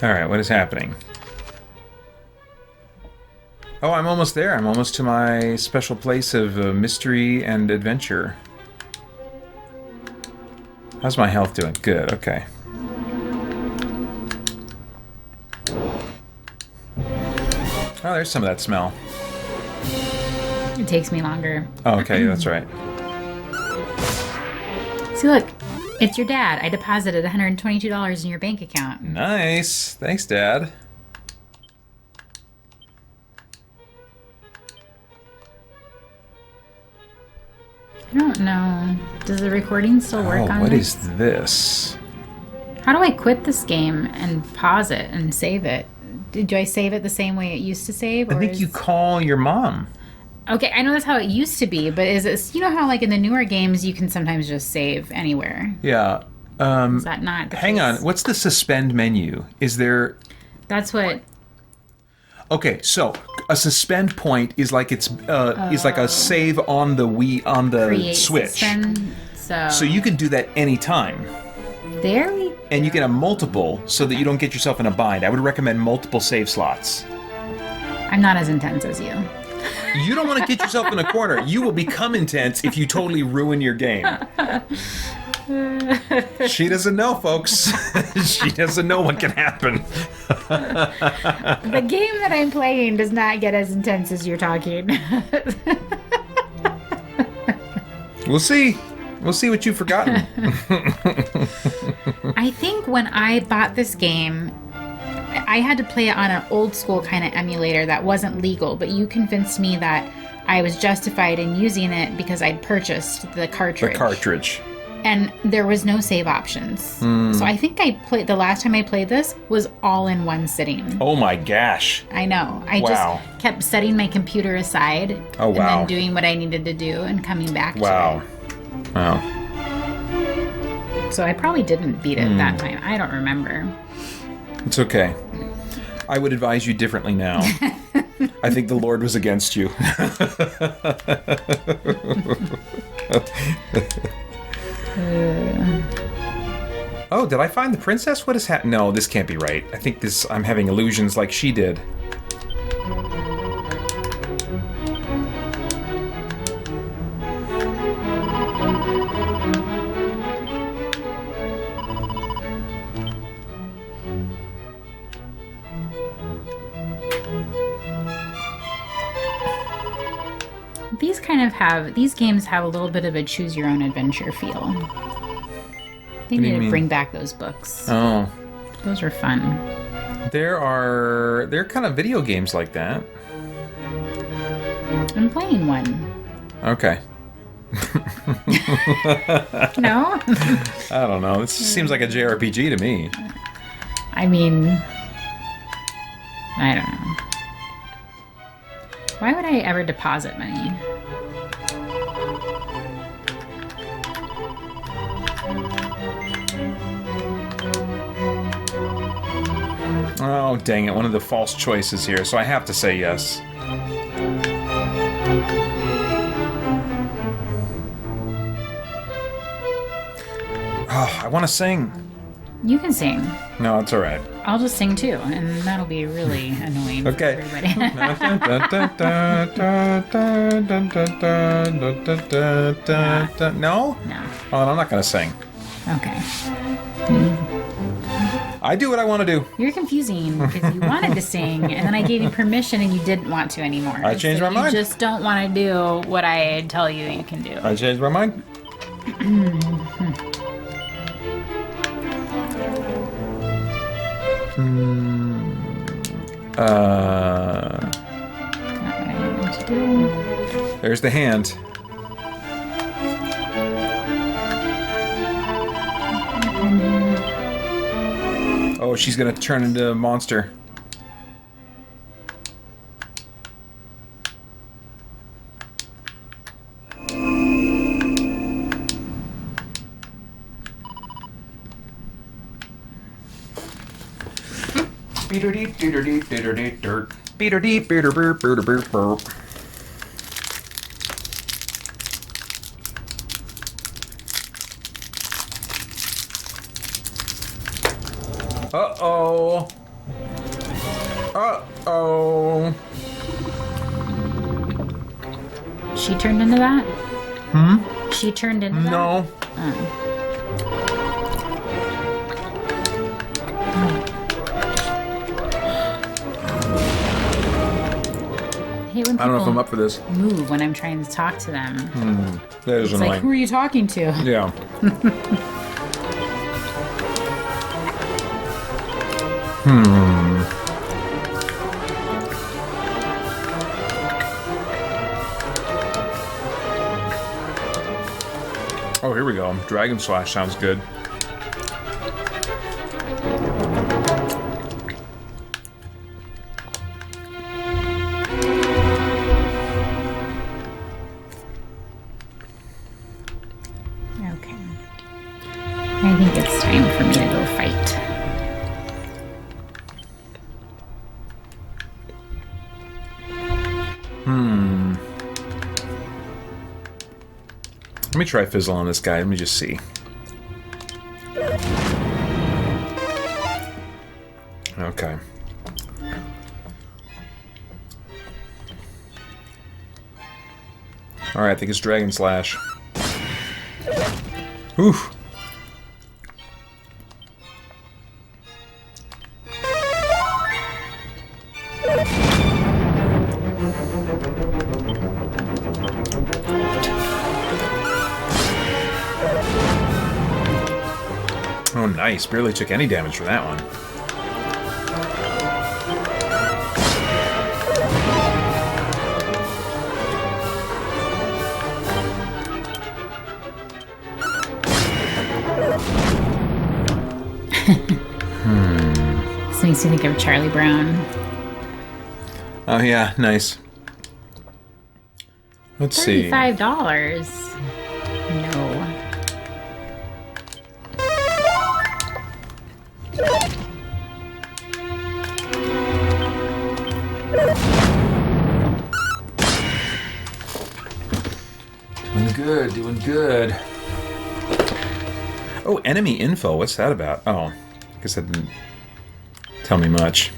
All right, what is happening? Oh, I'm almost there. I'm almost to my special place of mystery and adventure. How's my health doing? Good, okay. Oh, there's some of that smell. It takes me longer. Oh, okay, that's right. See, look. It's your dad. I deposited $122 in your bank account. Nice. Thanks, Dad. I don't know. Does the recording still work on what this? is this? How do I quit this game and pause it and save it? Do I save it the same way it used to save? I think you call your mom. Okay, I know that's how it used to be, but is it... You know how, like, in the newer games, you can sometimes just save anywhere? Yeah. Is that not the Hang case? on. What's the suspend menu? Is there... That's what... Okay, so a suspend point is like it's is like a save on the Create Switch. Suspend, So you can do that anytime. There we... And you can have multiple so that you don't get yourself in a bind. I would recommend multiple save slots. I'm not as intense as you. You don't want to get yourself in a corner. You will become intense if you totally ruin your game. She doesn't know, folks. She doesn't know what can happen. The game that I'm playing does not get as intense as you're talking. We'll see. We'll see what you've forgotten. I think when I bought this game, I had to play it on an old school kind of emulator that wasn't legal, but you convinced me that I was justified in using it because I'd purchased the cartridge. The cartridge. And there was no save options. So I think the last time I played this was all in one sitting. Oh my gosh. I know. I just kept setting my computer aside and then doing what I needed to do and coming back to it. Wow. So I probably didn't beat it that time. I don't remember. It's okay. I would advise you differently now. I think the Lord was against you. Oh, did I find the princess? What is happening? No, this can't be right. I think I'm having illusions like she did. These games have a little bit of a choose your own adventure feel. They need to bring back those books. Oh. Those are fun. There are kind of video games like that. I'm playing one. Okay. No? I don't know. This just seems like a JRPG to me. I mean, I don't know. Why would I ever deposit money? Oh, dang it. One of the false choices here, so I have to say yes. Oh, I want to sing. You can sing. No, it's all right. I'll just sing too, and that'll be really annoying for everybody. No? No. Oh, I'm not going to sing. Okay. I do what I want to do. You're confusing because you wanted to sing, and then I gave you permission, and you didn't want to anymore. I changed my mind. You just don't want to do what I tell you you can do. I changed my mind. Not what I wanted to do. There's the hand. Oh, she's gonna turn into a monster. Beater deep, beater deep, beater deep, dirt. Beater deep, beater burp, beater burp, burp. Uh-oh. Uh-oh. She turned into that? Hmm? She turned into that? No. Oh. I hate when I don't know if I'm people up for this. move when I'm trying to talk to them. That is It's like, who annoying. are you talking to? Yeah. Oh, here we go. Dragon Slash sounds good. Okay. I think it's time for me to go fight. Let me try Fizzle on this guy. Let me just see. Okay. Alright, I think it's Dragon Slash. Oof. Oh, nice. Barely took any damage from that one. This makes me think of Charlie Brown. Oh, yeah. Nice. Let's see. $35. No. Doing good, doing good. Oh, enemy info. What's that about? Oh, I guess that didn't tell me much.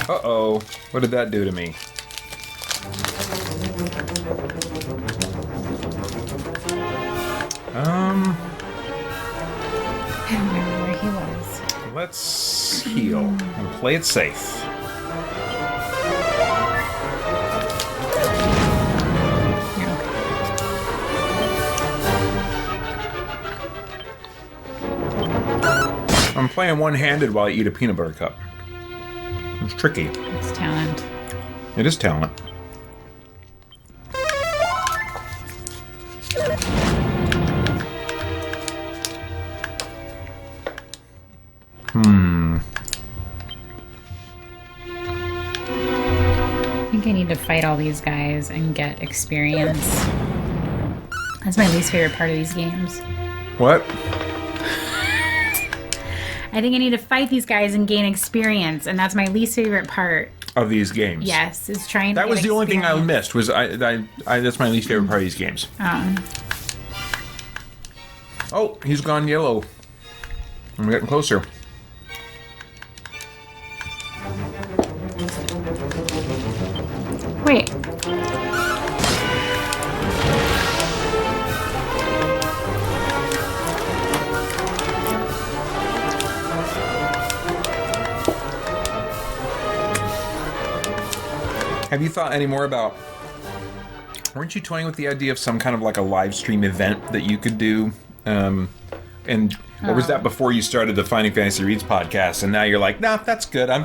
Uh-oh. What did that do to me? I don't remember where he was. Let's heal and play it safe. I'm playing one-handed while I eat a peanut butter cup. It's tricky. It's talent. It is talent. I think I need to fight all these guys and get experience. That's my least favorite part of these games. What? I think I need to fight these guys and gain experience, and that's my least favorite part. Of these games? Yes, is trying to That was get the only thing I experience. missed. Was that's my least favorite part of these games. Oh, he's gone yellow. I'm getting closer. Have you thought any more about... Weren't you toying with the idea of some kind of like a live stream event that you could do? Or was that before you started the Finding Fantasy Reads podcast, and now you're like, nah, that's good. I'm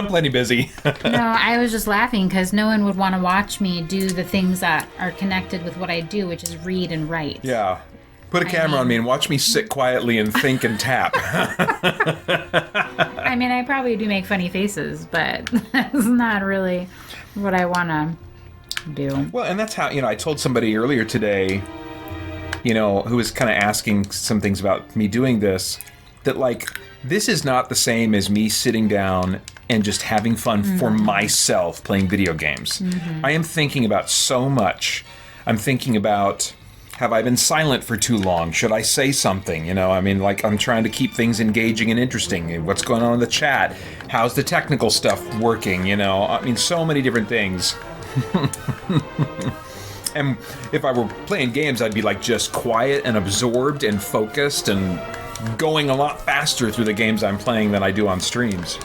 plenty busy. No, I was just laughing because no one would want to watch me do the things that are connected with what I do, which is read and write. Yeah. Put a camera on me and watch me sit quietly and think and tap. I mean, I probably do make funny faces, but that's not really what I want to do. Well, and that's how, I told somebody earlier today, who was kind of asking some things about me doing this, that, like, this is not the same as me sitting down and just having fun for myself playing video games. I am thinking about so much. I'm thinking about... Have I been silent for too long? Should I say something? I'm trying to keep things engaging and interesting. What's going on in the chat? How's the technical stuff working? So many different things. And if I were playing games, I'd be like just quiet and absorbed and focused and going a lot faster through the games I'm playing than I do on streams.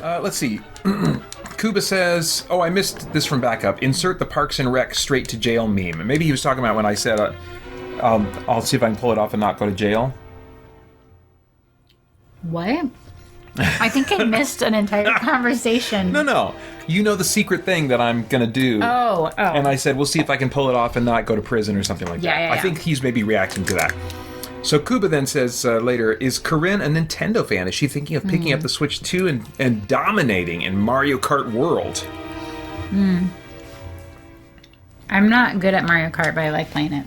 Let's see. Kuba says, oh, I missed this from backup. Insert the Parks and Rec straight to jail meme. Maybe he was talking about when I said, I'll see if I can pull it off and not go to jail. What? I think I missed an entire conversation. No. You know the secret thing that I'm going to do. Oh. And I said, we'll see if I can pull it off and not go to prison or something like that. Yeah. I think he's maybe reacting to that. So Kuba then says later, is Karyne a Nintendo fan? Is she thinking of picking up the Switch 2 and dominating in Mario Kart World? I'm not good at Mario Kart, but I like playing it.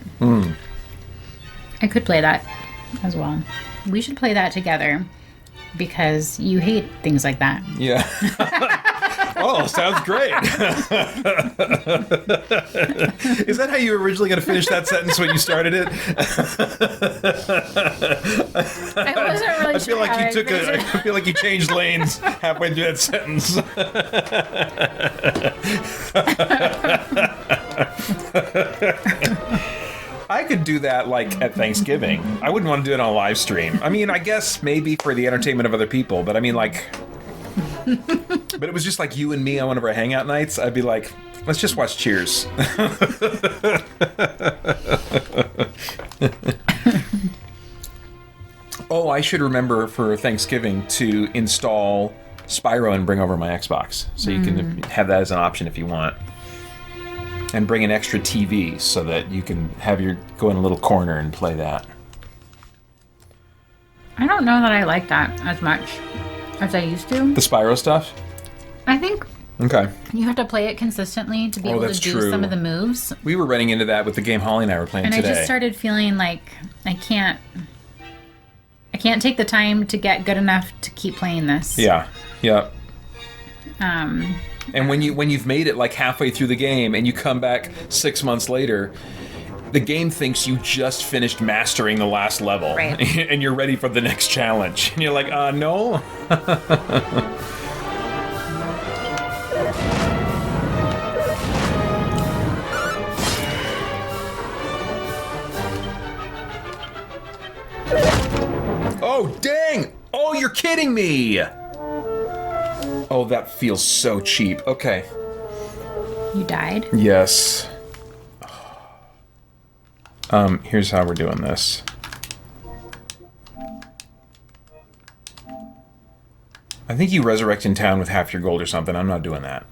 I could play that as well. We should play that together because you hate things like that. Yeah. Oh, sounds great. Is that how you were originally going to finish that sentence when you started it? I wasn't really I feel sure like how you took phrased a. it. I feel like you changed lanes halfway through that sentence. I could do that like at Thanksgiving. I wouldn't want to do it on a live stream. I mean, I guess maybe for the entertainment of other people, but I mean, like. But it was just like you and me on one of our hangout nights. I'd be like, let's just watch Cheers. Oh, I should remember for Thanksgiving to install Spyro and bring over my Xbox. So you can have that as an option if you want. And bring an extra TV so that you can have go in a little corner and play that. I don't know that I like that as much as I used to. The Spyro stuff? I think Okay. you have to play it consistently to be Oh, able to that's do true. some of the moves. We were running into that with the game Holly and I were playing And today. I just started feeling like I can't take the time to get good enough to keep playing this. Yeah. And when you've made it like halfway through the game and you come back 6 months later, the game thinks you just finished mastering the last level. Right. And you're ready for the next challenge. And you're like, no. Oh, dang! Oh, you're kidding me! Oh, that feels so cheap. Okay. You died? Yes. Here's how we're doing this. I think you resurrect in town with half your gold or something. I'm not doing that.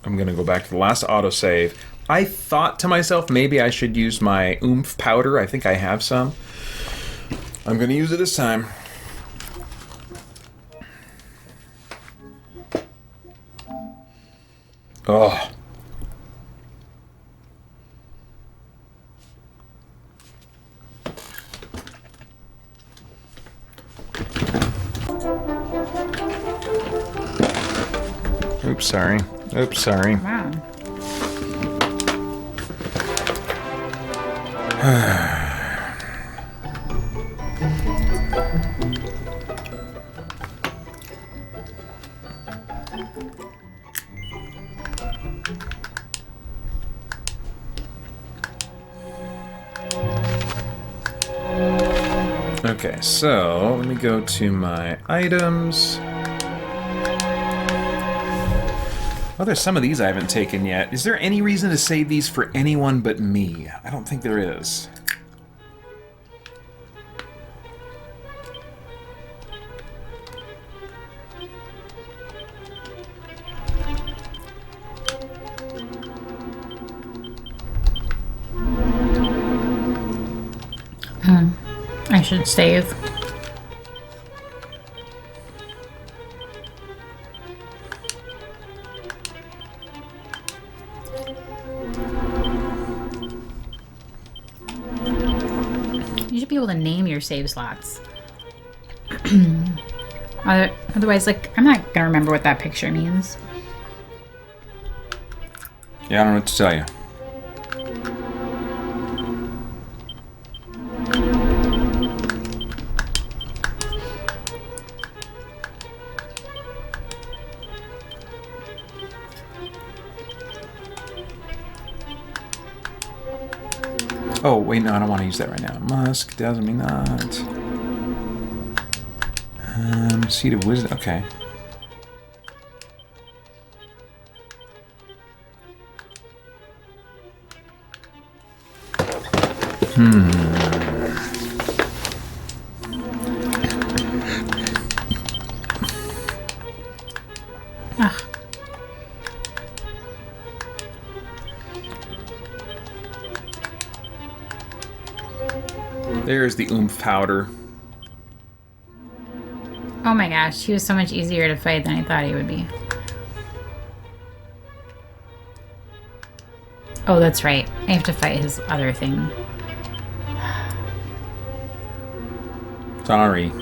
I'm gonna go back to the last autosave. I thought to myself, maybe I should use my oomph powder. I think I have some. I'm gonna use it this time. Oh. Oops, sorry. Oops, sorry. Wow. Okay, so let me go to my items. Oh, there's some of these I haven't taken yet. Is there any reason to save these for anyone but me? I don't think there is. I should save. You should be able to name your save slots. Otherwise, like, I'm not gonna remember what that picture means. Yeah, I don't know what to tell you. Oh, wait, no, I don't want to use that right now. Musk, doesn't mean not. Seed of Wisdom, okay. Ugh. There's the oomph powder. Oh my gosh, he was so much easier to fight than I thought he would be. Oh, that's right. I have to fight his other thing. Sorry.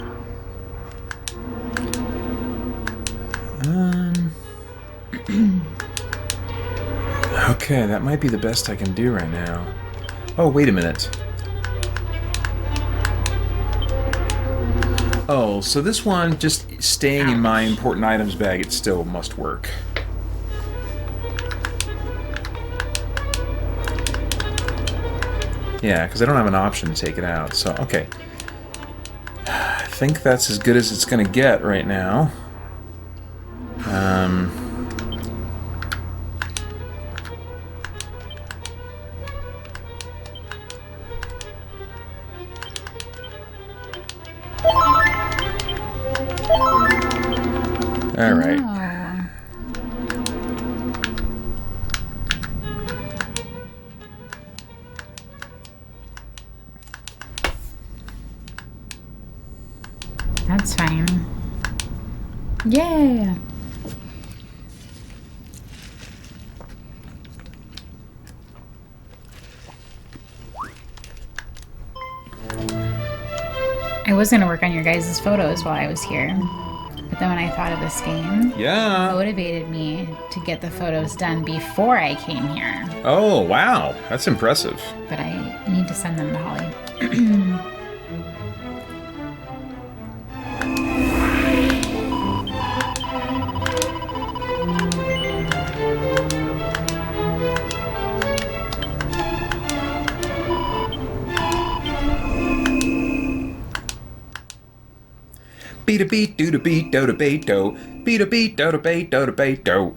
Okay, that might be the best I can do right now. Oh, wait a minute. Oh, so this one, just staying in my important items bag, it still must work. Yeah, because I don't have an option to take it out, so, okay. I think that's as good as it's going to get right now. All right. That's fine. Yeah. I was going to work on your guys' photos while I was here. But then when I thought of this game, Yeah. it motivated me to get the photos done before I came here. Oh, wow. That's impressive. But I need to send them to Holly. Beat a beat, do da beat, do da beat, do. Beat a beat, do da beat, do da beat, do.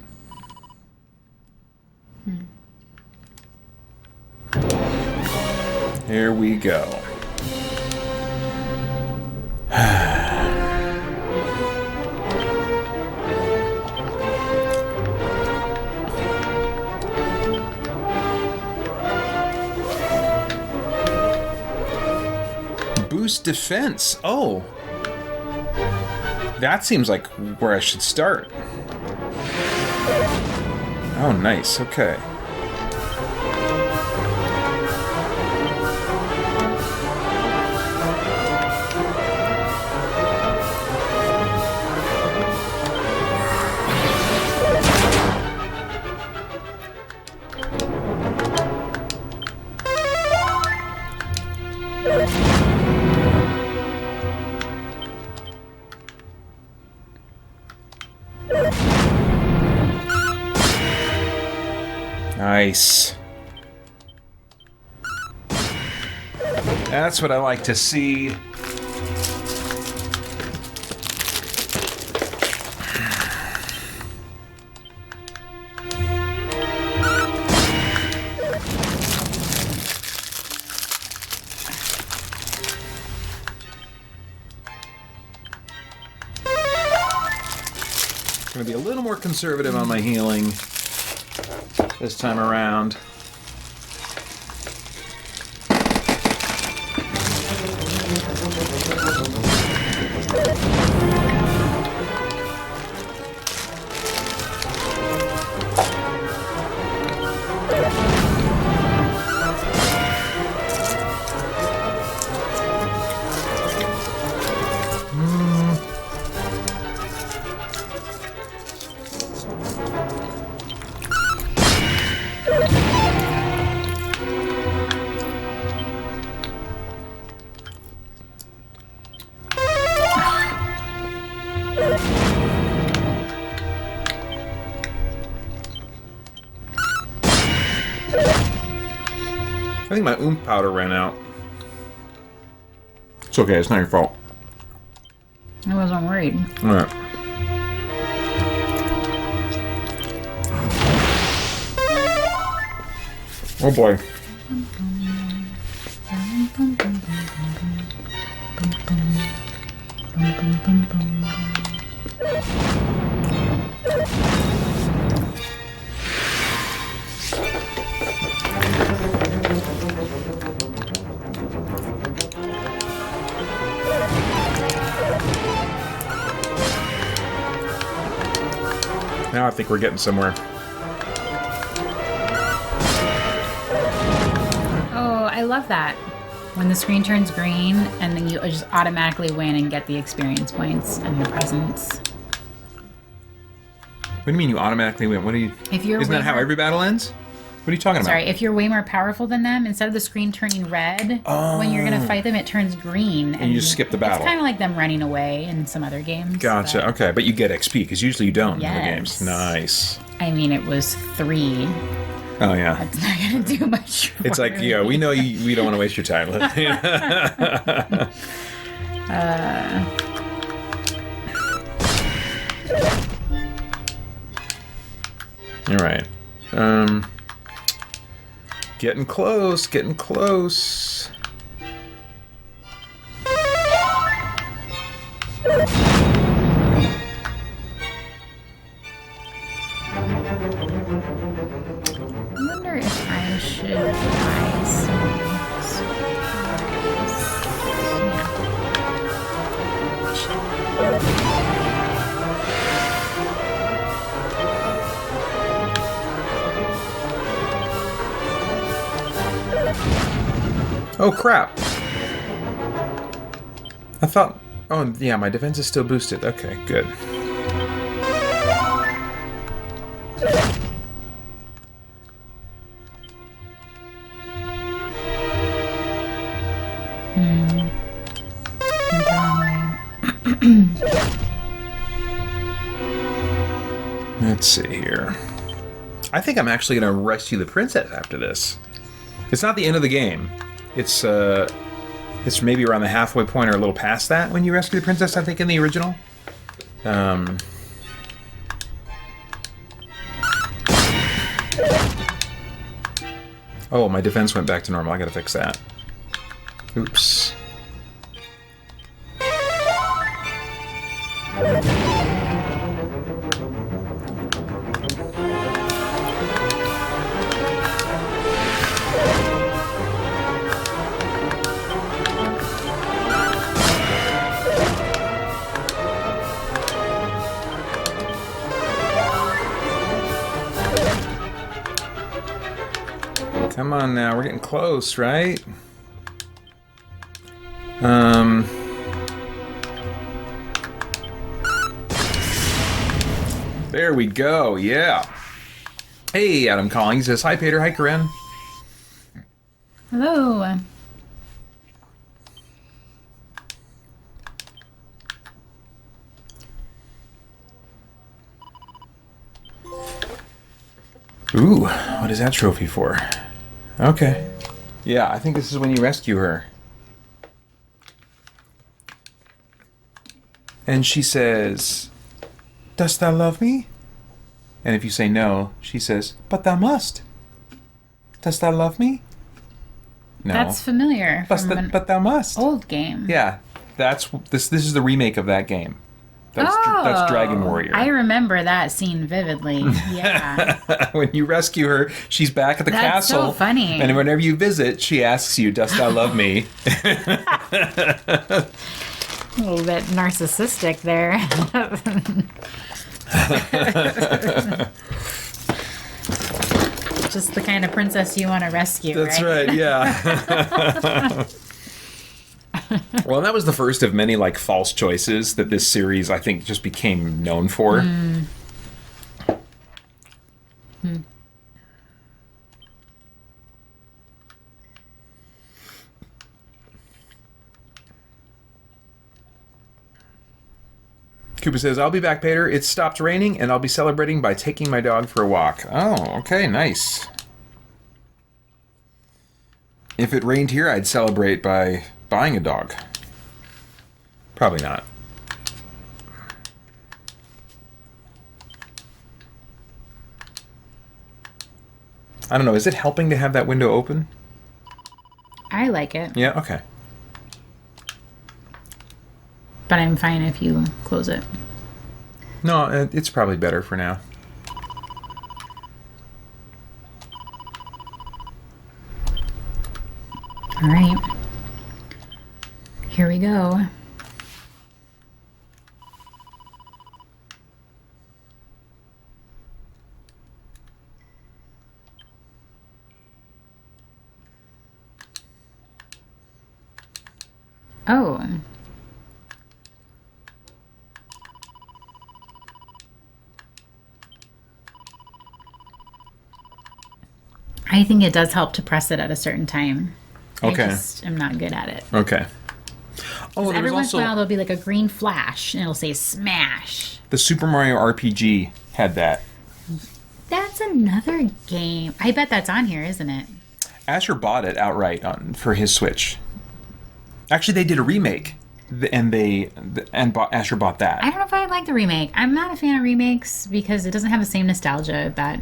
Here we go. Boost defense. Oh. That seems like where I should start. Oh, nice. Okay. Nice. That's what I like to see. going to be a little more conservative on my healing this time around. I think my oomph powder ran out. It's okay, it's not your fault. I wasn't worried. Alright. Oh boy. Now I think we're getting somewhere. Oh, I love that. When the screen turns green, and then you just automatically win and get the experience points and the presents. What do you mean you automatically win? What do you... If you're Isn't that how every battle ends? What are you talking about? Sorry, if you're way more powerful than them, instead of the screen turning red, when you're going to fight them, it turns green. And you just skip the battle. It's kind of like them running away in some other games. Gotcha, but- okay. But you get XP, because usually you don't in other games. Yes. Nice. I mean, it was 3. Oh, yeah. It's not going to do much for It's like, me. yeah, we know we don't want to waste your time. All right. Getting close, getting close. I wonder if I should buy some Oh, crap. I thought... Oh, yeah, my defense is still boosted. Okay, good. Let's see here. I think I'm actually going to rescue the princess after this. It's not the end of the game. It's maybe around the halfway point or a little past that when you rescue the princess, I think, in the original. Oh, my defense went back to normal. I gotta fix that. Oops. Come on now, we're getting close, right? There we go, yeah. Hey, Adam calling. He says, hi, Paeter. Hi, Karyne. Hello. Ooh, what is that trophy for? Okay. Yeah, I think this is when you rescue her. And she says, dost thou love me? And if you say no, she says, but thou must. Dost thou love me? No. That's familiar from an But thou must. old game. Yeah, this is the remake of that game. That's Dragon Warrior. I remember that scene vividly. Yeah. When you rescue her, she's back at the That's castle. so funny. And whenever you visit, she asks you, "Dost thou love me?" A little bit narcissistic there. Just the kind of princess you want to rescue, That's right, yeah. Well, that was the first of many like false choices that this series, I think, just became known for. Cooper says, "I'll be back, Paeter. It stopped raining, and I'll be celebrating by taking my dog for a walk." Oh, okay, nice. If it rained here, I'd celebrate by buying a dog. Probably not. I don't know. Is it helping to have that window open? I like it, Yeah, okay. but I'm fine if you close it. No, it's probably better for now. All right. Here we go. Oh. I think it does help to press it at a certain time. Okay. I just am not good at it. Okay. Oh, there Every was once in a while also there'll be like a green flash and it'll say smash. the Super Mario RPG had that. That's another game. I bet that's on here, isn't it? Asher bought it outright for his Switch. Actually, they did a remake, and Asher bought that. I don't know if I like the remake. I'm not a fan of remakes because it doesn't have the same nostalgia that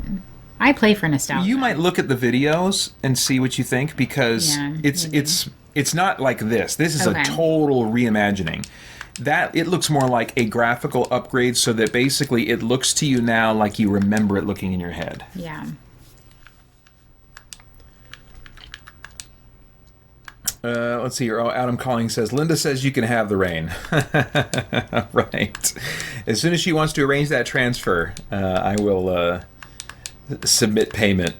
I play for nostalgia. You might look at the videos and see what you think, because Yeah, it's not like this. This is Okay. a total reimagining. That it looks more like a graphical upgrade, so that basically it looks to you now like you remember it looking in your head. Yeah. Let's see here. Oh, Adam Calling says, Linda says you can have the rain. Right. As soon as she wants to arrange that transfer, I will submit payment.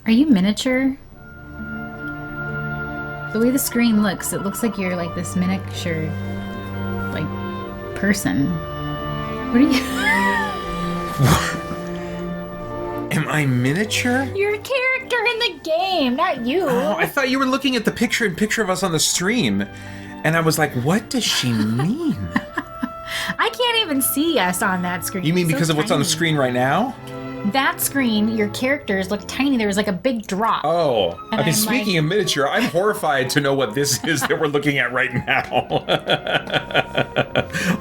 Are you miniature? The way the screen looks, it looks like you're like this miniature, like, person. What are you? Am I miniature? You're a character in the game, not you. Oh, I thought you were looking at the picture of us on the stream, and I was like, what does she mean? I can't even see us on that screen. You mean It's so because of what's on the tiny. screen right now? That screen, your characters look tiny. There was like a big drop. Oh, And I mean, I'm speaking like- of miniature, I'm horrified to know what this is that we're looking at right now.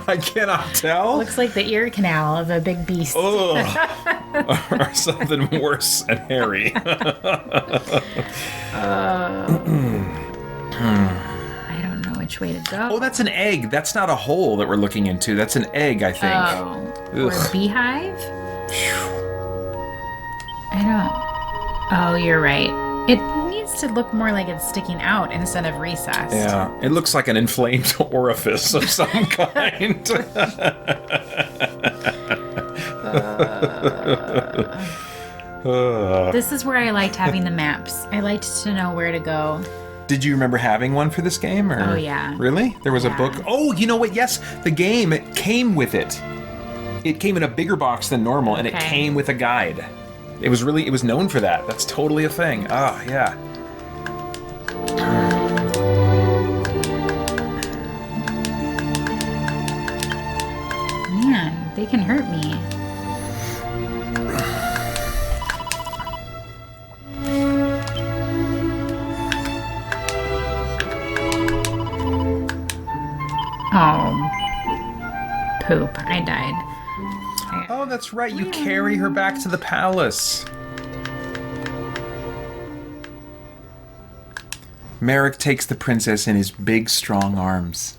I cannot tell. Looks like the ear canal of a big beast. Ugh. Or something worse and hairy. I don't know which way to go. Oh, that's an egg. That's not a hole that we're looking into. That's an egg, I think. Oh, or a Ugh. beehive? I don't. Oh, you're right. It needs to look more like it's sticking out instead of recessed. Yeah, it looks like an inflamed orifice of some kind. This is where I liked having the maps. I liked to know where to go. Did you remember having one for this game? Or? Oh, yeah. Really? There was a Yeah. book? Oh, you know what? Yes, the game came with it. It came in a bigger box than normal, and it Okay. came with a guide. It was known for that. That's totally a thing. Ah, yeah. Man, they can hurt me. Oh. Poop. I died. Oh, that's right. You carry her back to the palace. Merrick takes the princess in his big, strong arms.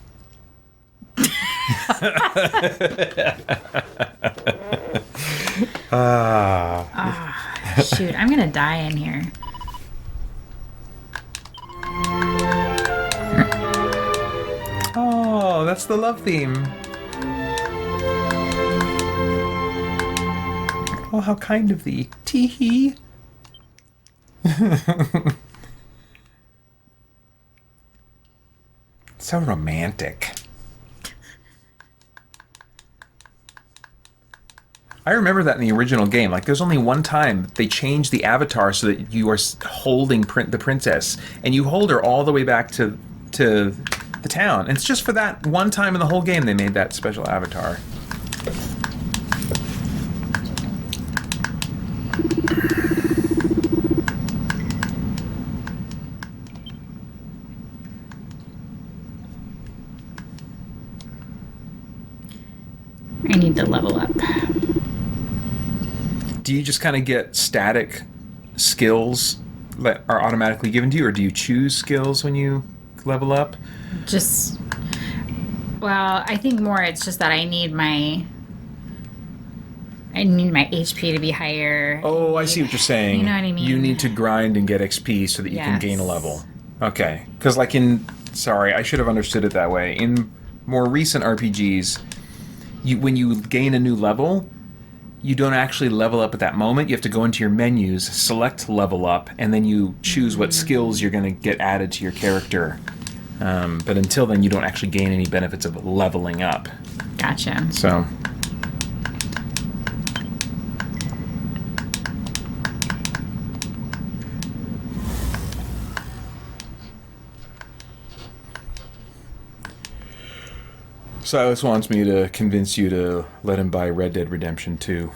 Shoot, I'm gonna die in here. Oh, that's the love theme. Oh, how kind of thee. Tee-hee. So romantic. I remember that in the original game. Like, there's only one time they changed the avatar so that you are holding the princess, and you hold her all the way back to the town. And it's just for that one time in the whole game they made that special avatar. I need to level up. Do you just kind of get static skills that are automatically given to you, or do you choose skills when you level up? Just, well, I think more it's just that I need my HP to be higher. Oh, I see what you're saying. You know what I mean? You need to grind and get XP so that you can gain a Yes. level. Okay. Because like sorry, I should have understood it that way. In more recent RPGs, when you gain a new level, you don't actually level up at that moment. You have to go into your menus, select level up, and then you choose what skills you're going to get added to your character. But until then, you don't actually gain any benefits of leveling up. Gotcha. So... Silas wants me to convince you to let him buy Red Dead Redemption 2.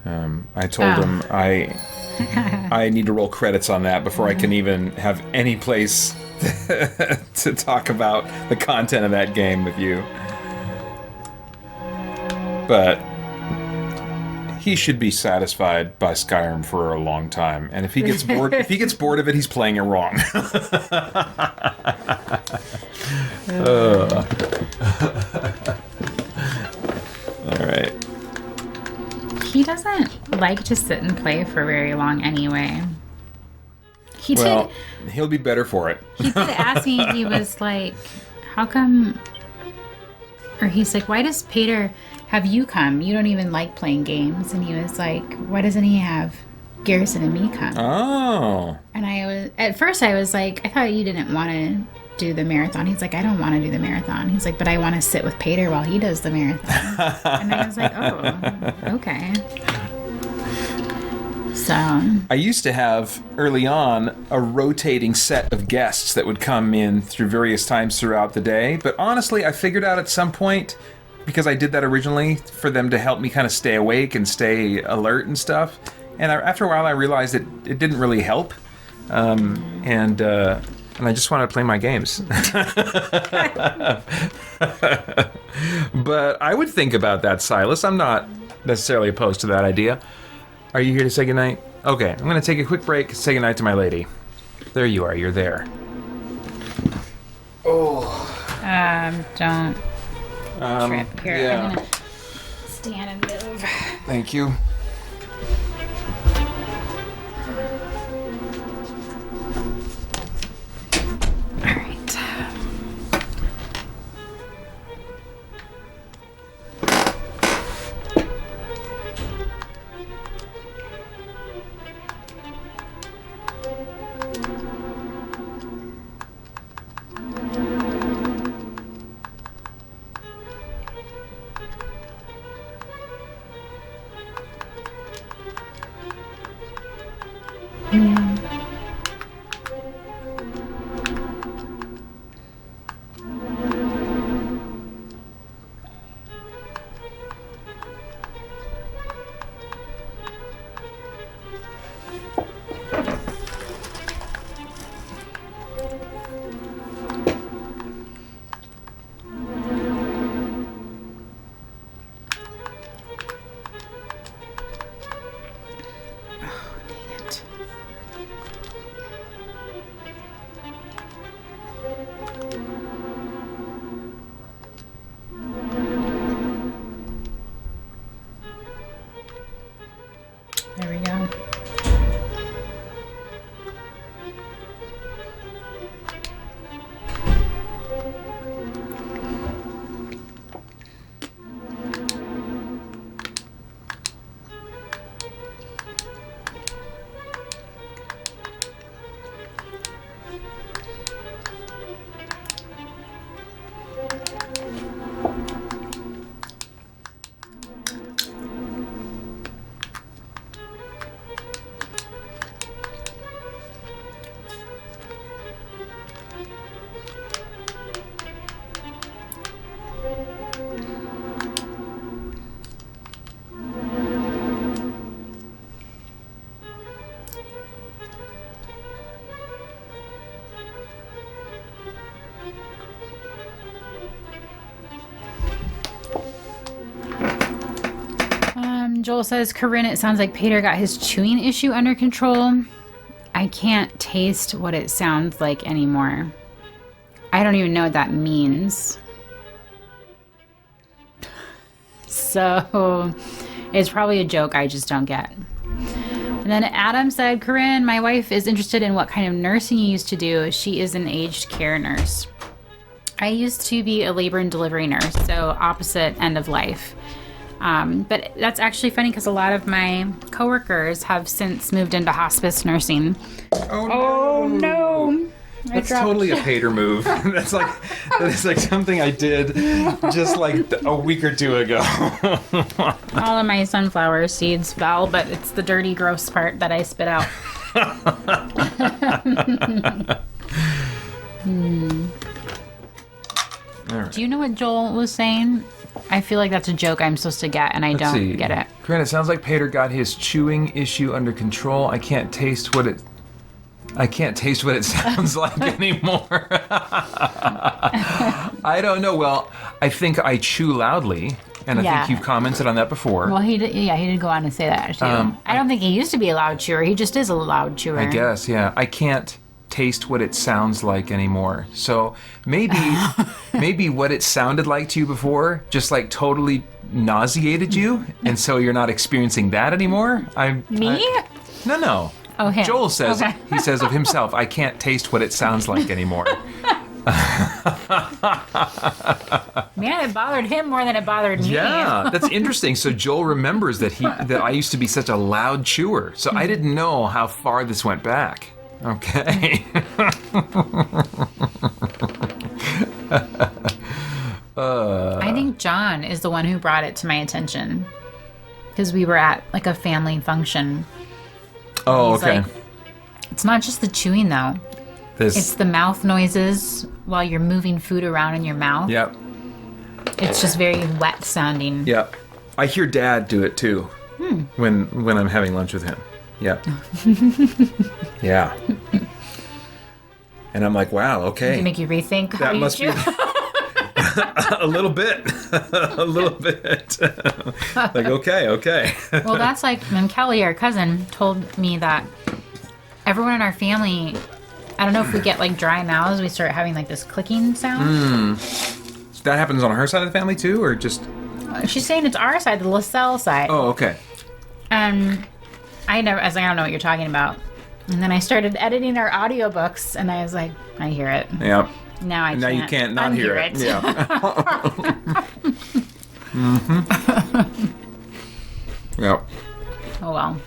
I told him I need to roll credits on that before I can even have any place to talk about the content of that game with you. But he should be satisfied by Skyrim for a long time, and if he gets bored, of it, he's playing it wrong. All right. He doesn't like to sit and play for very long anyway. Well, he'll be better for it. He did ask me, he was like, how come... Or he's like, why does Paeter have you come? You don't even like playing games. And he was like, why doesn't he have Garrison and me come? Oh. And at first I was like, I thought you didn't want to do the marathon. He's like, I don't want to do the marathon. He's like, but I want to sit with Paeter while he does the marathon. And I was like, oh, okay. So I used to have, early on, a rotating set of guests that would come in through various times throughout the day. But honestly, I figured out at some point, because I did that originally, for them to help me kind of stay awake and stay alert and stuff. And after a while, I realized that it didn't really help. And I just wanted to play my games. But I would think about that, Silas. I'm not necessarily opposed to that idea. Are you here to say goodnight? Okay, I'm going to take a quick break, say goodnight to my lady. There you are, you're there. don't trip here. Yeah. I'm gonna stand and move. Thank you. All right. There we go. Joel says, Karyne, it sounds like Paeter got his chewing issue under control. I can't taste what it sounds like anymore. I don't even know what that means. So it's probably a joke I just don't get. And then Adam said, Karyne, my wife is interested in what kind of nursing you used to do. She is an aged care nurse. I used to be a labor and delivery nurse, so opposite end of life. But that's actually funny because a lot of my coworkers have since moved into hospice nursing. Oh no! That's totally a Paeter move. That is like something I did just like a week or two ago. All of my sunflower seeds fell, but it's the dirty, gross part that I spit out. All right. Do you know what Joel was saying? I feel like that's a joke I'm supposed to get, and I don't get it. Karyne, it sounds like Paeter got his chewing issue under control. I can't taste what it sounds like anymore. I don't know. Well, I think I chew loudly, and I think you've commented on that before. Well, he did go on to say that too. I don't think he used to be a loud chewer. He just is a loud chewer. I guess, yeah. I can't taste what it sounds like anymore. So maybe what it sounded like to you before just like totally nauseated you, and so you're not experiencing that anymore. No. Oh, him. Joel says, okay. He says of himself, I can't taste what it sounds like anymore. Man, it bothered him more than it bothered me. Yeah, that's interesting. So Joel remembers that I used to be such a loud chewer. So I didn't know how far this went back. Okay. I think John is the one who brought it to my attention because we were at like a family function. Oh, He's okay. like, it's not just the chewing though. It's the mouth noises while you're moving food around in your mouth. Yep. It's just very wet sounding. Yep. I hear Dad do it too when I'm having lunch with him. Yep. Yeah. And I'm like, wow, okay. Does it make you rethink how That you must chew? be a little bit. A little bit. Like, okay. Well, that's like when Kelly, our cousin, told me that everyone in our family, I don't know if we get like dry mouths, we start having like this clicking sound. That happens on her side of the family too, or just? She's saying it's our side, the LaSalle side. Oh, okay. And I was like, I don't know what you're talking about. And then I started editing our audiobooks, and I was like, I hear it. Yep. Now you can't not hear it. Yeah. Yep. Oh, well.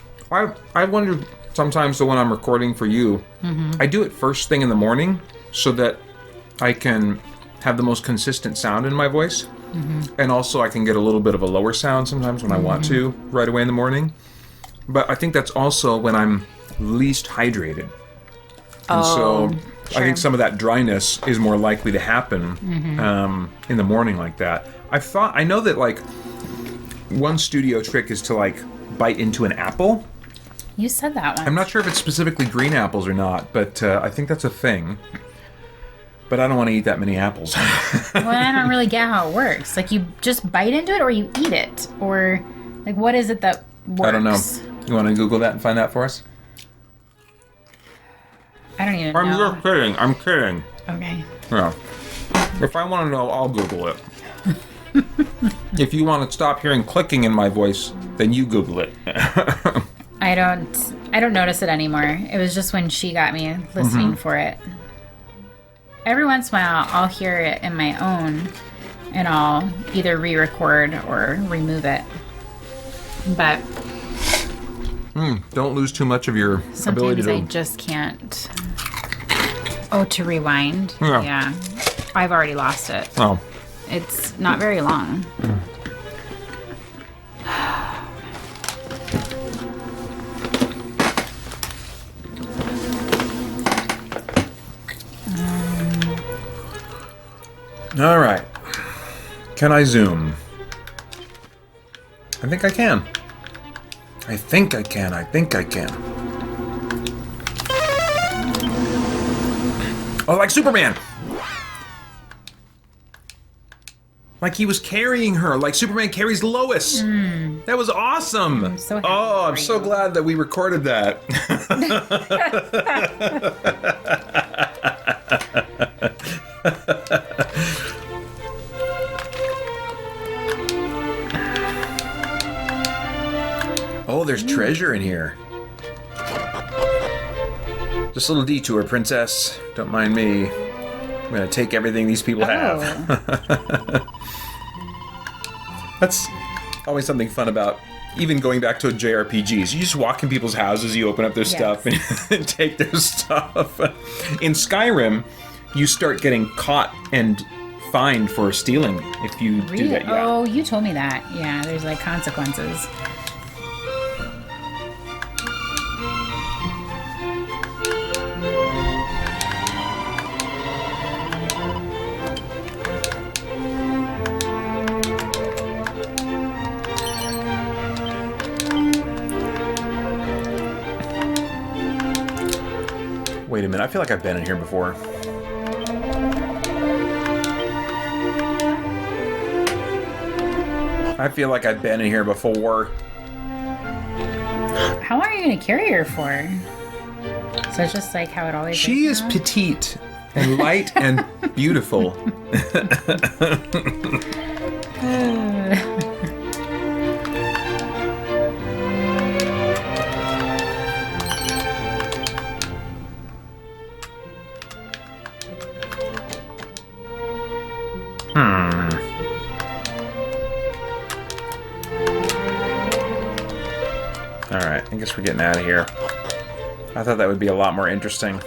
I wonder sometimes when I'm recording for you, I do it first thing in the morning so that I can have the most consistent sound in my voice. And also I can get a little bit of a lower sound sometimes when I want to right away in the morning. But I think that's also when I'm least hydrated. And so I think some of that dryness is more likely to happen in the morning like that. I know that like one studio trick is to like bite into an apple. You said that one. I'm not sure if it's specifically green apples or not, but I think that's a thing. But I don't want to eat that many apples. Well, I don't really get how it works. Like, you just bite into it, or you eat it? Or, like, what is it that works? I don't know. You want to Google that and find that for us? I don't even know. I'm just kidding. I'm kidding. Okay. Yeah. If I want to know, I'll Google it. If you want to stop hearing clicking in my voice, then you Google it. I don't notice it anymore. It was just when she got me listening for it. Every once in a while, I'll hear it in my own, and I'll either re-record or remove it. But Don't lose too much of your ability sometimes to... I just can't. Oh, to rewind? Yeah. Yeah. I've already lost it. Oh. It's not very long. All right. Can I zoom? I think I can. I think I can. I think I can. Oh, like Superman! Like he was carrying her, like Superman carries Lois. That was awesome. I'm so happy Oh, I'm for so you. glad that we recorded that. Oh, there's treasure in here. Just a little detour, princess. Don't mind me. I'm gonna take everything these people have. That's always something fun about even going back to JRPGs. You just walk in people's houses, you open up their stuff, and take their stuff. In Skyrim, you start getting caught and fined for stealing if you do that. Yeah. Oh, you told me that. Yeah, there's like consequences. Wait a minute, I feel like I've been in here before. I feel like I've been in here before. How long are you going to carry her for? So it's just like how it always She is now? petite and light and beautiful. Alright, I guess we're getting out of here. I thought that would be a lot more interesting.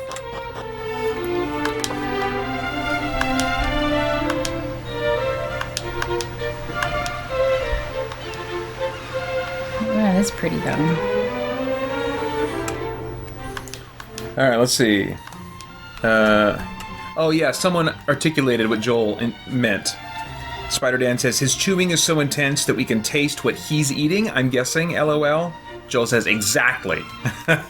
Oh, that's pretty though. Alright, let's see. Oh yeah, someone articulated what Joel meant. Spider Dan says, his chewing is so intense that we can taste what he's eating, I'm guessing, LOL. Joel says, exactly. I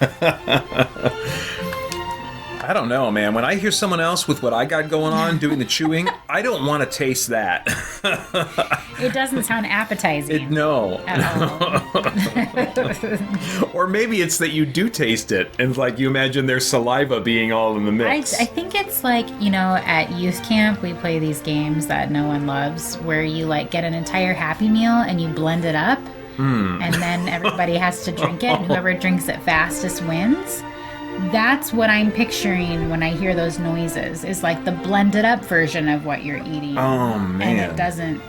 don't know, man. When I hear someone else with what I got going on doing the chewing, I don't want to taste that. It doesn't sound appetizing. No. At all. Or maybe it's that you do taste it, and like you imagine their saliva being all in the mix. I think it's like, you know, at youth camp we play these games that no one loves where you like get an entire Happy Meal and you blend it up and then everybody has to drink it and whoever drinks it fastest wins. That's what I'm picturing when I hear those noises, is like the blended up version of what you're eating. Oh, man. And it doesn't...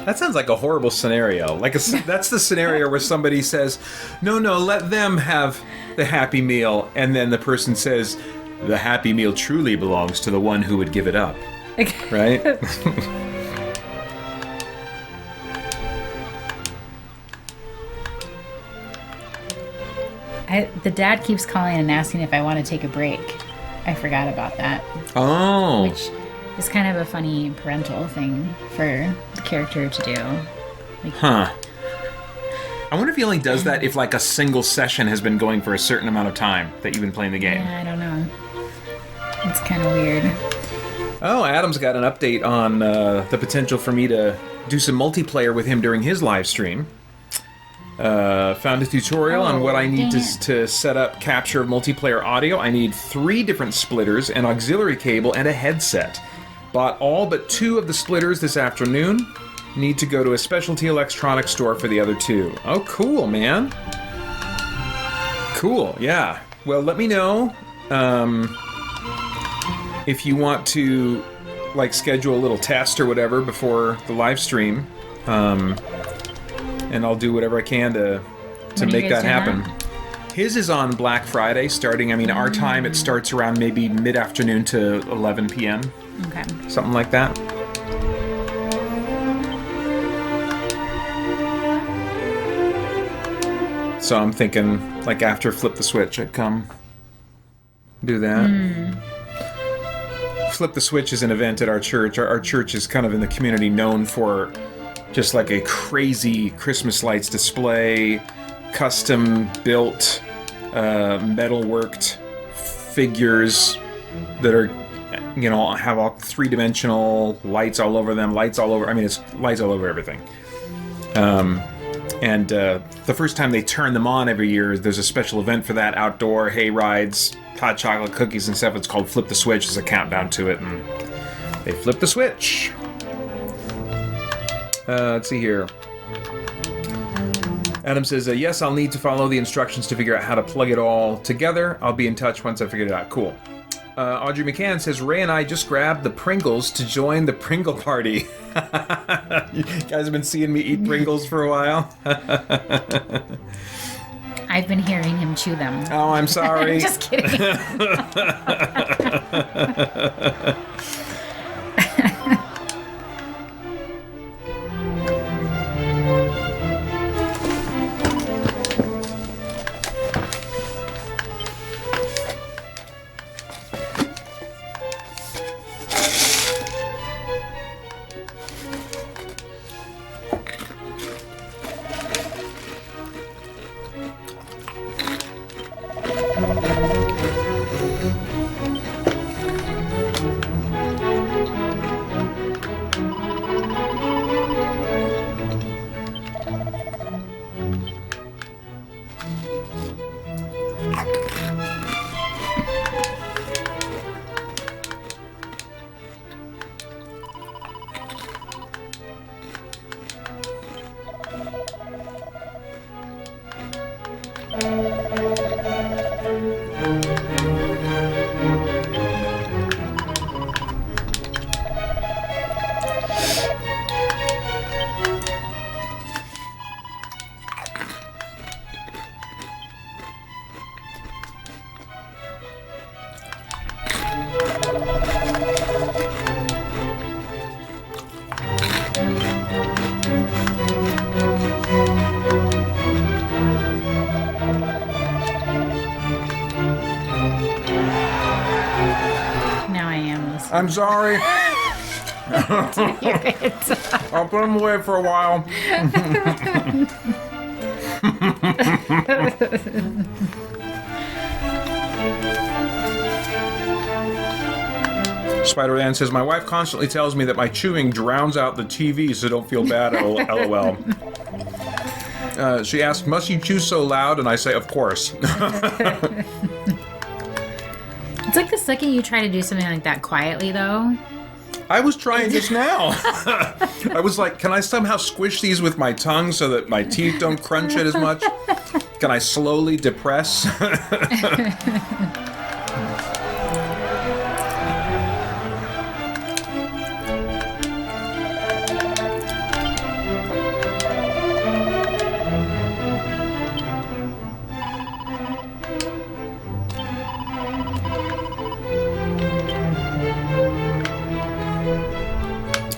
That sounds like a horrible scenario. That's the scenario where somebody says, no, let them have the Happy Meal, and then the person says, the Happy Meal truly belongs to the one who would give it up. Right? The dad keeps calling and asking if I want to take a break. I forgot about that. Oh. Which is kind of a funny parental thing for the character to do. Huh. I wonder if he only does that if like a single session has been going for a certain amount of time that you've been playing the game. Yeah, I don't know. It's kind of weird. Oh, Adam's got an update on the potential for me to do some multiplayer with him during his live stream. Found a tutorial on what I need to set up capture of multiplayer audio. I need 3 different splitters, an auxiliary cable, and a headset. Bought all but 2 of the splitters this afternoon. Need to go to a specialty electronics store for the other 2. Oh, cool, man. Cool, yeah. Well, let me know if you want to, like, schedule a little test or whatever before the live stream. And I'll do whatever I can to make that happen. His is on Black Friday, starting, our time, it starts around maybe mid-afternoon to 11 p.m. Okay. Something like that. So I'm thinking, like, after Flip the Switch, I'd come do that. Flip the Switch is an event at our church. Our church is kind of in the community known for just like a crazy Christmas lights display, custom built, metal worked figures that are, have all three-dimensional lights all over them, lights all over. It's lights all over everything. And the first time they turn them on every year, there's a special event for that, outdoor hay rides, hot chocolate cookies and stuff. It's called Flip the Switch. There's a countdown to it, and they flip the switch. Let's see here. Adam says, yes, I'll need to follow the instructions to figure out how to plug it all together. I'll be in touch once I figure it out. Cool. Audrey McCann says, Ray and I just grabbed the Pringles to join the Pringle party. You guys have been seeing me eat Pringles for a while? I've been hearing him chew them. Oh, I'm sorry. Just kidding. I'm sorry. I'll put them away for a while. Spider-Man says, my wife constantly tells me that my chewing drowns out the TV, so don't feel bad, LOL. She asks, must you chew so loud? And I say, of course. It's like the second you try to do something like that quietly, though. I was trying just now. I was like, can I somehow squish these with my tongue so that my teeth don't crunch it as much? Can I slowly depress?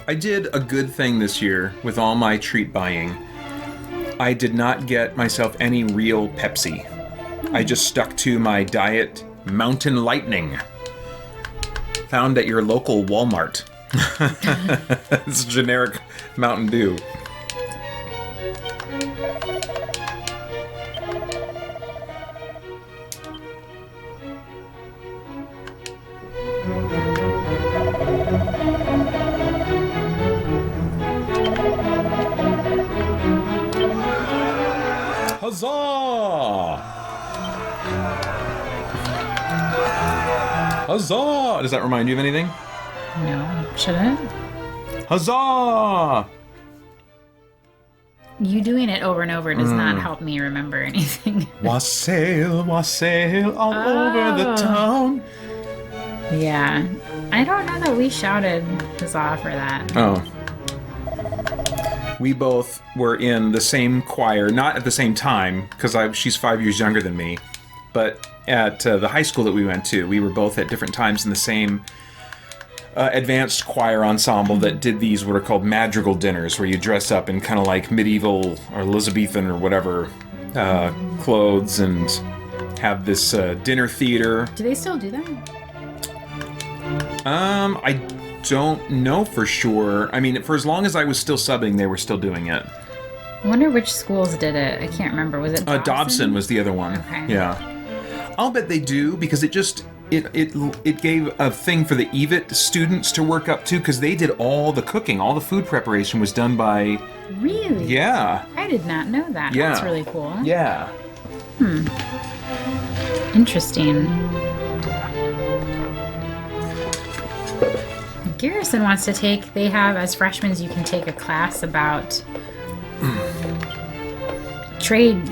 I did a good thing this year with all my treat buying. I did not get myself any real Pepsi. I just stuck to my diet Mountain Lightning, found at your local Walmart. It's generic Mountain Dew. Huzzah! Huzzah! Does that remind you of anything? No. Should it? Huzzah! you doing it over and over does not help me remember anything. Wassail all over the town. Yeah. I don't know that we shouted huzzah for that. Oh. We both were in the same choir, not at the same time, because she's 5 years younger than me, but at the high school that we went to, we were both at different times in the same advanced choir ensemble that did these what are called madrigal dinners, where you dress up in kind of like medieval or Elizabethan or whatever clothes and have this dinner theater. Do they still do that? I don't know for sure. I mean, for as long as I was still subbing, they were still doing it. I wonder which schools did it. I can't remember. Was it Dobson? Dobson was the other one. Okay. Yeah. I'll bet they do, because it gave a thing for the EVIT students to work up to, because they did all the cooking. All the food preparation was done by... Really? Yeah. I did not know that. Yeah. That's really cool. Yeah. Interesting. Garrison wants to take, they have, as freshmen, you can take a class about trade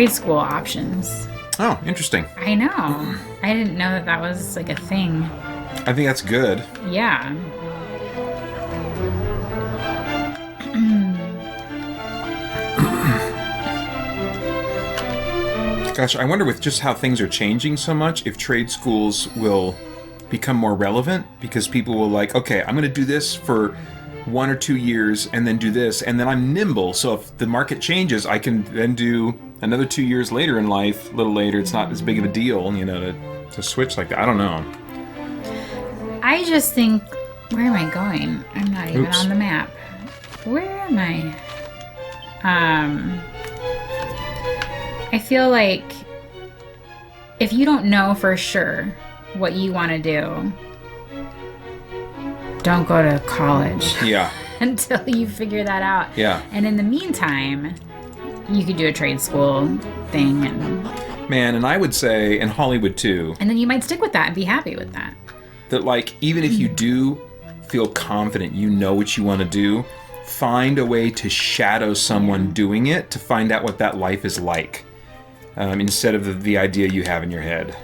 school options. Oh, interesting. I know. I didn't know that was like a thing. I think that's good. Yeah. Gosh, I wonder with just how things are changing so much, if trade schools will become more relevant, because people will like, okay, I'm going to do this for 1 or 2 years and then do this, and then I'm nimble, so if the market changes, I can then do another 2 years later in life, a little later. It's not as big of a deal, to switch like that. I don't know. I just think, where am I going? I'm not even Oops. on the map. Where am I? I feel like if you don't know for sure what you want to do, don't go to college. Yeah. Until you figure that out. Yeah. And in the meantime, you could do a trade school thing, and Man, and I would say, and Hollywood too, then you might stick with that and be happy with that. that like, even if you do feel confident you know what you want to do, find a way to shadow someone doing it to find out what that life is like, instead of the idea you have in your head.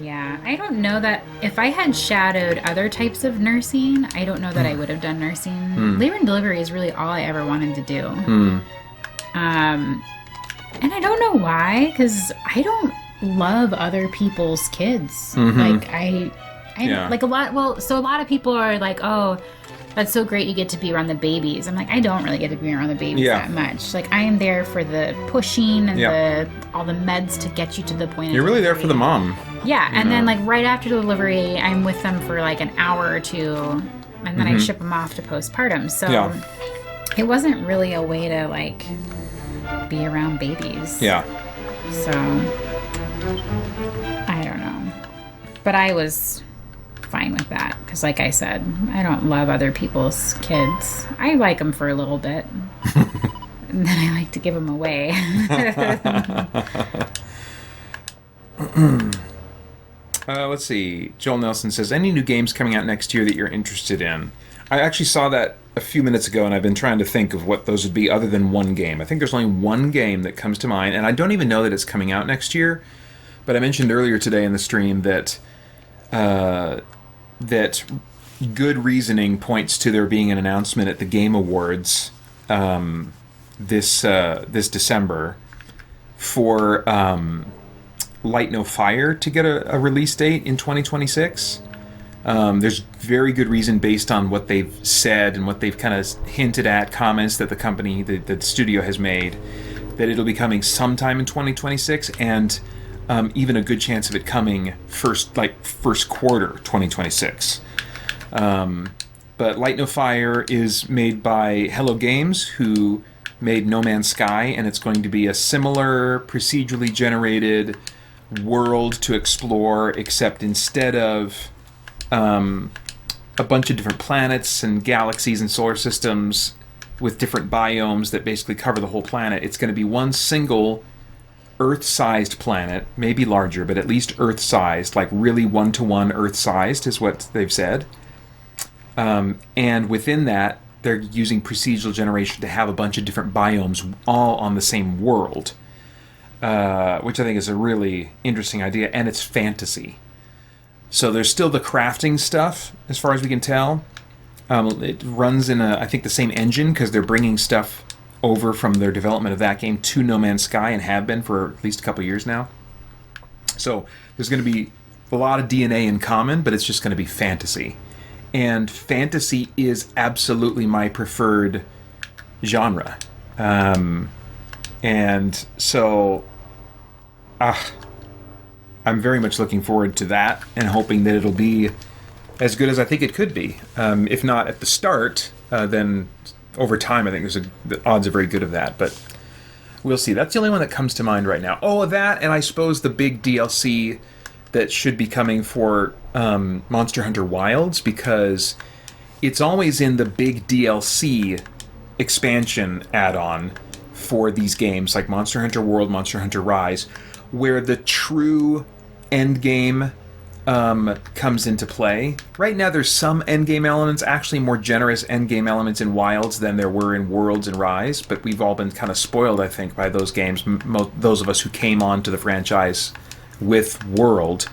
Yeah, I don't know that if I had shadowed other types of nursing, I don't know that I would have done nursing. Labor and delivery is really all I ever wanted to do. And I don't know why, because I don't love other people's kids. Like I Yeah. like a lot. Well, so a lot of people are like, "Oh, that's so great, you get to be around the babies." I'm like, I don't really get to be around the babies Yeah. that much. Like, I am there for the pushing and Yeah. all the meds to get you to the point. You're of really there for the delivery. mom. Yeah, and know. then like right after delivery, I'm with them for like an hour or two, and then I ship them off to postpartum. So Yeah. it wasn't really a way to like be around babies. Yeah. So I don't know, but I was fine with that because, like I said, I don't love other people's kids. I like them for a little bit, and then I like to give them away. Let's see. Joel Nelson says, any new games coming out next year that you're interested in? I actually saw that a few minutes ago, and I've been trying to think of what those would be other than one game. I think there's only one game that comes to mind, and I don't even know that it's coming out next year, but I mentioned earlier today in the stream that that good reasoning points to there being an announcement at the Game Awards this December for Light No Fire to get a release date in 2026. There's very good reason based on what they've said and what they've kind of hinted at, comments that the company, the studio has made, that it'll be coming sometime in 2026, and even a good chance of it coming first quarter 2026. But Light No Fire is made by Hello Games, who made No Man's Sky, and it's going to be a similar procedurally generated world to explore, except instead of a bunch of different planets and galaxies and solar systems with different biomes that basically cover the whole planet, it's going to be one single Earth-sized planet, maybe larger, but at least Earth-sized, like really one-to-one Earth-sized is what they've said. And within that, they're using procedural generation to have a bunch of different biomes all on the same world, which I think is a really interesting idea, and it's fantasy. So there's still the crafting stuff, as far as we can tell. It runs in, I think, the same engine, because they're bringing stuff over from their development of that game to No Man's Sky, and have been for at least a couple years now. So there's going to be a lot of DNA in common, but it's just going to be fantasy. And fantasy is absolutely my preferred genre. And so I'm very much looking forward to that, and hoping that it'll be as good as I think it could be. If not at the start, then over time I think the odds are very good of that. But we'll see. That's the only one that comes to mind right now. Oh, that, and I suppose the big DLC that should be coming for Monster Hunter Wilds, because it's always in the big DLC expansion add-on for these games, like Monster Hunter World, Monster Hunter Rise, where the true endgame comes into play. Right now there's some endgame elements, actually more generous endgame elements in Wilds than there were in Worlds and Rise, but we've all been kind of spoiled, I think, by those games, those of us who came on to the franchise with World.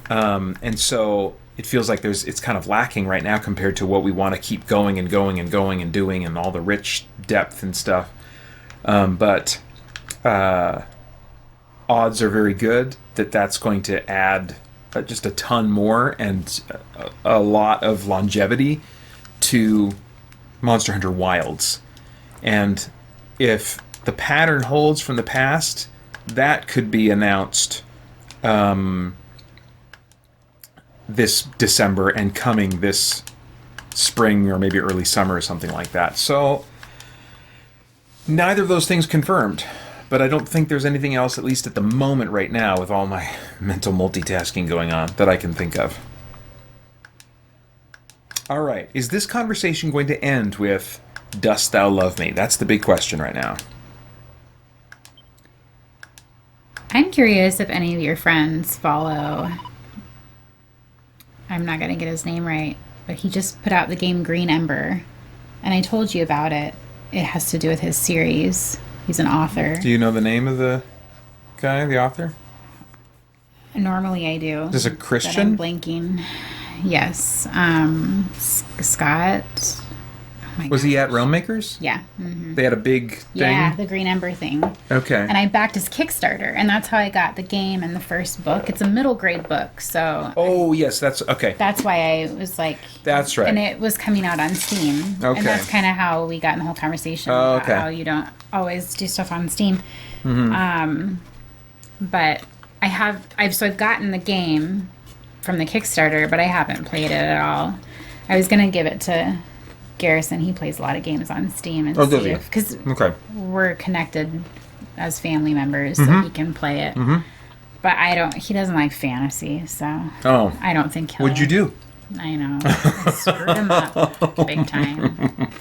And so it feels like it's kind of lacking right now compared to what we want to keep going and going and going and doing, and all the rich depth and stuff. But odds are very good that that's going to add just a ton more and a lot of longevity to Monster Hunter Wilds. And if the pattern holds from the past, that could be announced this December and coming this spring or maybe early summer or something like that. So neither of those things confirmed, but I don't think there's anything else, at least at the moment right now, with all my mental multitasking going on, that I can think of. All right, is this conversation going to end with "Dost thou love me"? That's the big question right now. I'm curious if any of your friends follow. I'm not going to get his name right, but he just put out the game Green Ember, and I told you about it. It has to do with his series. He's an author. Do you know the name of the guy, the author? Normally I do. Is it a Christian? But I'm blanking. Yes. Scott. Oh Was he at Realm Makers? Yeah. Mm-hmm. They had a big thing? Yeah, the Green Ember thing. Okay. And I backed his Kickstarter, and that's how I got the game and the first book. It's a middle grade book, so... Oh, yes, that's... Okay. That's why I was like... That's right. And it was coming out on Steam. Okay. And that's kind of how we got in the whole conversation about how you don't always do stuff on Steam. Mm-hmm. But I've gotten the game from the Kickstarter, but I haven't played it at all. I was going to give it to Garrison. He plays a lot of games on Steam, and does he? Because we're connected as family members, so he can play it. Mm-hmm. But he doesn't like fantasy, so I don't think he'll... What'd you do? I know. I screwed him up big time.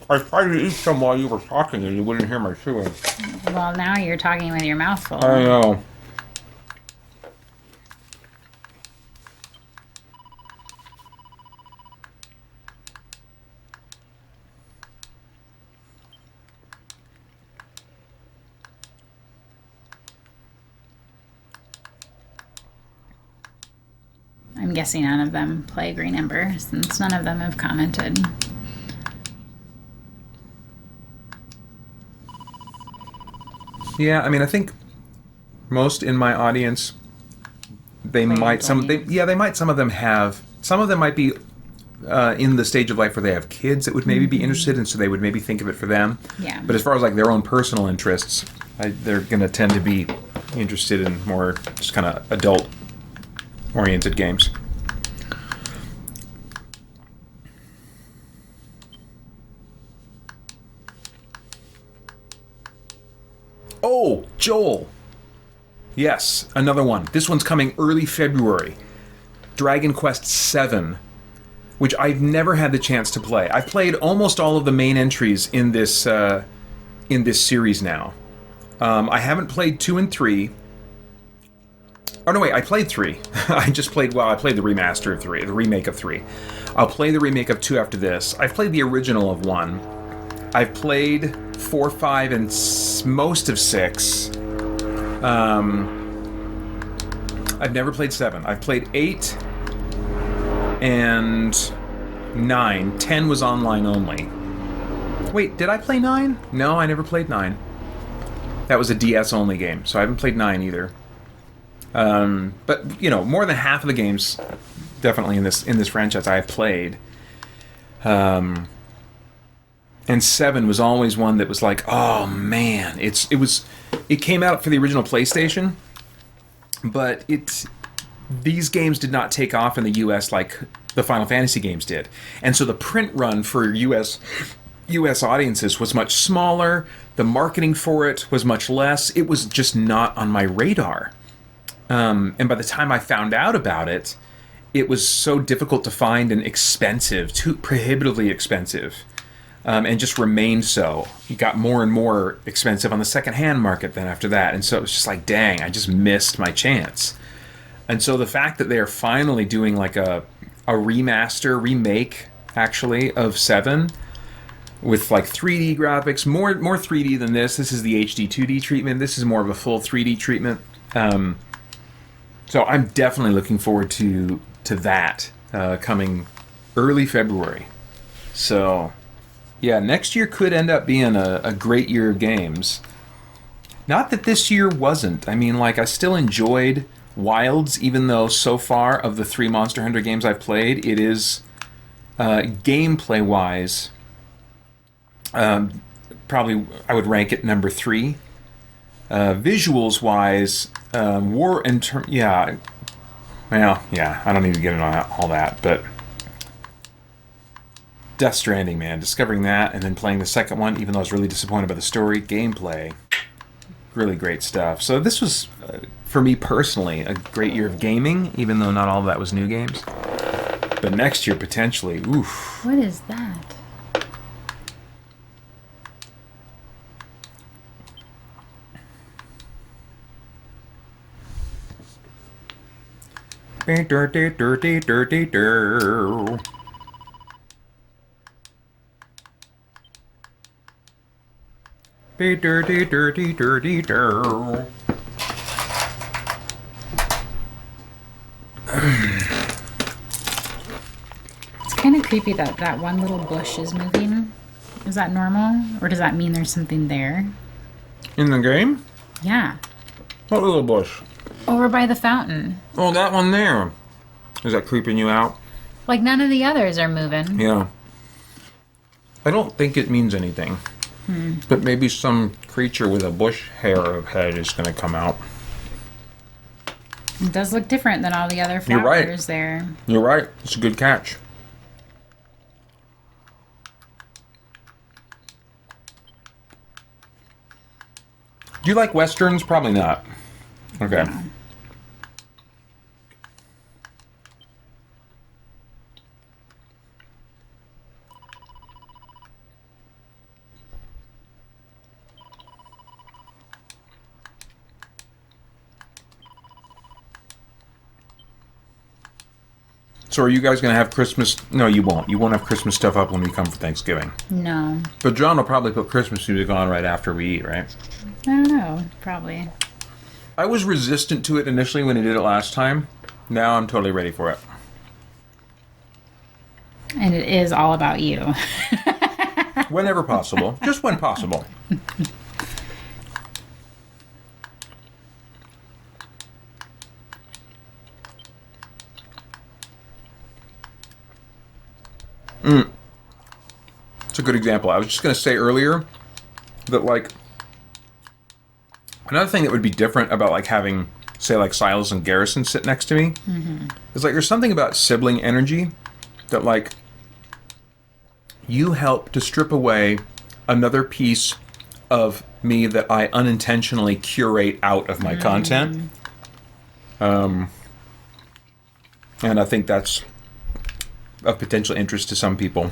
I tried to eat some while you were talking and you wouldn't hear my chewing. Well, now you're talking with your mouth full. I know. I'm guessing none of them play Green Ember, since none of them have commented. Yeah, I mean, I think most in my audience, they might some of them have. Some of them might be in the stage of life where they have kids that would maybe be interested, and so they would maybe think of it for them. Yeah. But as far as like their own personal interests, they're going to tend to be interested in more just kind of adult-oriented games. Oh, Joel. Yes, another one. This one's coming early February. Dragon Quest 7, which I've never had the chance to play. I've played almost all of the main entries in this series now. I haven't played 2 and 3. Oh no, wait! I played 3. I just played. Well, I played the remaster of 3, the remake of 3. I'll play the remake of 2 after this. I've played the original of 1. I've played 4, 5, and most of 6. I've never played 7. I've played 8 and 9. 10 was online only. Wait, did I play 9? No, I never played 9. That was a DS only game, so I haven't played 9 either. But you know, more than half of the games, definitely in this franchise, I have played. And 7 was always one that was like, oh man, it came out for the original PlayStation, but these games did not take off in the US like the Final Fantasy games did, and so the print run for US audiences was much smaller. The marketing for it was much less. It was just not on my radar. And by the time I found out about it, it was so difficult to find and expensive, too prohibitively expensive, and just remained so. It got more and more expensive on the secondhand market then after that. And so it was just like, dang, I just missed my chance. And so the fact that they're finally doing like a remake, actually, of 7, with like 3D graphics, more 3D than this. This is the HD 2D treatment. This is more of a full 3D treatment. So I'm definitely looking forward to that coming early February. So yeah, next year could end up being a great year of games. Not that this year wasn't. I mean, like, I still enjoyed Wilds, even though so far of the 3 Monster Hunter games I've played, it is gameplay-wise, probably I would rank it number 3. Visuals-wise, I don't need to get into all that, but Death Stranding, man, discovering that and then playing the second one, even though I was really disappointed by the story, gameplay, really great stuff. So this was, for me personally, a great year of gaming, even though not all of that was new games. But next year, potentially, oof. What is that? It's kind of creepy that that one little bush is moving. Is that normal? Or does that mean there's something there? In the game? Yeah. What little bush? Over by the fountain. Oh, that one there. Is that creeping you out? Like none of the others are moving. Yeah. I don't think it means anything. But maybe some creature with a bush hair of head is going to come out. It does look different than all the other You're right. flowers there. You're right. It's a good catch. Do you like Westerns? Probably not. Okay. No. So are you guys going to have Christmas? No, you won't. You won't have Christmas stuff up when we come for Thanksgiving. No. But John will probably put Christmas music on right after we eat, right? I don't know. Probably. I was resistant to it initially when he did it last time. Now I'm totally ready for it. And it is all about you. Whenever possible. Just when possible. It's a good example. I was just going to say earlier that, like, another thing that would be different about, like, having, say, like, Silas and Garrison sit next to me is, like, there's something about sibling energy that, like, you help to strip away another piece of me that I unintentionally curate out of my content. And I think that's of potential interest to some people.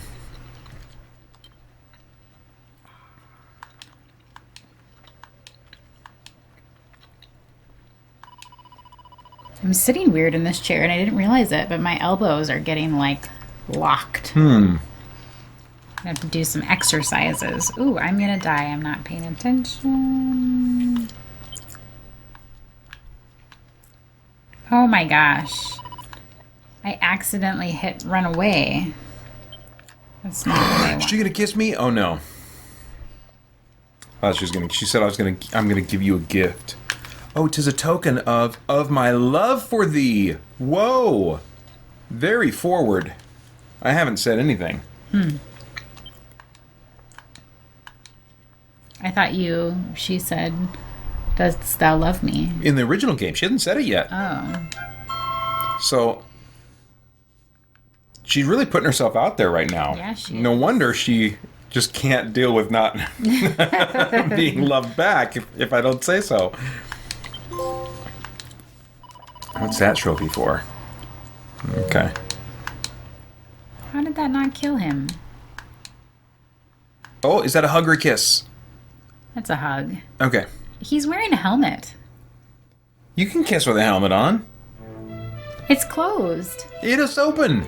I'm sitting weird in this chair, and I didn't realize it, but my elbows are getting, like, locked. I have to do some exercises. Ooh, I'm gonna die. I'm not paying attention. Oh my gosh. I accidentally hit run away. That's not what I Is want. she gonna kiss me? Oh no. Oh, she said I'm gonna give you a gift. Oh, 'tis a token of my love for thee. Whoa. Very forward. I haven't said anything. I thought she said, dost thou love me? In the original game, she hasn't said it yet. Oh. So she's really putting herself out there right now. Yeah, she No is. wonder she just can't deal with not being loved back if I don't say so. What's that trophy for? Okay. How did that not kill him? Oh, is that a hug or a kiss? That's a hug. Okay. He's wearing a helmet. You can kiss with a helmet on. It's closed. It is open.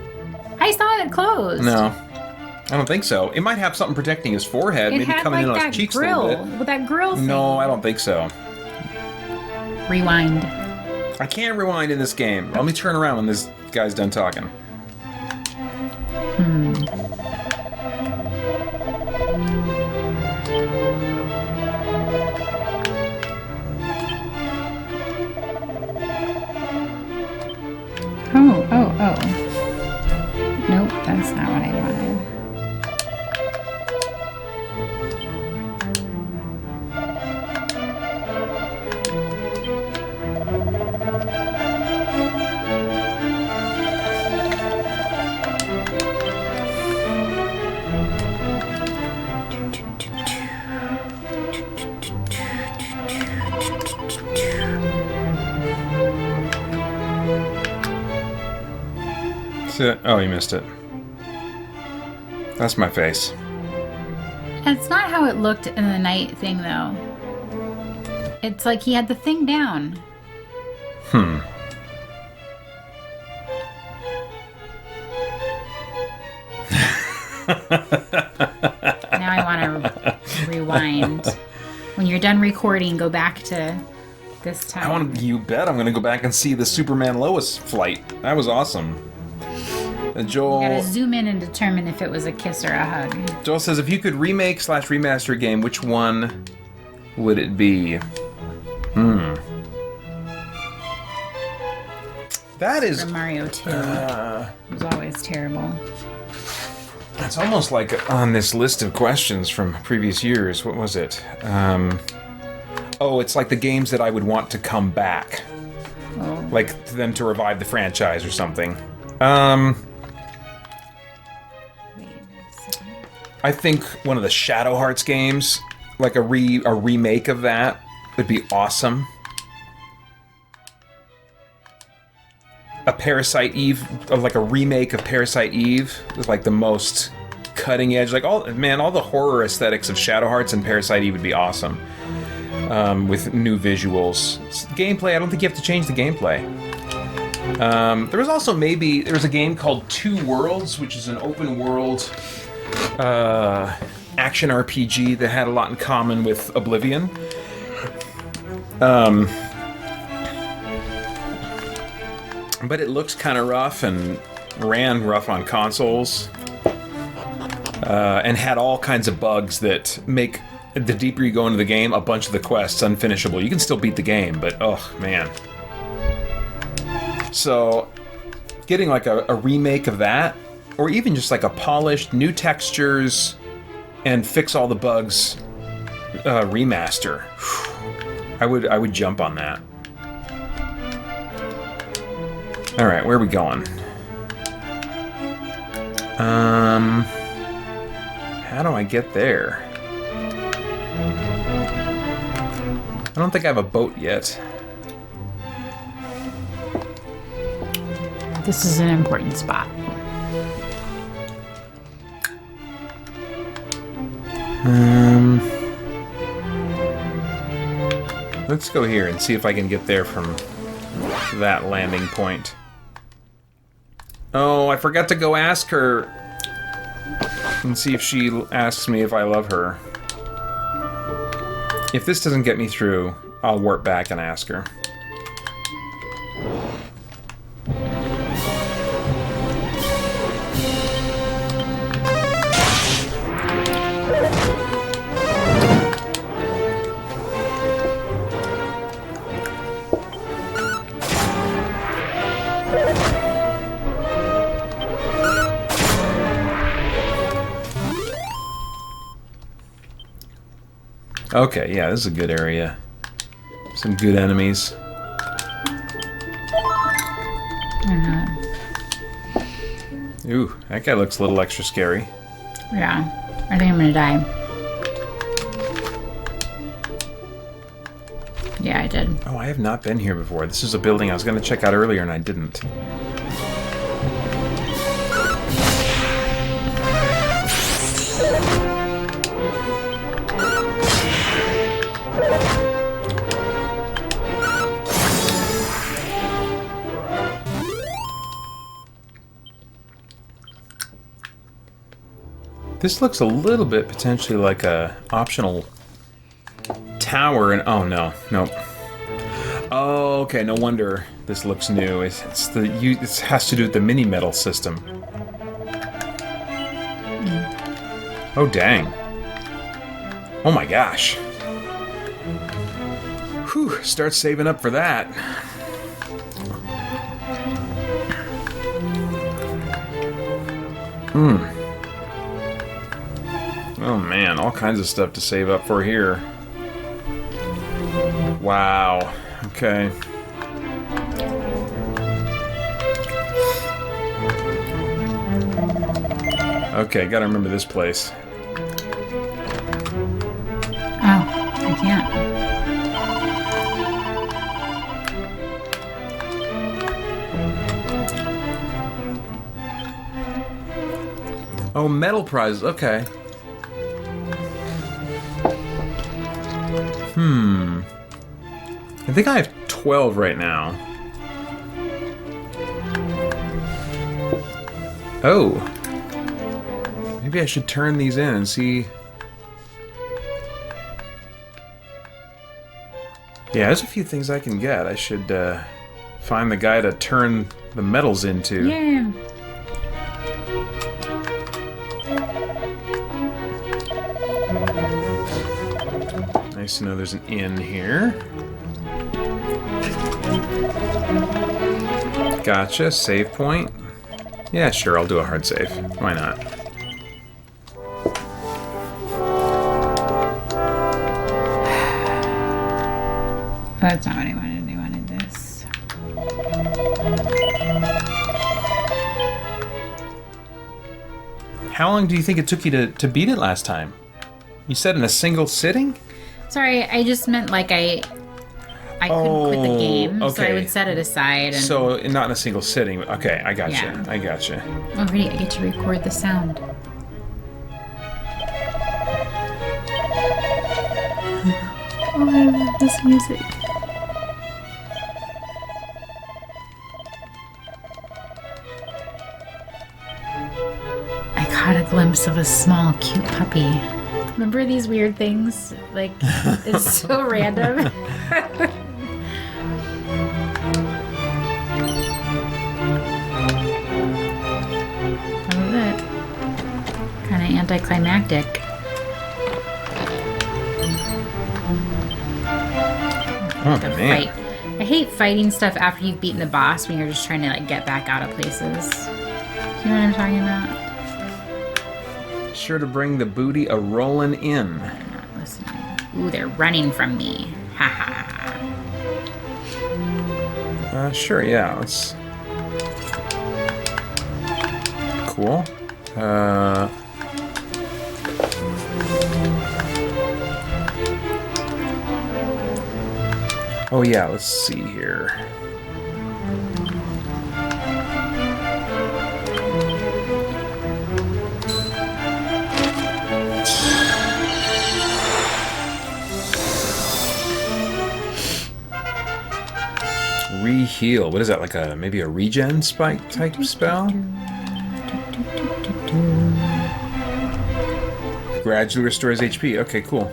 I saw it closed. No. I don't think so. It might have something protecting his forehead, It maybe had coming like in on that his cheeks a grill. little bit. With that grill thing. No, I don't think so. Rewind. I can't rewind in this game. Let me turn around when this guy's done talking. Oh. Nope, that's not what I wanted. Oh, you missed it. That's my face. That's not how it looked in the night thing, though. It's like he had the thing down. Now I want to rewind. When you're done recording, go back to this time. You bet I'm going to go back and see the Superman Lois flight. That was awesome. Joel Gotta zoom in and determine if it was a kiss or a hug. Joel says, if you could remake/remaster a game, which one would it be? That is... For Mario 2. It was always terrible. It's almost like on this list of questions from previous years. What was it? Oh, it's like the games that I would want to come back. Oh. Like them to revive the franchise or something. Wait a second. I think one of the Shadow Hearts games, like a remake of that, would be awesome. A Parasite Eve, like a remake of Parasite Eve, is like the most cutting edge. Like all the horror aesthetics of Shadow Hearts and Parasite Eve would be awesome. With new visuals, gameplay. I don't think you have to change the gameplay. There was also there was a game called Two Worlds, which is an open world action RPG that had a lot in common with Oblivion. But it looks kind of rough and ran rough on consoles. And had all kinds of bugs that make, the deeper you go into the game, a bunch of the quests unfinishable. You can still beat the game, but oh man. So, getting like a remake of that, or even just like a polished, new textures, and fix all the bugs remaster. I would jump on that. All right, where are we going? How do I get there? I don't think I have a boat yet. This is an important spot. Let's go here and see if I can get there from that landing point. Oh, I forgot to go ask her and see if she asks me if I love her. If this doesn't get me through, I'll warp back and ask her. Okay, yeah, this is a good area. Some good enemies. Ooh, that guy looks a little extra scary. Yeah, I think I'm gonna die. Yeah, I did. Oh, I have not been here before. This is a building I was going to check out earlier and I didn't. This looks a little bit potentially like a optional tower, and oh no, nope. Oh, okay, no wonder this looks new. It has to do with the mini metal system. Oh dang! Oh my gosh! Whew! Start saving up for that. Oh man, all kinds of stuff to save up for here. Wow. Okay. Okay, gotta remember this place. Oh, I can't. Oh, metal prizes. Okay. I think I have 12 right now. Oh. Maybe I should turn these in and see. Yeah, there's a few things I can get. I should find the guy to turn the metals into. Yeah. Nice to know there's an inn here. Gotcha, save point. Yeah, sure, I'll do a hard save. Why not? That's not what I wanted. I wanted this. How long do you think it took you to beat it last time? You said in a single sitting? Sorry, I just meant like I couldn't quit the game, so I okay. would set it aside. And So, not in a single sitting. Okay, I gotcha. Yeah. I gotcha. oh, really? I get to record the sound. Oh, I love this music. I caught a glimpse of a small, cute puppy. Remember these weird things? Like, it's so random. That was it. Kind of anticlimactic. Oh, The man. fight. I hate fighting stuff after you've beaten the boss when you're just trying to like get back out of places. Do you know what I'm talking about? Sure to bring the booty a-rollin' in. I'm not listening. Ooh, they're running from me. Ha ha. Sure, yeah, let's... Cool. Oh yeah, let's see here. Re-heal. What is that, like maybe a regen spike type spell? Gradually restores HP. Okay, cool.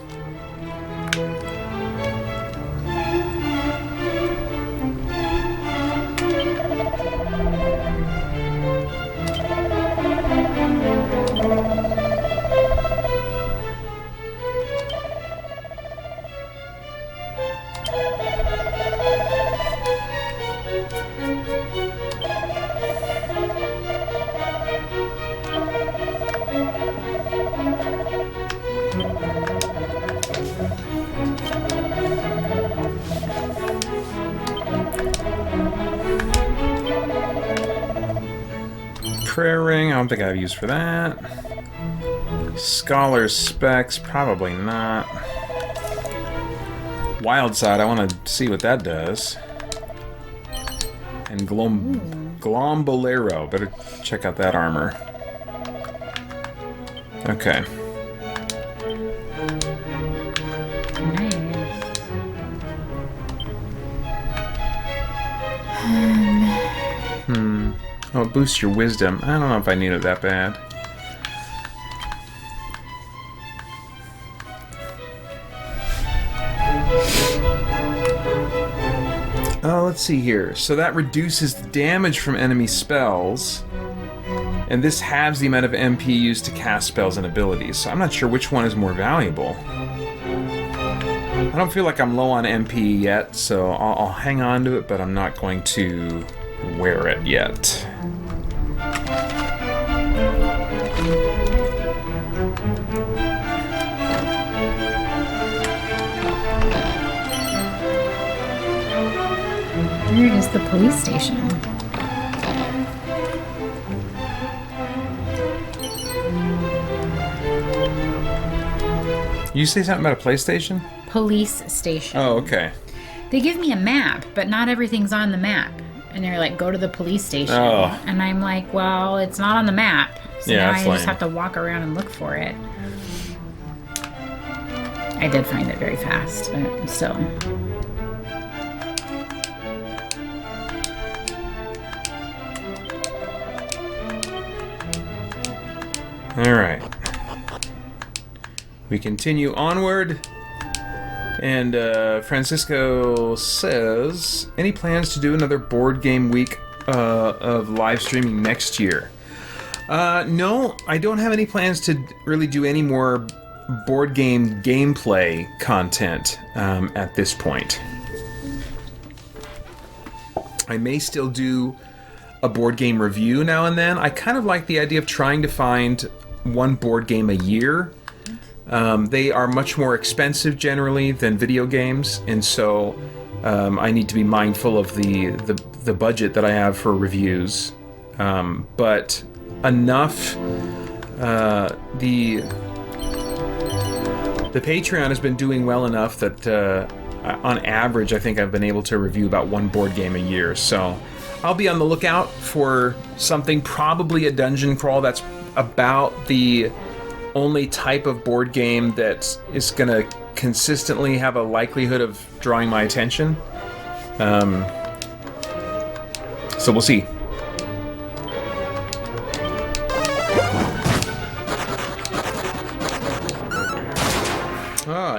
Prayer ring, I don't think I have use for that. Scholar's specs, probably not. Wild side, I want to see what that does. And Glombolero, better check out that armor. Okay. Oh, it boosts your wisdom. I don't know if I need it that bad. Oh, let's see here. So that reduces the damage from enemy spells. And this halves the amount of MP used to cast spells and abilities. So I'm not sure which one is more valuable. I don't feel like I'm low on MP yet, so I'll hang on to it, but I'm not going to wear it yet. Where is the police station? You say something about a PlayStation? Police station. Oh, okay. They give me a map, but not everything's on the map. And they're like, go to the police station. Oh. And I'm like, well, it's not on the map. So Yeah, now that's I just lame. have to walk around and look for it. I did find it very fast, but still. Alright. We continue onward. And Francisco says, any plans to do another board game week of live streaming next year? No, I don't have any plans to really do any more board game gameplay content at this point. I may still do a board game review now and then. I kind of like the idea of trying to find one board game a year. They are much more expensive generally than video games, and so I need to be mindful of the budget that I have for reviews. But enough. The Patreon has been doing well enough that on average I think I've been able to review about one board game a year. So I'll be on the lookout for something, probably a dungeon crawl. That's about the only type of board game that is going to consistently have a likelihood of drawing my attention. So we'll see.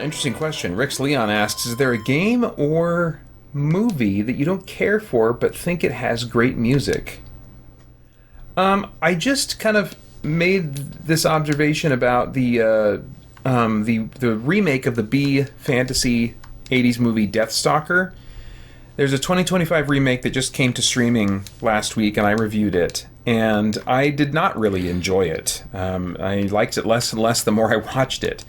Interesting question. Rix Leon asks, is there a game or movie that you don't care for but think it has great music? I just kind of made this observation about the remake of the B fantasy 80s movie Deathstalker. There's a 2025 remake that just came to streaming last week, and I reviewed it, and I did not really enjoy it. I liked it less and less the more I watched it.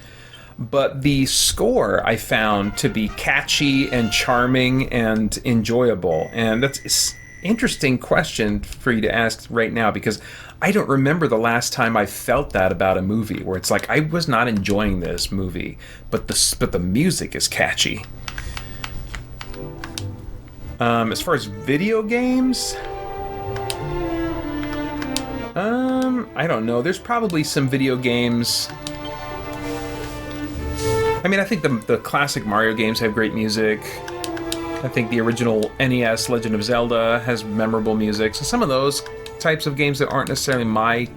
But the score I found to be catchy and charming and enjoyable, and that's an interesting question for you to ask right now, because I don't remember the last time I felt that about a movie, where it's like I was not enjoying this movie, but the music is catchy. As far as video games, I don't know. There's probably some video games. I mean, I think the classic Mario games have great music. I think the original NES Legend of Zelda has memorable music. So some of those types of games that aren't necessarily my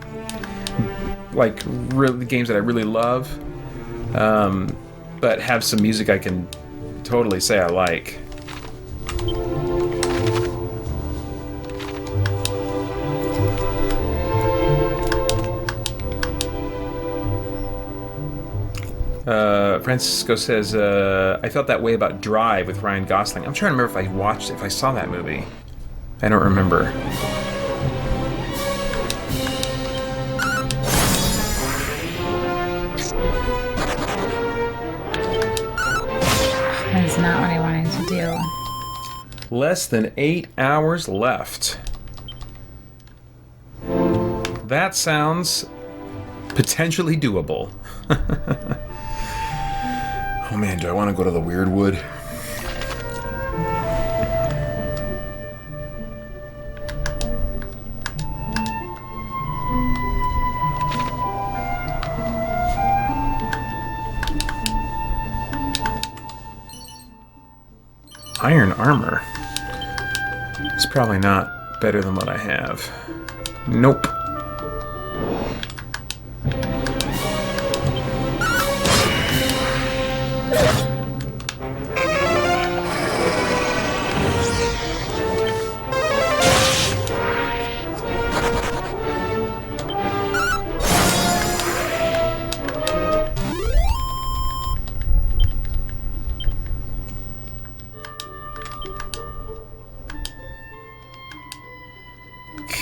really games that I really love, but have some music I can totally say I like. Francisco says, I felt that way about Drive with Ryan Gosling. I'm trying to remember if I saw that movie. I don't remember. That is not what I wanted to do. Less than 8 hours left. That sounds potentially doable. Oh man, do I want to go to the Weird Wood? Iron armor. It's probably not better than what I have. Nope.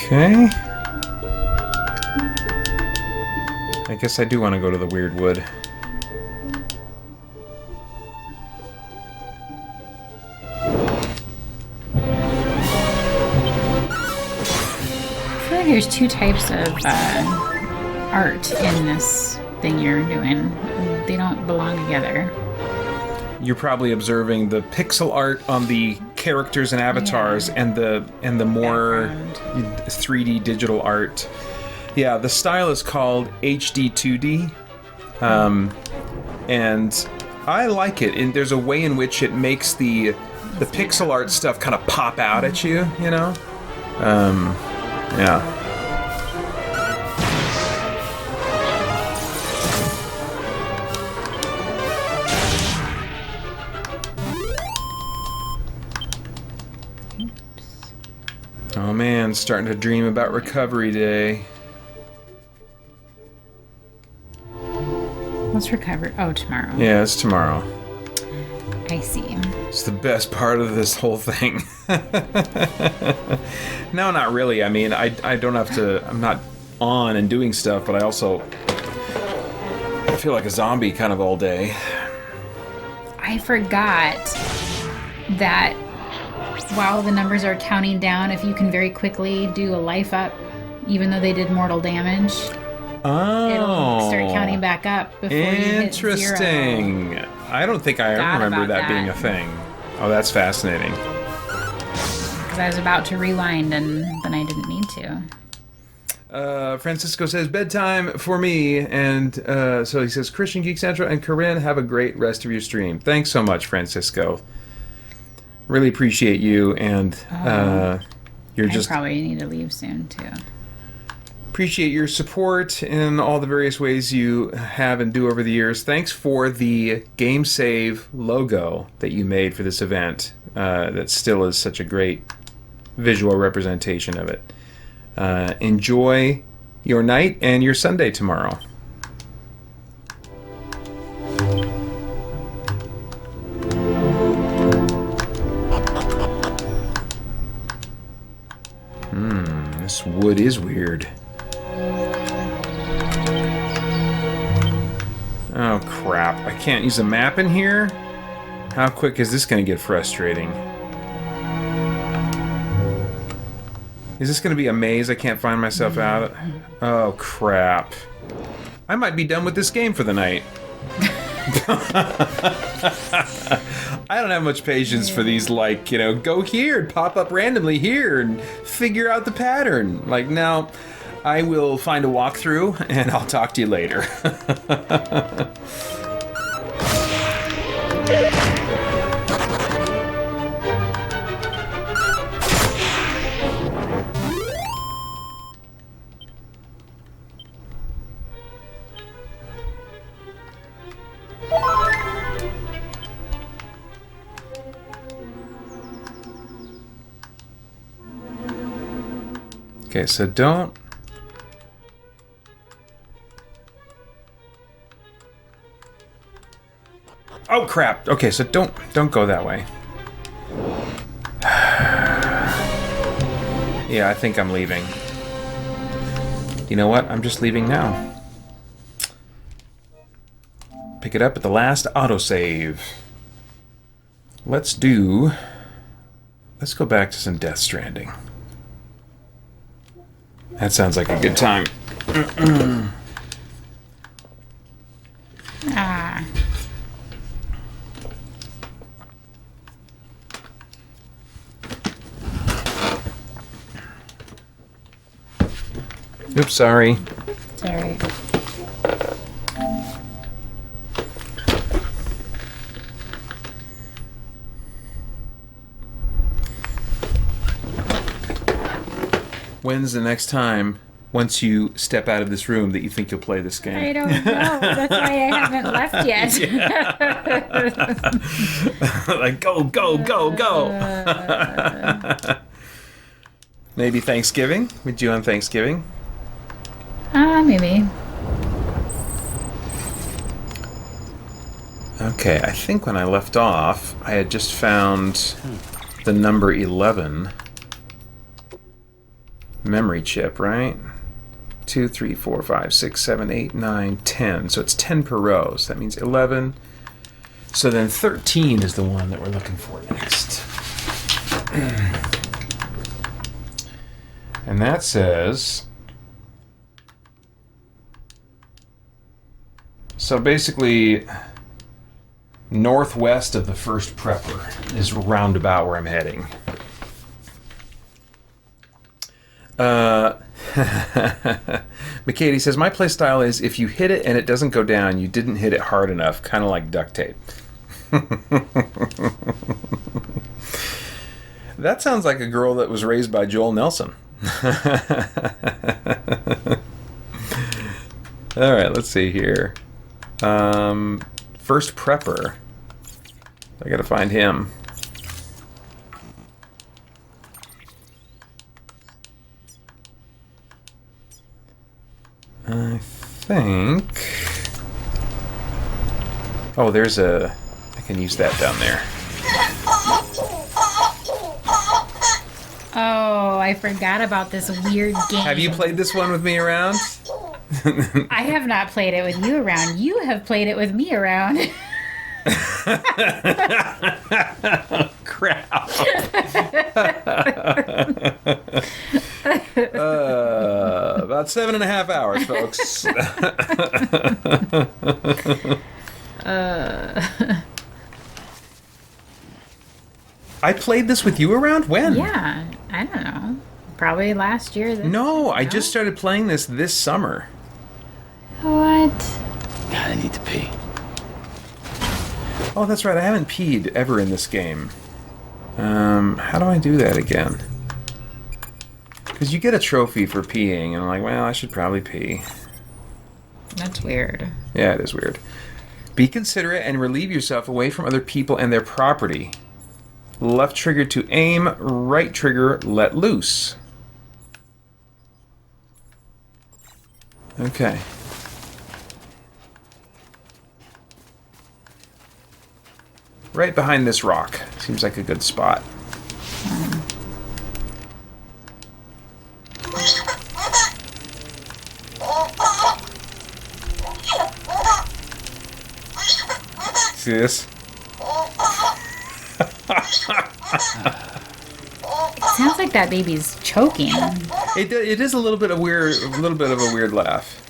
Okay. I guess I do want to go to the Weird Wood. I feel like there's two types of art in this thing you're doing. They don't belong together. You're probably observing the pixel art on the characters and avatars, Yeah. and the more Background. 3D digital art. Yeah, the style is called HD 2D, and I like it. And there's a way in which it makes the pixel art stuff kind of pop out at you, you know? Yeah. Oh man, starting to dream about Recovery Day. Let's recover. Oh, tomorrow. Yeah, it's tomorrow. I see. It's the best part of this whole thing. No, not really. I mean, I don't have to... I'm not on and doing stuff, but I feel like a zombie kind of all day. I forgot that while the numbers are counting down, if you can very quickly do a life up, even though they did mortal damage, it'll start counting back up before you hit zero. Interesting. I don't think I Forgot remember about that being a that. thing. Oh, that's fascinating. Because I was about to rewind and then I didn't need to. Francisco says, bedtime for me. And so he says, Christian Geek Central and Karyne, have a great rest of your stream. Thanks so much, Francisco. Really appreciate you. And you're I just... probably need to leave soon, too. Appreciate your support in all the various ways you have and do over the years. Thanks for the Game Save logo that you made for this event. That still is such a great visual representation of it. Enjoy your night and your Sunday tomorrow. This wood is weird. Oh crap, I can't use a map in here? How quick is this going to get frustrating? Is this going to be a maze I can't find myself out? Oh crap. I might be done with this game for the night. I don't have much patience for these, like, you know, go here and pop up randomly here and figure out the pattern. Like, no, I will find a walkthrough and I'll talk to you later. Okay, so don't... Oh, crap! Okay, so don't go that way. Yeah, I think I'm leaving. You know what? I'm just leaving now. Pick it up at the last autosave. Let's go back to some Death Stranding. That sounds like a good time. Ah. Oops, sorry. Sorry. When's the next time, once you step out of this room, that you think you'll play this game? I don't know. That's why I haven't left yet. Like, go, go, go, go! Maybe Thanksgiving? Would you on Thanksgiving? Maybe. Okay, I think when I left off, I had just found the number 11 memory chip, right? 2, 3, 4, 5, 6, 7, 8, 9, 10. So it's 10 per row. So that means 11. So then 13 is the one that we're looking for next. And that says... So basically, northwest of the first prepper is roundabout where I'm heading. McKady says, my playstyle is if you hit it and it doesn't go down, you didn't hit it hard enough, kind of like duct tape. That sounds like a girl that was raised by Joel Nelson. Alright, let's see here. First prepper. I gotta find him. I think... Oh, there's a... I can use that down there. Oh, I forgot about this weird game. Have you played this one with me around? I have not played it with you around. You have played it with me around. Crap. About 7.5 hours, folks. I played this with you around? When? Yeah, I don't know. Probably last year. No, I just started playing this summer. What? I need to pee. Oh, that's right. I haven't peed ever in this game. How do I do that again? Because you get a trophy for peeing, and I'm like, well, I should probably pee. That's weird. Yeah, it is weird. Be considerate and relieve yourself away from other people and their property. Left trigger to aim, right trigger let loose. Okay. Right behind this rock. Seems like a good spot. See this? Sounds like that baby's choking. It is a little bit of a weird laugh.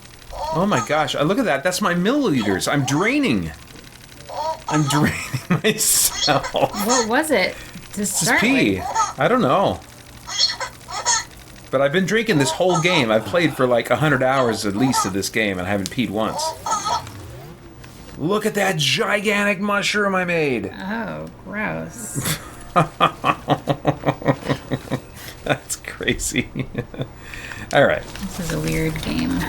Oh my gosh! Look at that. That's my milliliters. I'm draining myself. What was it to This is start pee. with? I don't know. But I've been drinking this whole game. I've played for like 100 hours at least of this game, and I haven't peed once. Look at that gigantic mushroom I made. Oh, gross. That's crazy. All right. This is a weird game.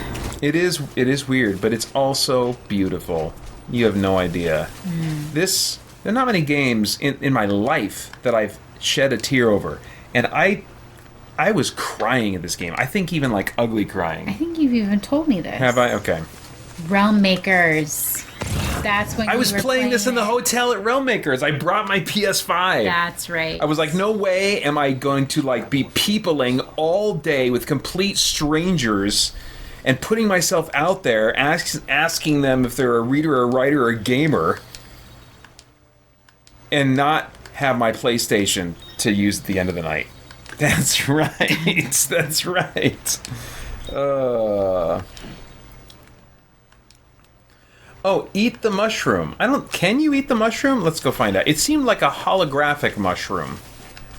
It is weird, but it's also beautiful. You have no idea. There are not many games in my life that I've shed a tear over. And I was crying at this game. I think even like ugly I crying. think you've even told me this. Have I? Okay. Realm Makers. That's when I you was were playing this in the it. hotel at Realm Makers. I brought my PS5. That's right. I was like, no way am I going to like be peopling all day with complete strangers and putting myself out there, asking them if they're a reader, a writer, or a gamer, and not have my PlayStation to use at the end of the night. That's right. That's right. Oh, eat the mushroom. Can you eat the mushroom? Let's go find out. It seemed like a holographic mushroom.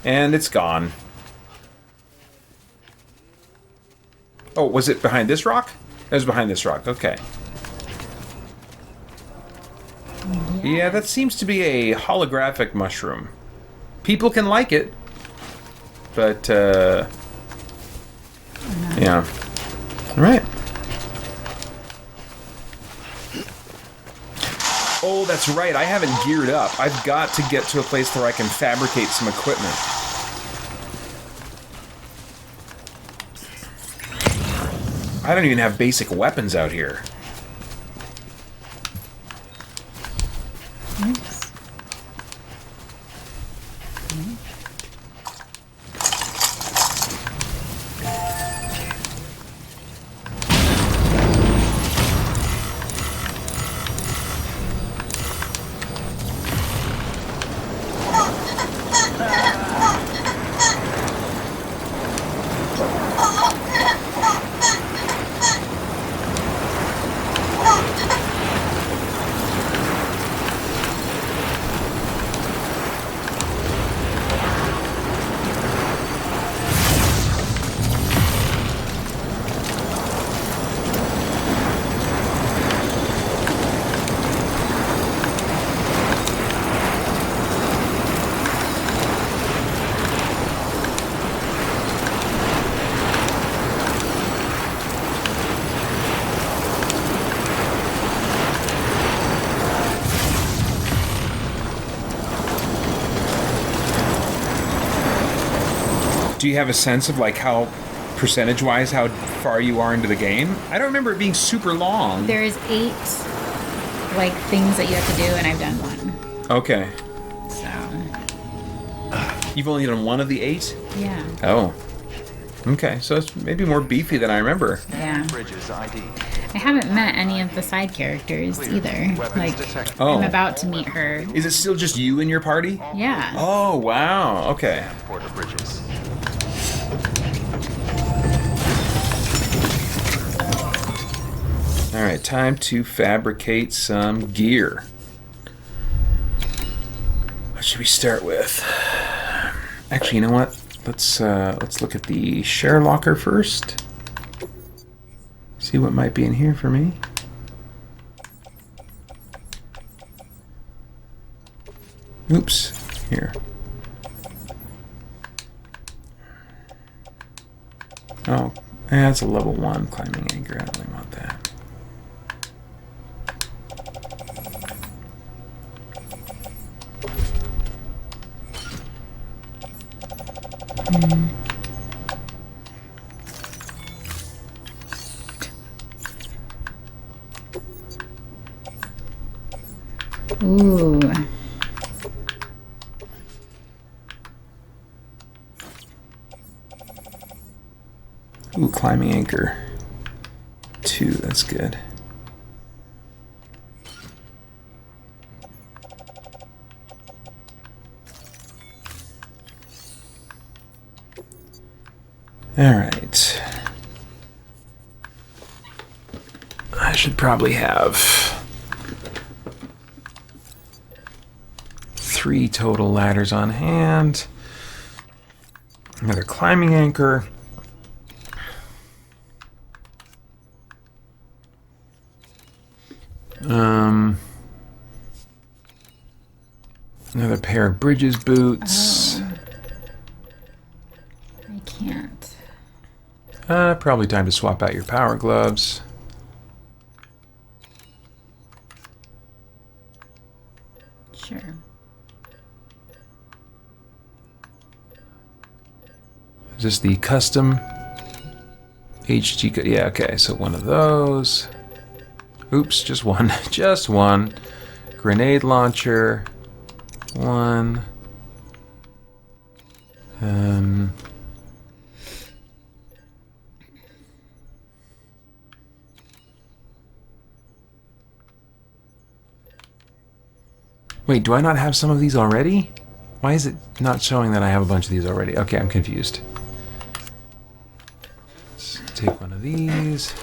And it's gone. Oh, was it behind this rock? It was behind this rock. Okay. Yeah, that seems to be a holographic mushroom. People can like it. But, yeah. Alright. Oh, that's right. I haven't geared up. I've got to get to a place where I can fabricate some equipment. I don't even have basic weapons out here. Oops. Do you have a sense of like how percentage-wise how far you are into the game? I don't remember it being super long. There's 8 like things that you have to do, and I've done one. Okay. So You've only done one of the 8? yeah. Oh. Okay, so it's maybe more beefy than I remember. Yeah. Bridges ID. I haven't met any of the side characters either. Weapons Like, detected. Oh. I'm about to meet her. Is it still just you and your party? Yeah. Oh, wow. Okay. Porter Bridges. Alright, time to fabricate some gear. What should we start with? Actually, you know what? Let's look at the share locker first. See what might be in here for me. Oops. Here. Oh, that's a level 1 climbing anchor. I don't really want that. Ooh. Ooh, climbing anchor. 2, that's good. Alright. I should probably have 3 total ladders on hand. Another climbing anchor. Another pair of bridges boots. Oh. I can't. Probably time to swap out your power gloves. Sure. Is this the custom HG? Yeah, okay, so one of those. Oops, just one. Just one. Grenade launcher. One. Wait, do I not have some of these already? Why is it not showing that I have a bunch of these already? Okay, I'm confused. Let's take one of these.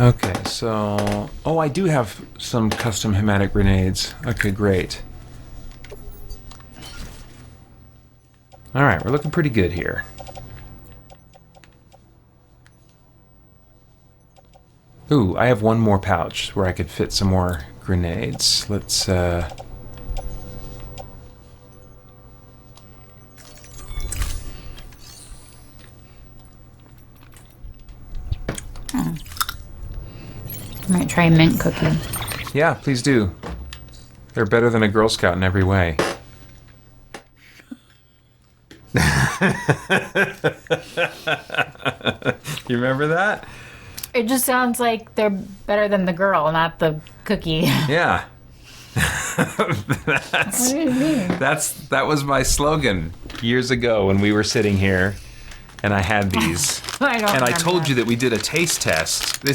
Okay, so... Oh, I do have some custom hematic grenades. Okay, great. Alright, we're looking pretty good here. Ooh, I have one more pouch where I could fit some more grenades. Let's, I might try a mint cookie. Yeah, please do. They're better than a Girl Scout in every way. You remember that? It just sounds like they're better than the girl, not the cookie. Yeah. What do you mean? That was my slogan years ago when we were sitting here and I had these. I don't And I remember told that. you that we did a taste test. I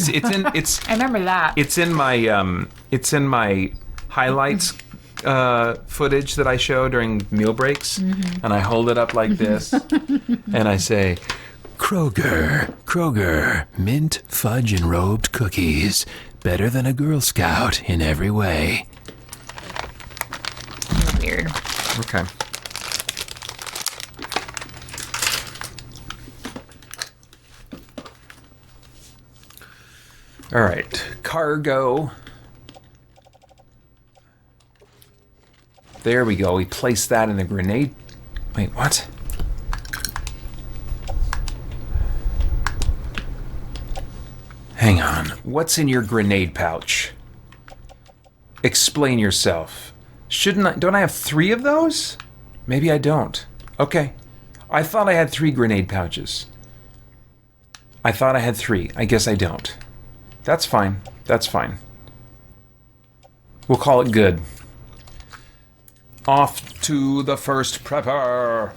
remember that. It's in my highlights footage that I show during meal breaks, and I hold it up like this, and I say, Kroger, mint, fudge, and robed cookies, better than a Girl Scout in every way. Weird. Okay. All right, cargo. There we go. We place that in the grenade. Wait, what? Hang on. What's in your grenade pouch? Explain yourself. Don't I have 3 of those? Maybe I don't. Okay. I thought I had 3 grenade pouches. I thought I had 3. I guess I don't. That's fine. That's fine. We'll call it good. Off to the first prepper.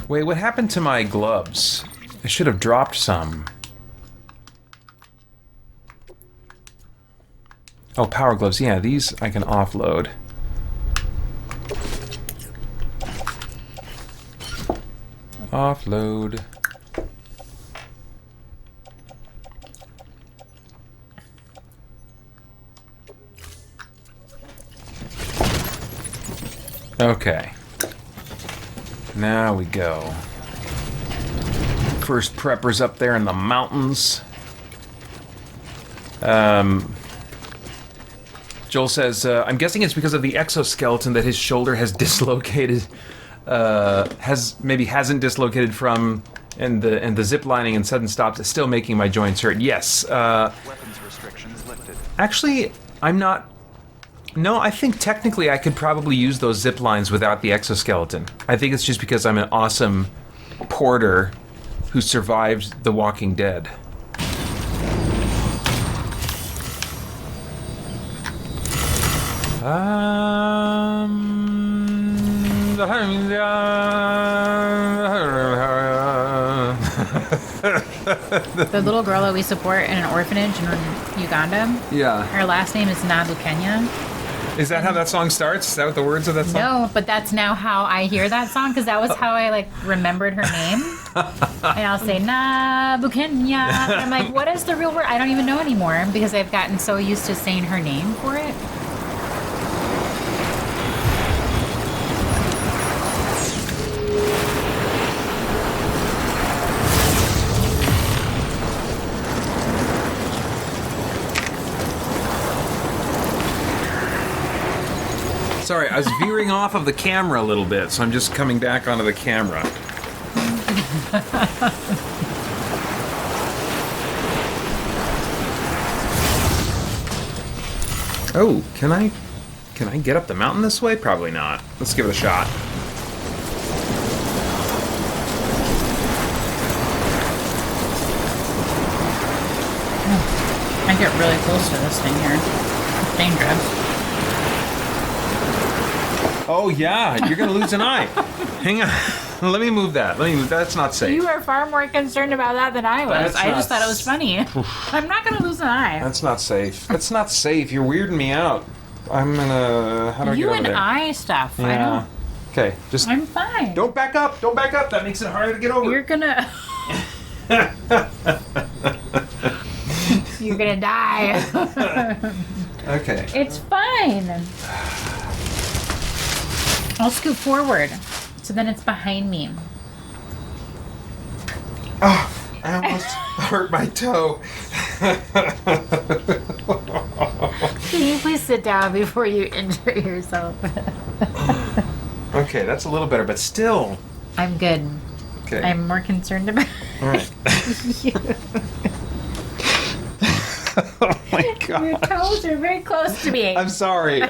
Wait, what happened to my gloves? I should have dropped some. Oh, power gloves. Yeah, these I can offload. Offload. Okay. Now we go. First prepper's up there in the mountains. Joel says, I'm guessing it's because of the exoskeleton that his shoulder has dislocated, hasn't dislocated from, and the zip lining and sudden stops is still making my joints hurt. Yes. Weapons restrictions lifted. Actually, I'm not. No, I think technically I could probably use those zip lines without the exoskeleton. I think it's just because I'm an awesome porter who survived The Walking Dead. The little girl that we support in an orphanage in Uganda, Yeah. her last name is Nabukenya. Is that how that song starts? Is that what the words of that song? No, but that's now how I hear that song because that was how I remembered her name. And I'll say Nabukenya. And I'm like, what is the real word? I don't even know anymore because I've gotten so used to saying her name for it. I was veering off of the camera a little bit, so I'm just coming back onto the camera. Oh, can I get up the mountain this way? Probably not. Let's give it a shot. I get really close to this thing here. It's dangerous. Oh yeah, you're gonna lose an eye. Hang on. Let me move that. That's not safe. You are far more concerned about that than I was. That's I just not thought it was funny. I'm not going to lose an eye. That's not safe. That's not safe. You're weirding me out. I'm gonna. How do I get You over and there? eye stuff. I Yeah. don't. Okay, just I'm fine. don't back up. Don't back up. That makes it harder to get over. You're gonna. You're gonna die. Okay. It's fine. I'll scoot forward, so then it's behind me. Oh, I almost hurt my toe. Can you please sit down before you injure yourself? Okay, that's a little better, but still. I'm good. Okay. I'm more concerned about All right. you. Oh my god. Your toes are very close to me. I'm sorry.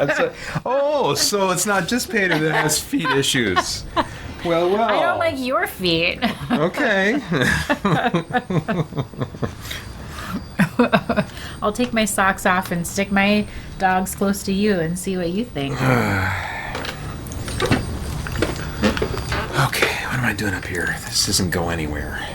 Oh, so it's not just Paeter that has feet issues. Well. I don't like your feet. Okay. I'll take my socks off and stick my dogs close to you and see what you think. Okay, what am I doing up here? This doesn't go anywhere.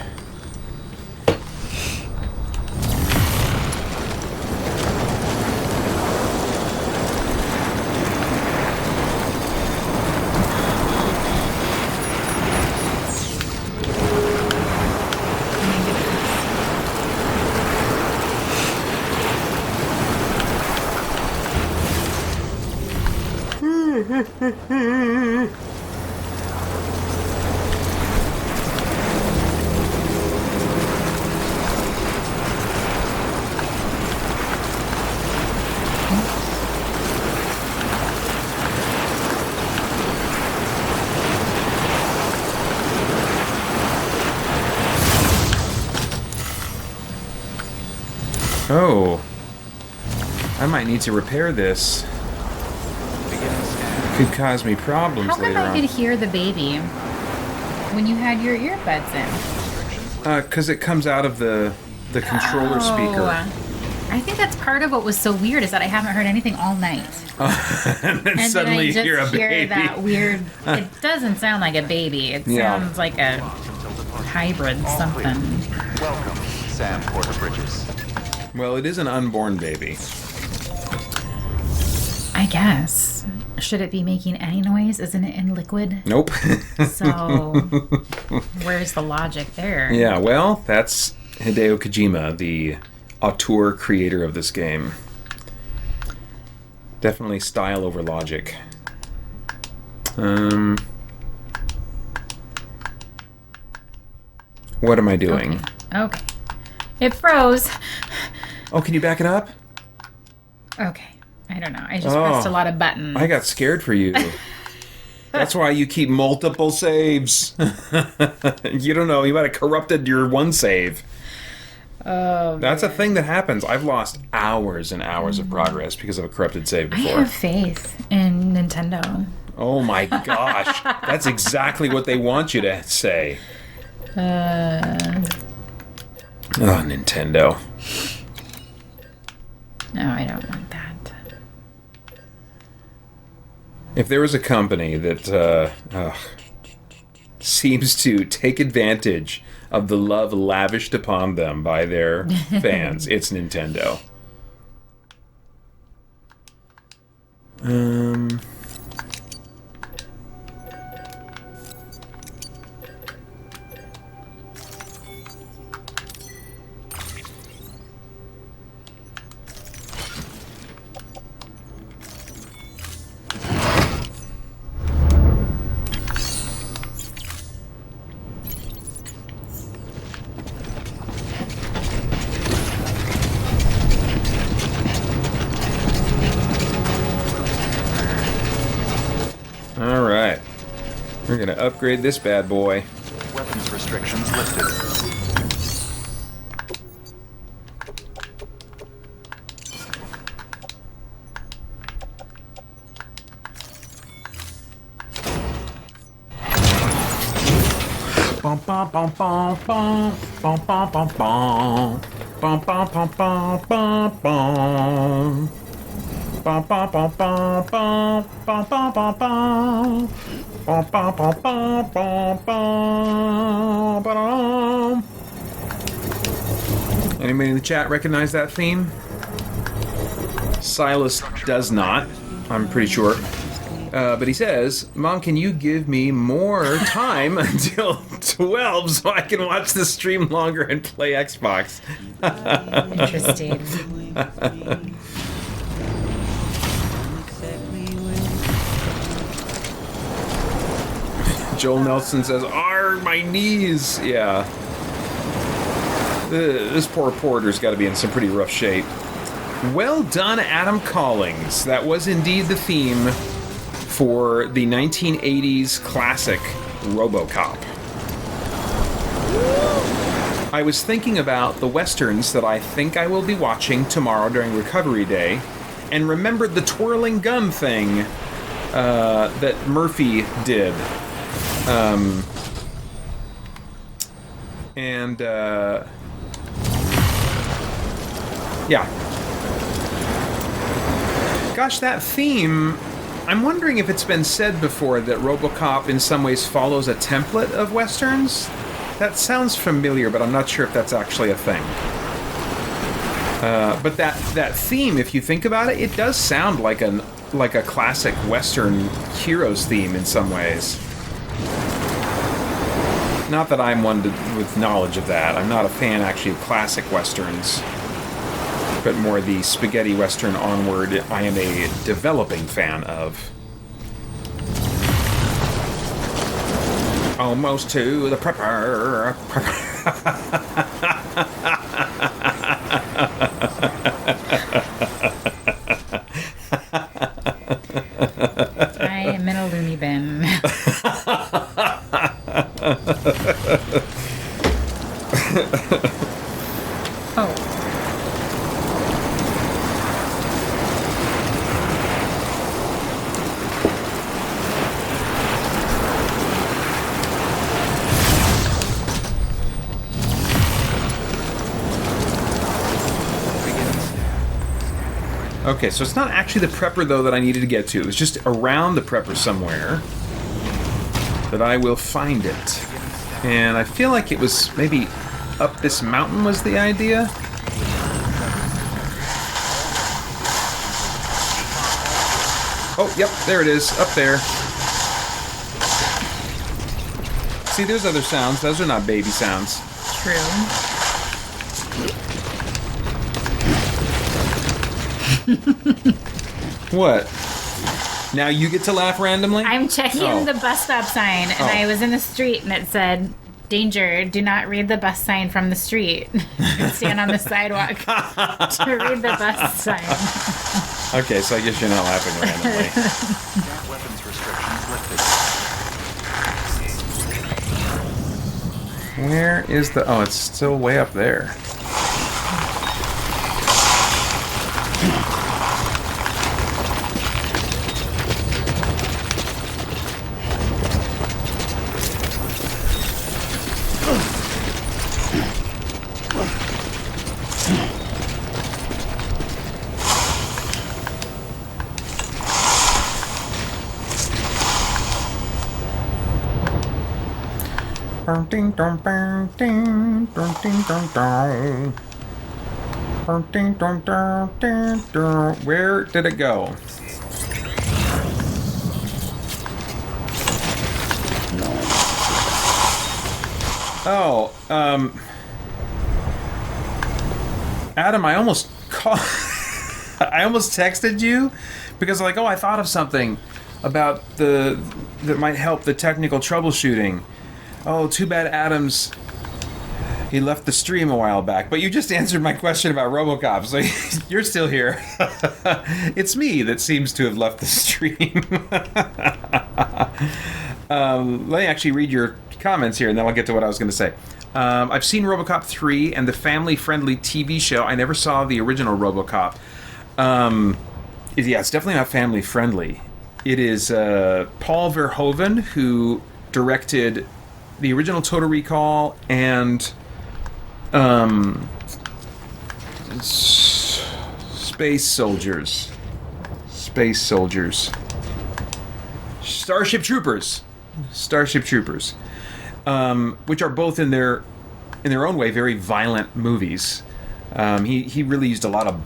Oh. I might need to repair this. Could cause me problems How come later I could on. hear the baby when you had your earbuds in? Because it comes out of the controller speaker. I think that's part of what was so weird is that I haven't heard anything all night. And then And suddenly then I you just hear a baby. that weird. It doesn't sound like a baby. It Yeah. sounds like a hybrid something. Welcome, Sam Porter Bridges. Well, it is an unborn baby. I guess. Should it be making any noise? Isn't it in liquid? Nope. So, where's the logic there? Yeah, well, that's Hideo Kojima, the auteur creator of this game. Definitely style over logic. What am I doing? Okay. It froze. Oh, can you back it up? Okay. I don't know. I just pressed a lot of buttons. I got scared for you. That's why you keep multiple saves. You don't know. You might have corrupted your one save. Oh, That's a thing that happens. I've lost hours and hours of progress because of a corrupted save I before. have faith in Nintendo. Oh my gosh. That's exactly what they want you to say. Oh, Nintendo. No, I don't want that. If there was a company that seems to take advantage of the love lavished upon them by their fans, it's Nintendo. gonna upgrade this bad boy. Weapons restrictions lifted. Bum bum bum bum bum bum bum bum bum bum bum bum bum bum bum. Bum bum bum bum bum bum bum bum bum. Bum bum bum bum bum bum ba-dum. Anybody in the chat recognize that theme? Silas does not, I'm pretty sure. But he says, Mom, can you give me more time until 12 so I can watch the stream longer and play Xbox? Interesting. Joel Nelson says, "Arg, my knees." Yeah. This poor porter's got to be in some pretty rough shape. Well done, Adam Collings. That was indeed the theme for the 1980s classic RoboCop. I was thinking about the westerns that I think I will be watching tomorrow during Recovery Day, and remembered the twirling gun thing that Murphy did. Yeah. Gosh, that theme, I'm wondering if it's been said before that RoboCop in some ways follows a template of westerns. That sounds familiar, but I'm not sure if that's actually a thing. But that theme, if you think about it, it does sound like a classic Western heroes theme in some ways. Not that I'm one with knowledge of that. I'm not a fan, actually, of classic Westerns. But more the spaghetti Western onward, I am a developing fan of. Almost to the prepper. I am in a loony bin. Oh. Okay, so it's not actually the prepper, though, that I needed to get to. It's just around the prepper somewhere that I will find it. And I feel like it was maybe up this mountain was the idea. Oh, yep, there it is, up there. See, there's other sounds. Those are not baby sounds. True. What? Now you get to laugh randomly? I'm checking the bus stop sign, and I was in the street, and it said, "Danger, do not read the bus sign from the street. Stand on the sidewalk to read the bus sign." Okay, so I guess you're not laughing randomly. Weapons restrictions lifted. Where is the... Oh, it's still way up there. Where did it go? Oh, Adam, I almost I almost texted you because like, oh, I thought of something about that might help the technical troubleshooting. Oh, too bad he left the stream a while back, but you just answered my question about RoboCop, so you're still here. It's me that seems to have left the stream. Let me actually read your comments here, and then I'll get to what I was going to say. I've seen RoboCop 3 and the family-friendly TV show. I never saw the original RoboCop. Yeah, it's definitely not family-friendly. It is Paul Verhoeven, who directed the original Total Recall and Space Soldiers. Starship Troopers, which are both in their own way very violent movies. He really used a lot of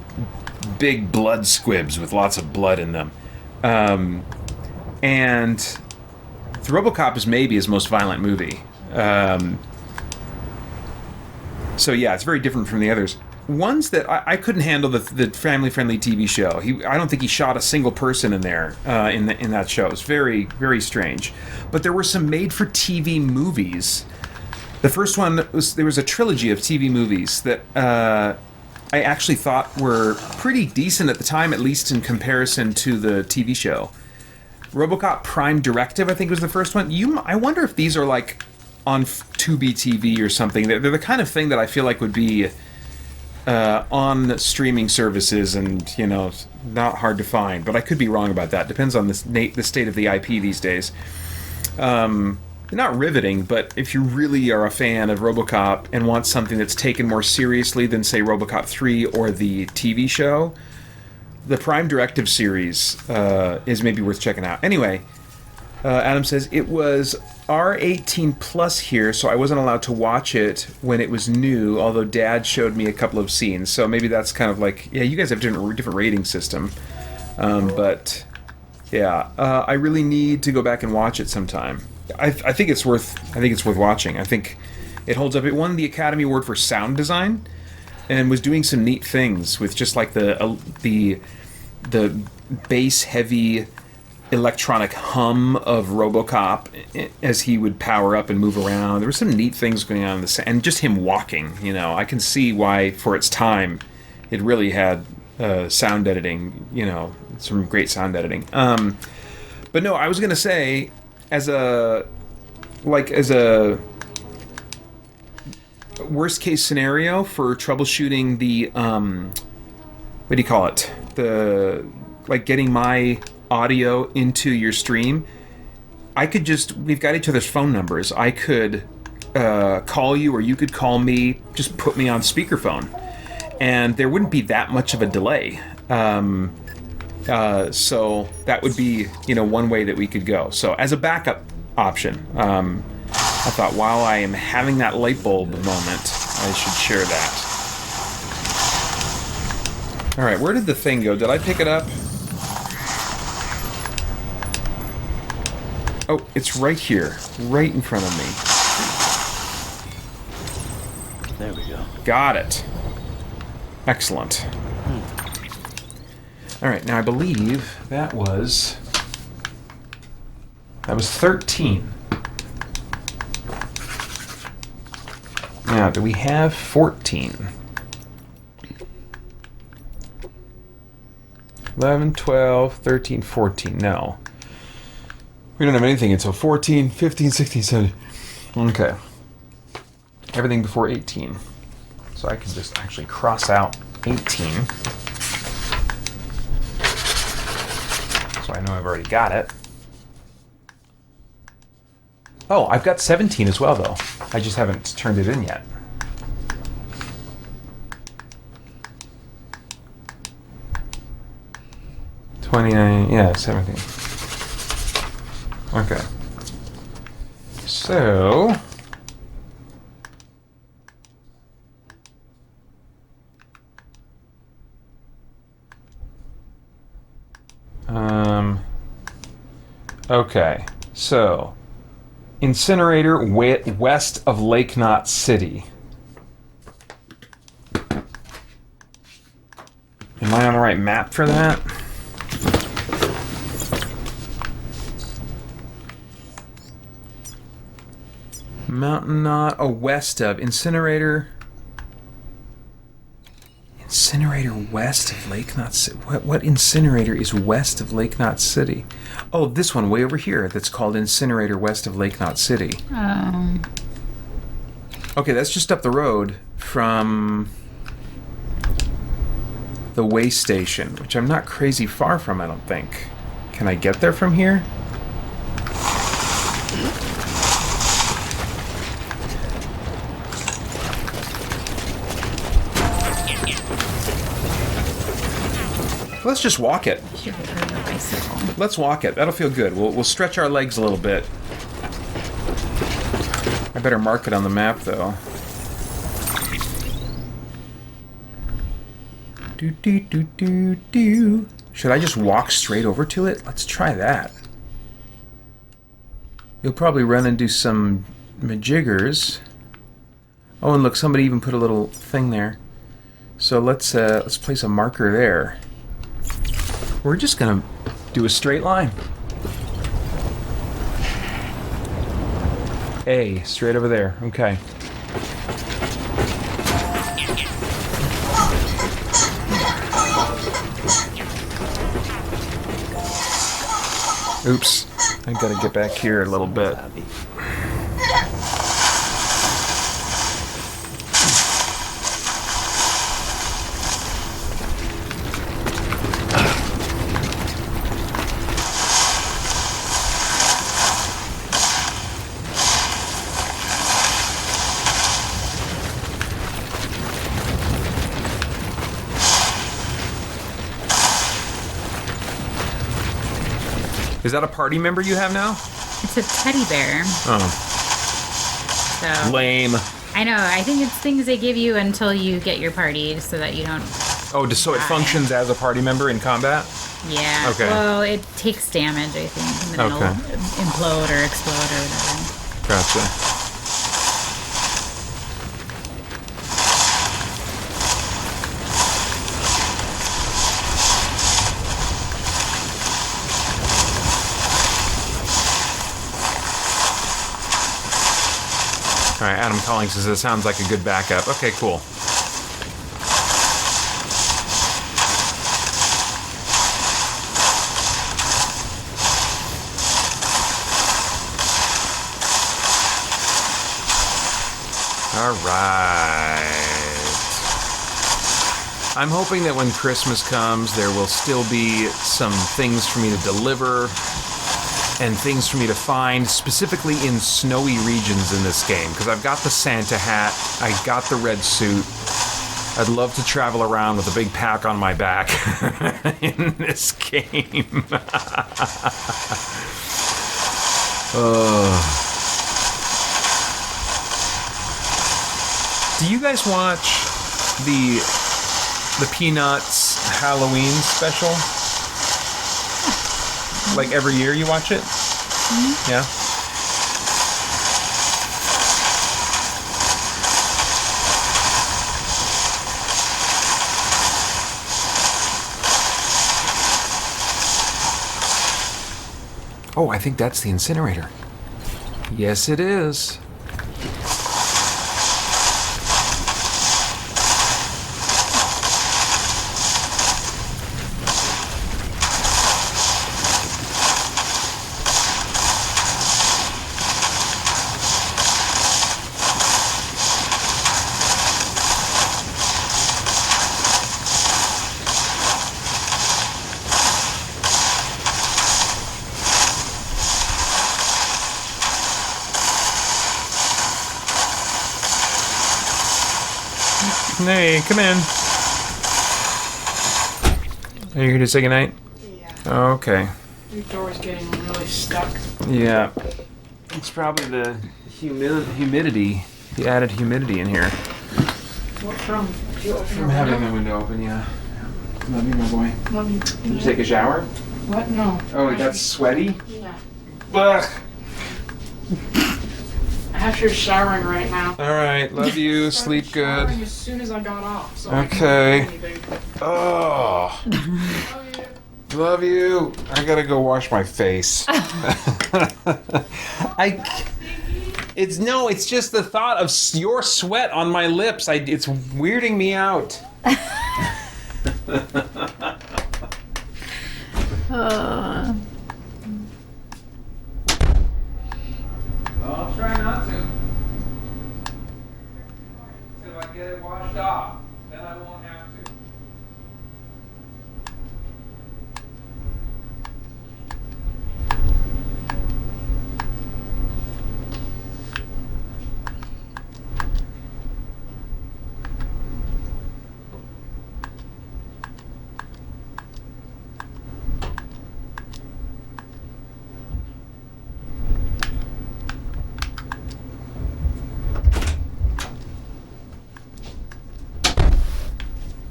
big blood squibs with lots of blood in them, and the RoboCop is maybe his most violent movie. So yeah, it's very different from the others. Ones that I couldn't handle the family-friendly TV show. I don't think he shot a single person in there in that show. It's very, very strange. But there were some made-for-TV movies. The first one there was a trilogy of TV movies that I actually thought were pretty decent at the time, at least in comparison to the TV show. RoboCop Prime Directive, I think, was the first one. I wonder if these are like on Tubi TV or something. They're the kind of thing that I feel like would be on streaming services and, not hard to find. But I could be wrong about that. Depends on the state of the IP these days. Not riveting, but if you really are a fan of RoboCop and want something that's taken more seriously than, say, RoboCop 3 or the TV show, the Prime Directive series is maybe worth checking out. Anyway, Adam says, it was R18 plus here, so I wasn't allowed to watch it when it was new, although Dad showed me a couple of scenes. So maybe that's kind of like, yeah, you guys have a different rating system. But, yeah, I really need to go back and watch it sometime. I think it's worth watching. I think it holds up. It won the Academy Award for sound design and was doing some neat things with just like the bass heavy electronic hum of RoboCop as he would power up and move around. There were some neat things going on in the and just him walking. I can see why for its time it really had sound editing. Some great sound editing. But no, I was gonna say as a worst case scenario for troubleshooting the what do you call it? Getting my audio into your stream, we've got each other's phone numbers. I could call you or you could call me, just put me on speakerphone, and there wouldn't be that much of a delay. So that would be, one way that we could go. So as a backup option, I thought while I am having that light bulb moment, I should share that. All right, where did the thing go? Did I pick it up? Oh, it's right here, right in front of me. There we go. Got it. Excellent. All right, now I believe that was 13. Now, do we have 14? 11, 12, 13, 14. No. We don't have anything until 14, 15, 16, 17. Okay. Everything before 18. So I can just actually cross out 18. So I know I've already got it. Oh, I've got 17 as well, though. I just haven't turned it in yet. Yeah, 17. Okay. So... Okay. So... Incinerator west of Lake Knot City. Am I on the right map for that? Mountain Knot, west of Incinerator. Incinerator west of Lake Knot City. What incinerator is west of Lake Knot City? Oh, this one way over here that's called Incinerator west of Lake Knot City. Okay, that's just up the road from the way station, which I'm not crazy far from, I don't think. Can I get there from here? Let's just walk it. Let's walk it. That'll feel good. We'll stretch our legs a little bit. I better mark it on the map, though. Do. Should I just walk straight over to it? Let's try that. You'll probably run into some majiggers. Oh, and look, somebody even put a little thing there. So let's place a marker there. We're just gonna do a straight line. A, straight over there. Okay. Oops. I gotta get back here a little bit. Is that a party member you have now? It's a teddy bear. Oh. So Lame. I know. I think it's things they give you until you get your party, so that you don't. Oh, just so it functions as a party member in combat? Yeah. Okay. Well, it takes damage, I think, and then Okay. it'll implode or explode or whatever. Gotcha. All right, Adam Calling says it sounds like a good backup. Okay, cool. All right. I'm hoping that when Christmas comes, there will still be some things for me to deliver and things for me to find, specifically in snowy regions in this game, because I've got the Santa hat, I got the red suit. I'd love to travel around with a big pack on my back in this game. Do you guys watch the Peanuts Halloween special? Like every year you watch it? Mm-hmm. Yeah? Oh, I think that's the incinerator. Yes, it is. Hey, come in. Are you here to say goodnight? Yeah. Okay. Your door's getting really stuck. Yeah. It's probably the humidity, the added humidity in here. What from? From having the window open, yeah. Love you, my boy. Love you. Did you take a shower? What? No. Oh, it got sweaty? Yeah. Ugh. I have to showering right now. All right, love you. Started Sleep good. showering as soon as I got off. So Okay. I couldn't do anything. Oh, love you. I gotta go wash my face. It's just the thought of your sweat on my lips. It's weirding me out. I'll try not to. If I get it washed off, then I won't have to.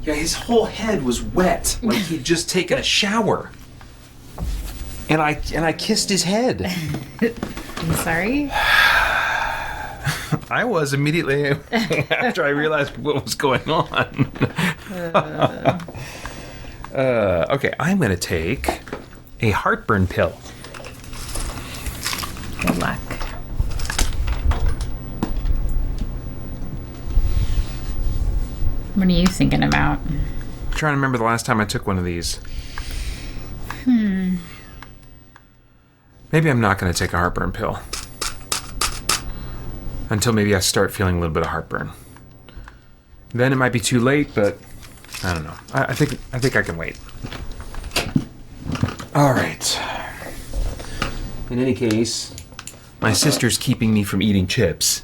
Yeah, his whole head was wet, like he'd just taken a shower. And I kissed his head. I'm sorry. I was immediately after I realized what was going on. Okay, I'm gonna take a heartburn pill. Good luck. What are you thinking about? I'm trying to remember the last time I took one of these. Maybe I'm not going to take a heartburn pill. Until maybe I start feeling a little bit of heartburn. Then it might be too late, but I don't know. I think I can wait. All right. In any case, my sister's keeping me from eating chips.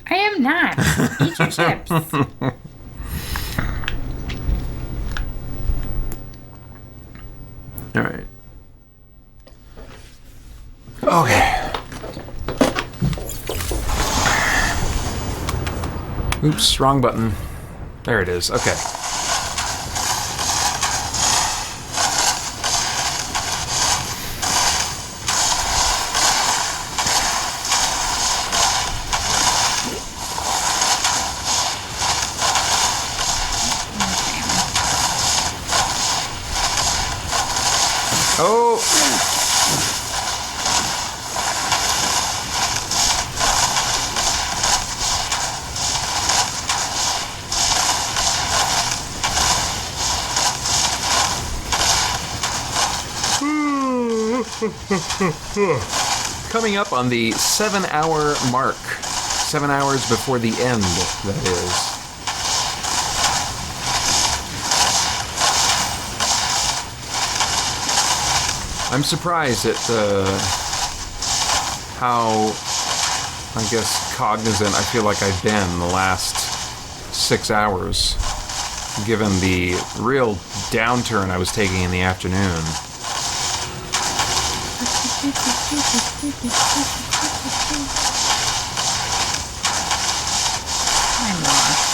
I am not. Eat your chips. All right. Okay. Oops, wrong button. There it is. Okay. Oh. Coming up on the 7-hour mark. 7 hours before the end, that is. I'm surprised at how, I guess, cognizant I feel like I've been the last 6 hours, given the real downturn I was taking in the afternoon. I'm lost.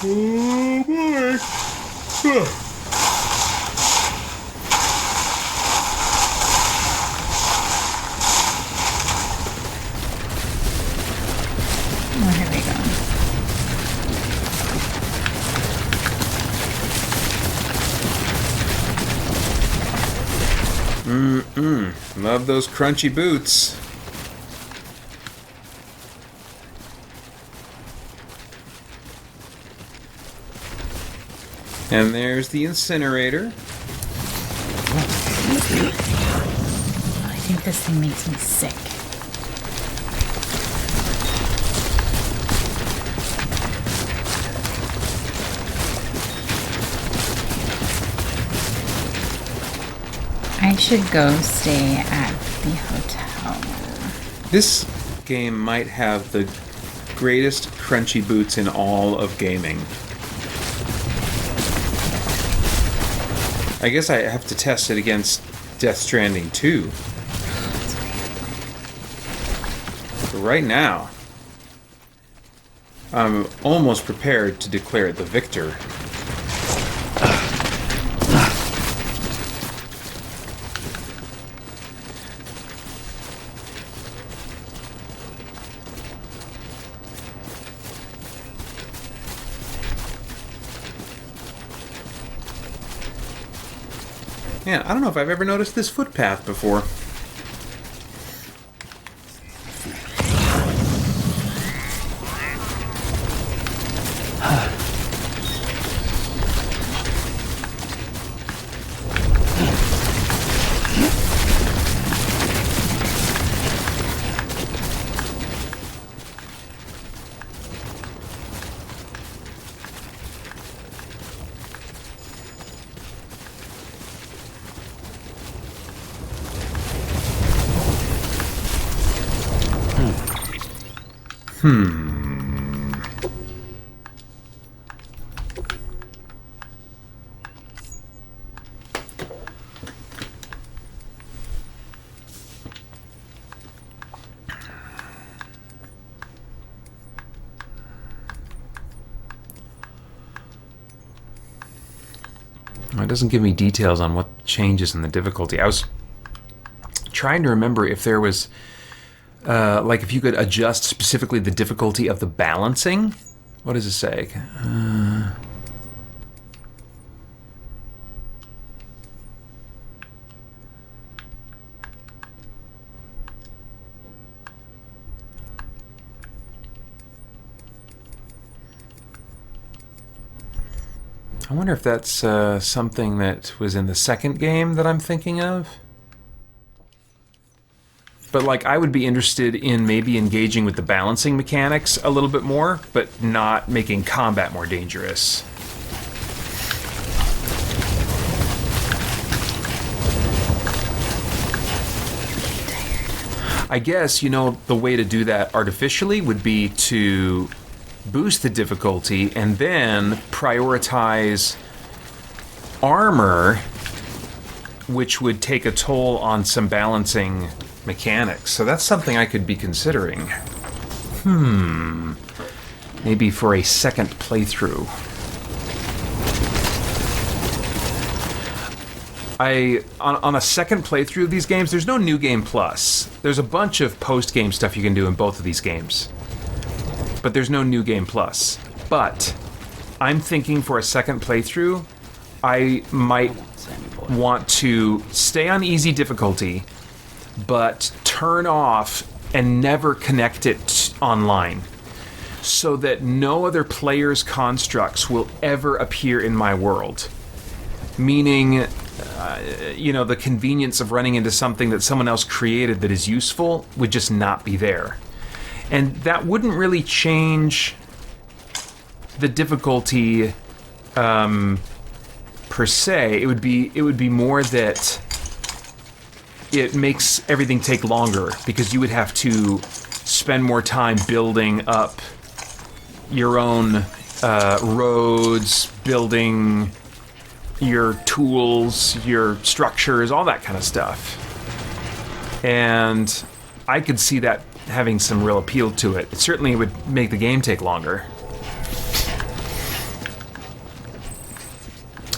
Oh boy. Oh, here we go. Love those crunchy boots. And there's the incinerator. I think this thing makes me sick. I I should go stay at the hotel. This game might have the greatest crunchy boots in all of gaming. I guess I have to test it against Death Stranding 2. But right now, I'm almost prepared to declare it the victor. Yeah, I don't know if I've ever noticed this footpath before. It doesn't give me details on what changes in the difficulty. I was trying to remember if there was, like, if you could adjust specifically the difficulty of the balancing. What does it say? I wonder if that's something that was in the second game that I'm thinking of. But, like, I would be interested in maybe engaging with the balancing mechanics a little bit more, but not making combat more dangerous. I guess, you know, the way to do that artificially would be to boost the difficulty and then prioritize armor, which would take a toll on some balancing mechanics. So that's something I could be considering. Maybe for a second playthrough. On a second playthrough of these games, there's no New Game Plus. There's a bunch of post-game stuff you can do in both of these games. But there's no New Game Plus. But I'm thinking for a second playthrough, I might want to stay on easy difficulty, but turn off and never connect it online, so that no other player's constructs will ever appear in my world. Meaning, you know, the convenience of running into something that someone else created that is useful would just not be there. And that wouldn't really change the difficulty per se. It would be more that it makes everything take longer, because you would have to spend more time building up your own roads, building your tools, your structures, all that kind of stuff. And I could see that having some real appeal to it. It certainly would make the game take longer.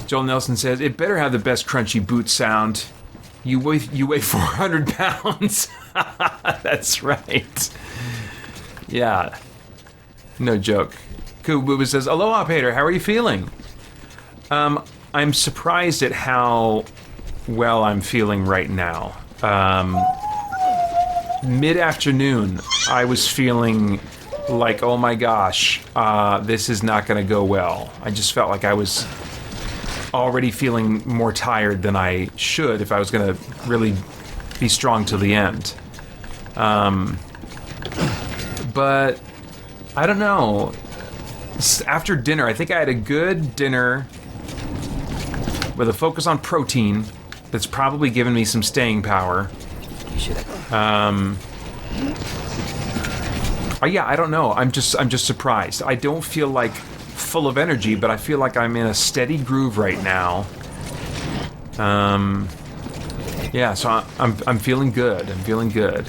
Joel Nelson says, it better have the best crunchy boot sound. You weigh 400 pounds. That's right. Yeah. No joke. Kububa says, aloha, Paeter. How are you feeling? I'm surprised at how well I'm feeling right now. Mid-afternoon, I was feeling like, oh my gosh, this is not going to go well. I just felt like I was already feeling more tired than I should if I was going to really be strong till the end. But I don't know. After dinner, I think I had a good dinner with a focus on protein, that's probably given me some staying power. You should. Yeah, I don't know. I'm just surprised. I don't feel like full of energy, but I feel like I'm in a steady groove right now. Yeah, so I'm feeling good. I'm feeling good.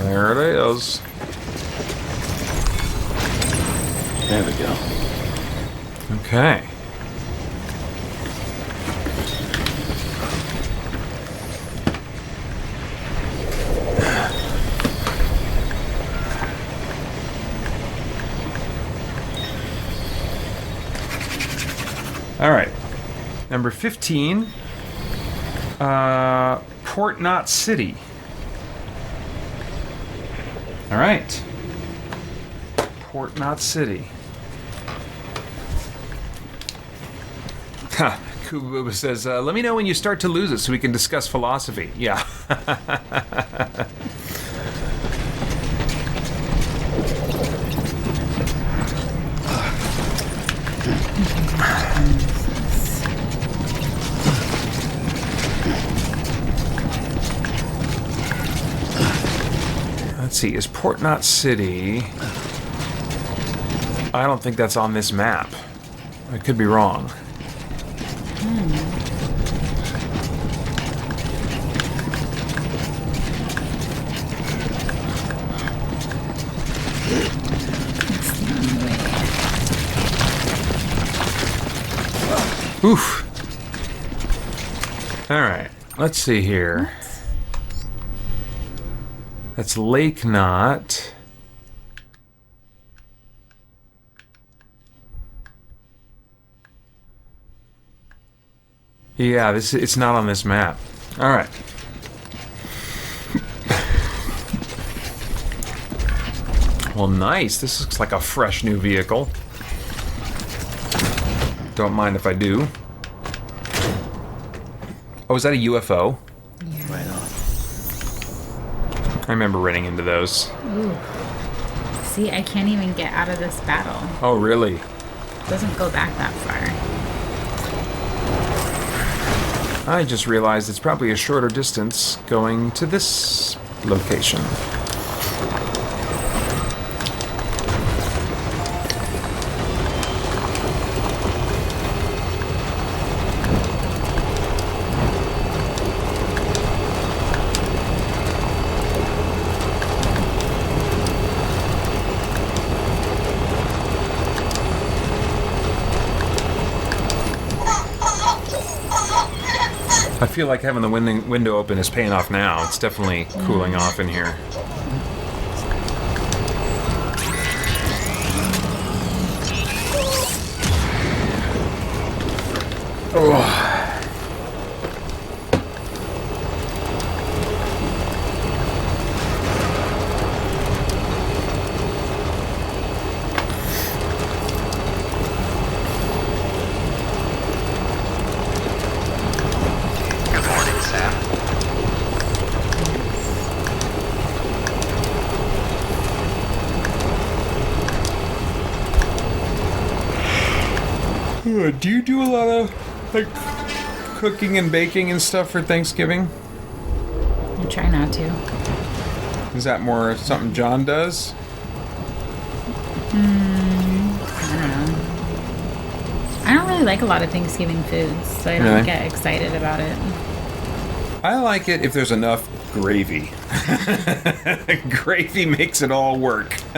There it is. There we go. Okay. All right. Number 15. Port Knot City. All right. Port Knot City. Ha! Kubu says, let me know when you start to lose it so we can discuss philosophy. Yeah. Let's see, is Port Knot City... I don't think that's on this map. I could be wrong. Oof. Alright, let's see here. That's Lake Knot. Yeah, it's not on this map. Alright. Well, nice. This looks like a fresh new vehicle. Don't mind if I do. Oh, is that a UFO? Yeah. Right on. I remember running into those. Ooh. See, I can't even get out of this battle. Oh, really? It doesn't go back that far. I just realized it's probably a shorter distance going to this location. I feel like having the window open is paying off now. It's definitely cooling off in here. Oh. Good morning, Sam. Do you do a lot of like cooking and baking and stuff for Thanksgiving? I try not to. Is that more something John does? I don't know. I don't really like a lot of Thanksgiving foods, so I don't Really? get excited about it. I like it if there's enough gravy. Gravy makes it all work. Keep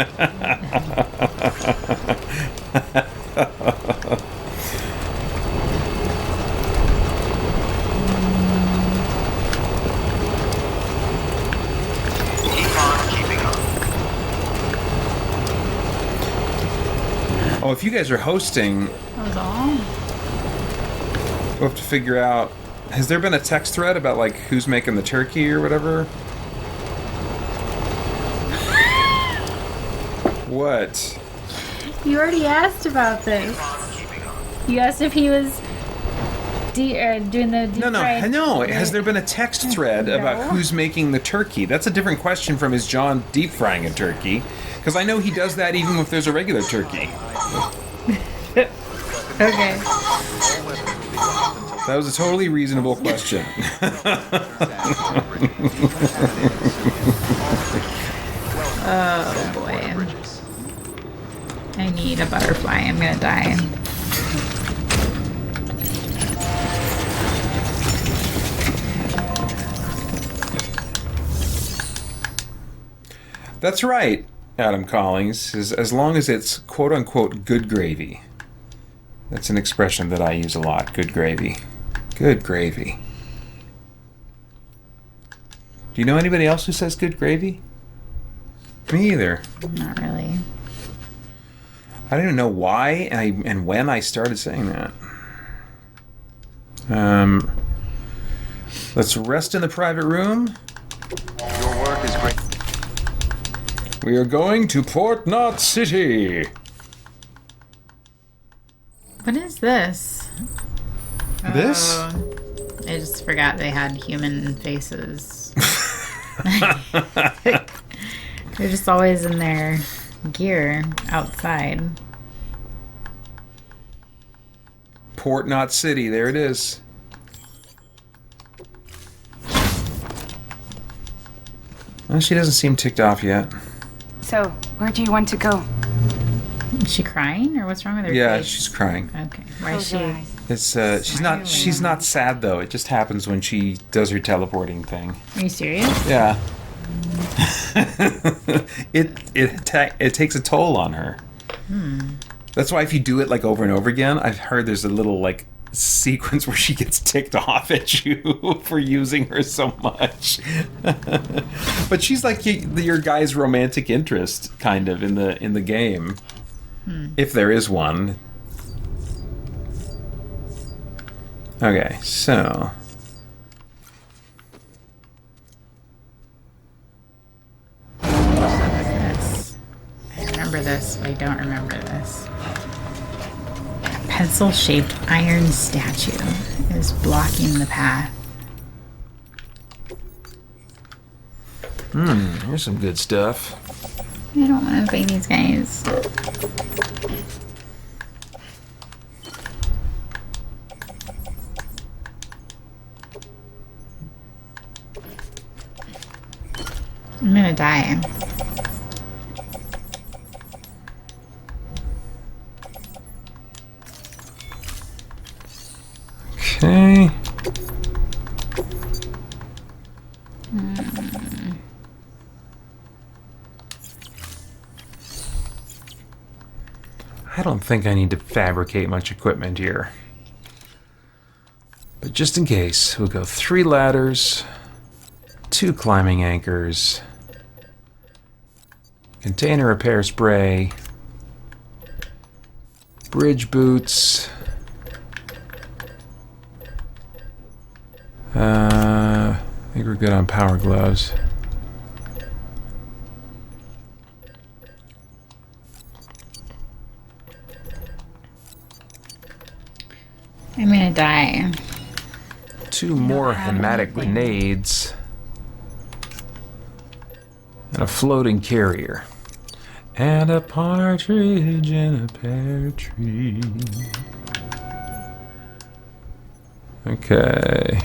on keeping on. Oh, if you guys are hosting, That was all? we'll have to figure out. Has there been a text thread about like who's making the turkey or whatever? What? You already asked about this. Keep on keeping on. You asked if he was doing the deep fried? No. Has there been a text thread about who's making the turkey? That's a different question from is John deep frying a turkey? Because I know he does that even if there's a regular turkey. Okay. That was a totally reasonable question. Oh boy. I need a butterfly. I'm gonna die. That's right, Adam Collins. As long as it's quote-unquote good gravy. That's an expression that I use a lot. Good gravy. Good gravy. Do you know anybody else who says good gravy? Me either. Not really. I don't even know why and when I started saying that. Let's rest in the private room. Your work is great. We are going to Port Knot City. What is this? This? Oh, I just forgot they had human faces. They're just always in their gear outside. Port Knot City, there it is. Well, she doesn't seem ticked off yet. So, where do you want to go? Is she crying, or what's wrong with her Yeah, face? she's crying. Okay. Why is Close your she? eyes. It's she's not sad though. It just happens when she does her teleporting thing. Are you serious? Yeah. it takes a toll on her. That's why if you do it like over and over again, I've heard there's a little like sequence where she gets ticked off at you for using her so much. But she's like your guy's romantic interest kind of in the game. If there is one. Okay, so This. I remember this, but I don't remember this. A pencil-shaped iron statue is blocking the path. here's some good stuff. I don't want to fight these guys. I'm gonna die. Okay. I don't think I need to fabricate much equipment here. But just in case, we'll go 3 ladders, 2 climbing anchors, container repair spray, bridge boots, I think we're good on power gloves. I'm gonna die. 2 more have hematic anything. grenades. And a floating carrier. And a partridge in a pear tree. Okay.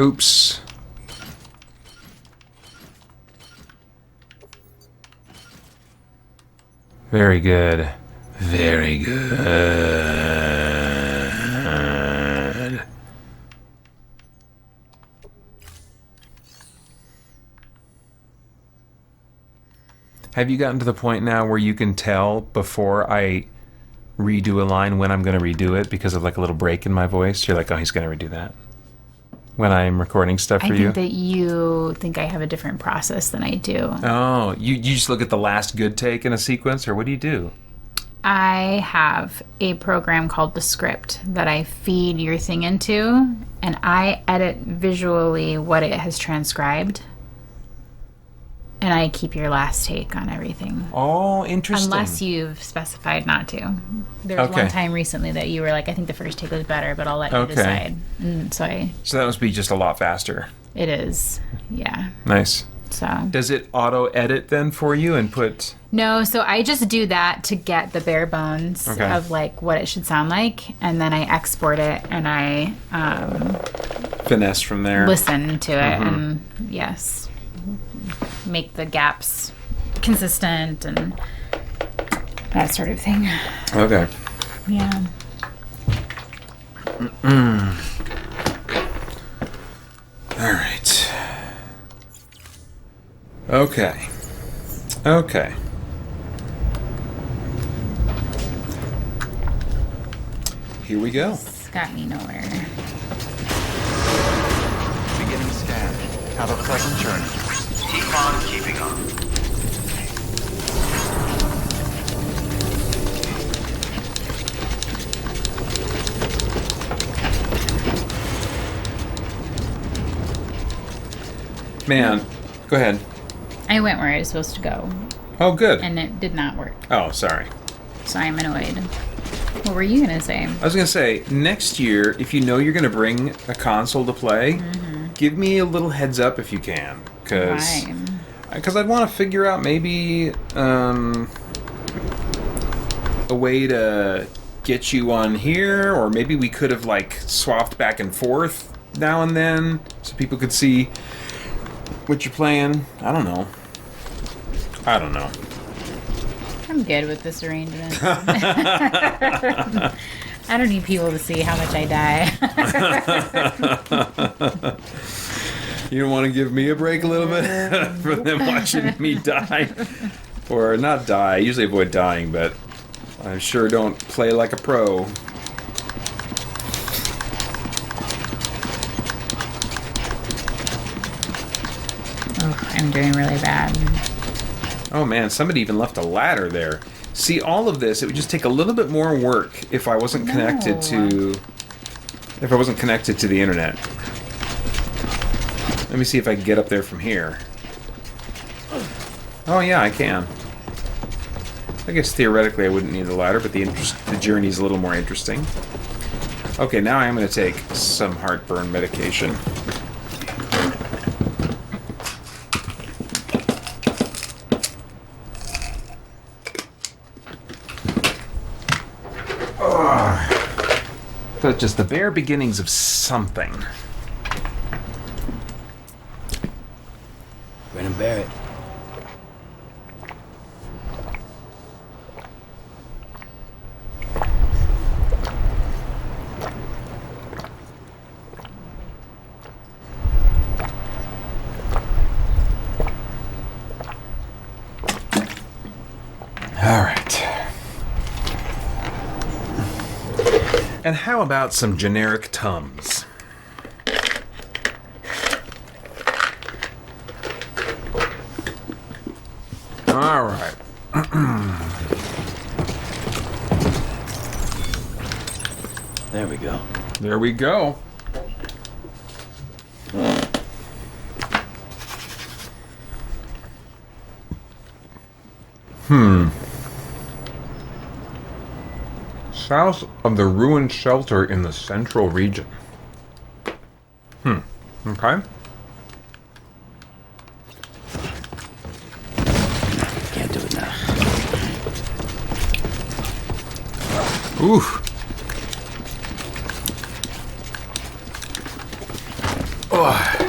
Oops. Very good. Very good. Have you gotten to the point now where you can tell before I redo a line when I'm going to redo it because of like a little break in my voice? You're like, oh, he's going to redo that. When I'm recording stuff I for think you? that you think I have a different process than I do. Oh, you just look at the last good take in a sequence, or what do you do? I have a program called the script that I feed your thing into, and I edit visually what it has transcribed. and I keep your last take on everything. Oh, interesting. Unless you've specified not to. There was Okay. one time recently that you were like, I think the first take was better, but I'll let you decide. And so So that must be just a lot faster. it is. Yeah. Nice. So. Does it auto edit then for you and put? No, so I just do that to get the bare bones Okay. of like what it should sound like, and then I export it and I Finesse from there. listen to it and yes, make the gaps consistent and that sort of thing. Okay. Yeah. All right. Okay. Okay. Here we go. It's got me nowhere. Beginning scan. Have a pleasant journey. Keep on keeping on. Man, go ahead. I went where I was supposed to go, Oh, good. and it did not work. Oh, sorry. So I'm annoyed. What were you gonna say? I was going to say, next year, if you know you're going to bring a console to play, give me a little heads up if you can. Why? Because I'd want to figure out maybe a way to get you on here, or maybe we could have, like, swapped back and forth now and then so people could see what you're playing. I don't know. I'm good with this arrangement. I don't need people to see how much I die. You don't want to give me a break a little bit for them watching me die? Or not die. I usually avoid dying, but I sure don't play like a pro. Oh, I'm doing really bad. Oh man, somebody even left a ladder there. See, all of this, it would just take a little bit more work if I wasn't connected to the internet. Let me see if I can get up there from here. Oh yeah, I can. I guess theoretically I wouldn't need the ladder, but the journey's a little more interesting. Okay, now I am going to take some heartburn medication. That's just the bare beginnings of something. Grin and bear it. All right. And how about some generic Tums? All right. There we go. There we go. South of the ruined shelter in the central region. Okay. Can't do it now. Oof. Oh.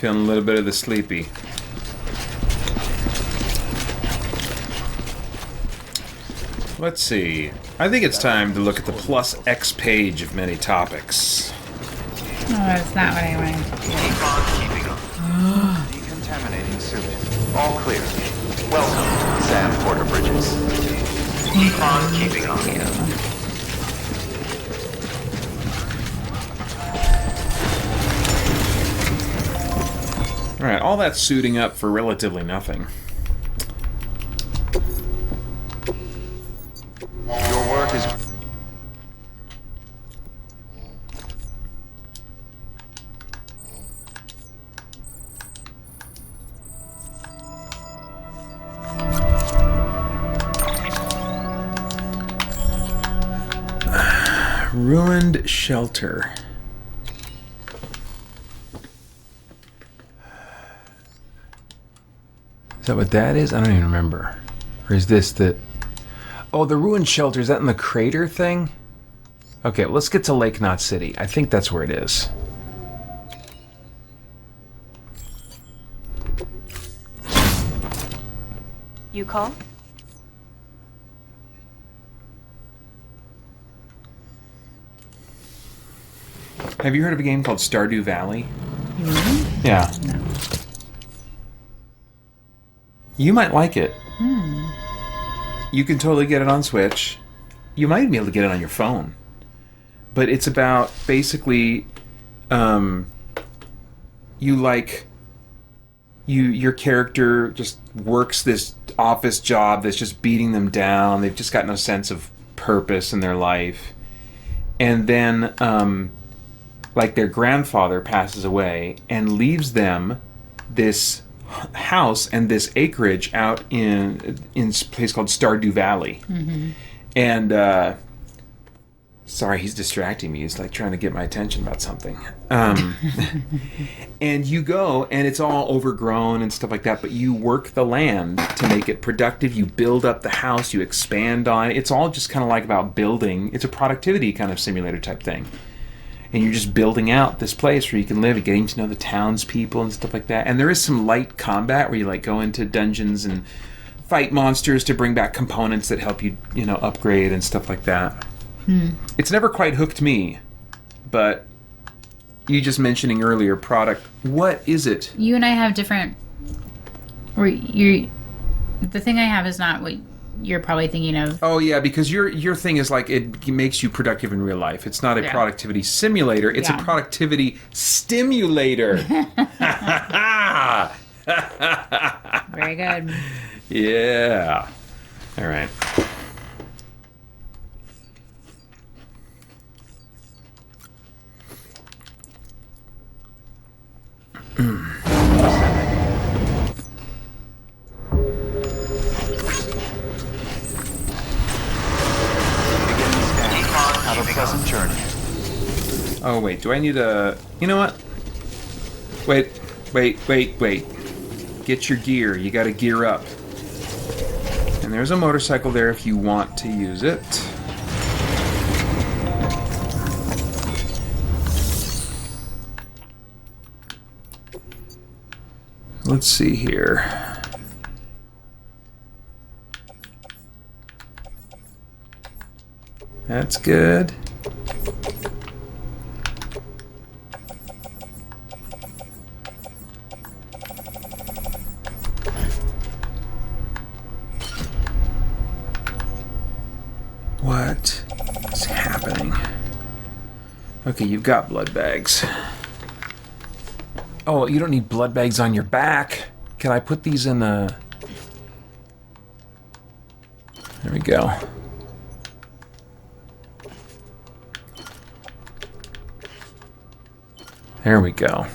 Feeling a little bit of the sleepy. Let's see. I think it's time to look at the plus X page of many topics. No, that's not what I wanted to do. Keep on keeping on. Decontaminating suit. All clear. Welcome, Sam Porter Bridges. Keep on keeping on. Thank you. Alright, all that suiting up for relatively nothing. Your work is... Ruined shelter. Is that what that is? I don't even remember. Or is this the... Oh, the ruined shelter. Is that in the crater thing? Okay, let's get to Lake Knot City. I think that's where it is. You call? Have you heard of a game called Stardew Valley? Yeah. No. You might like it. You can totally get it on Switch. You might be able to get it on your phone. But it's about basically, your character just works this office job that's just beating them down. They've just got no sense of purpose in their life. And then, like, their grandfather passes away and leaves them this house and this acreage out in a place called Stardew Valley. And sorry, he's distracting me. He's like trying to get my attention about something. And you go and it's all overgrown and stuff like that, but you work the land to make it productive. You build up the house, you expand on it. It's all just kind of like about building. It's a productivity kind of simulator type thing. And you're just building out this place where you can live and getting to know the townspeople and stuff like that. And there is some light combat where you like go into dungeons and fight monsters to bring back components that help you, upgrade and stuff like that. It's never quite hooked me, but you just mentioning earlier product. What is it? You and I have different. The thing I have is not what you're probably thinking of. Oh yeah, because your thing is like it makes you productive in real life. It's not a productivity simulator. It's a productivity stimulator. Very good. Yeah. All right. Have a pleasant journey. Oh wait, do I need a... You know what? Wait. Get your gear. You gotta gear up. And there's a motorcycle there if you want to use it. Let's see here. That's good. What is happening? Okay, you've got blood bags. Oh, you don't need blood bags on your back. Can I put these in a... There we go. There we go.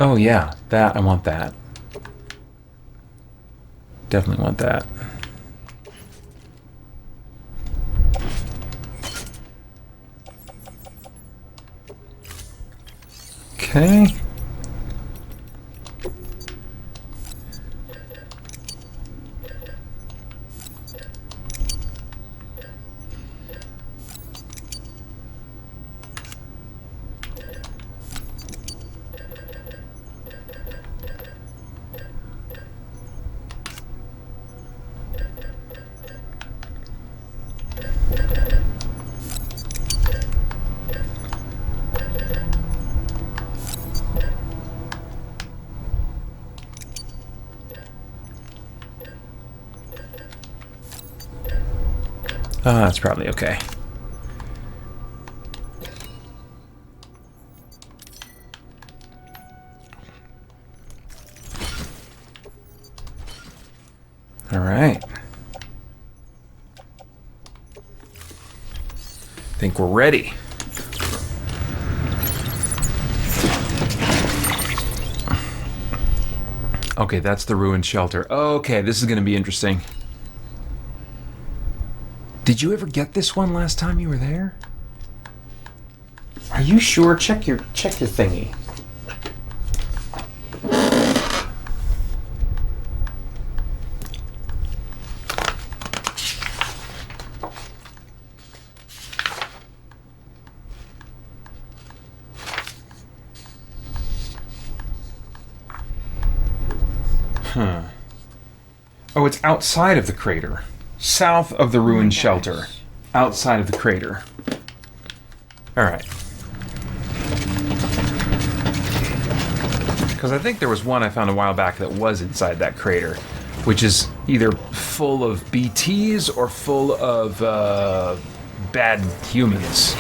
Oh yeah, that, I want that. Definitely want that. Okay. That's probably okay. All right. Think we're ready. Okay, that's the ruined shelter. Okay, this is going to be interesting. Did you ever get this one last time you were there? Are you sure? Check your thingy. Huh. Oh, it's outside of the crater. South of the ruined shelter. Outside of the crater. Alright. Because I think there was one I found a while back that was inside that crater, which is either full of BTs or full of bad humans.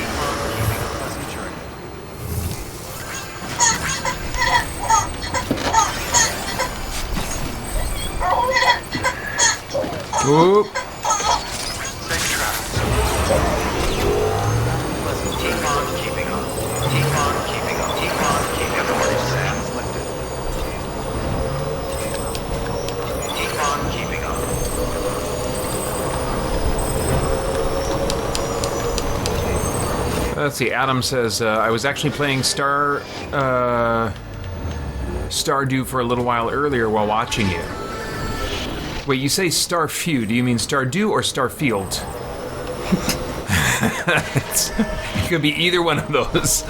Oop. Safe travels. Keep on keeping on. Keep on keeping on. Keep on keeping on. Sands lifted. Keep on keeping on. Let's see, Adam says, I was actually playing Stardew for a little while earlier while watching you. Wait, you say Starfew. Do you mean Stardew or Starfield? It could be either one of those.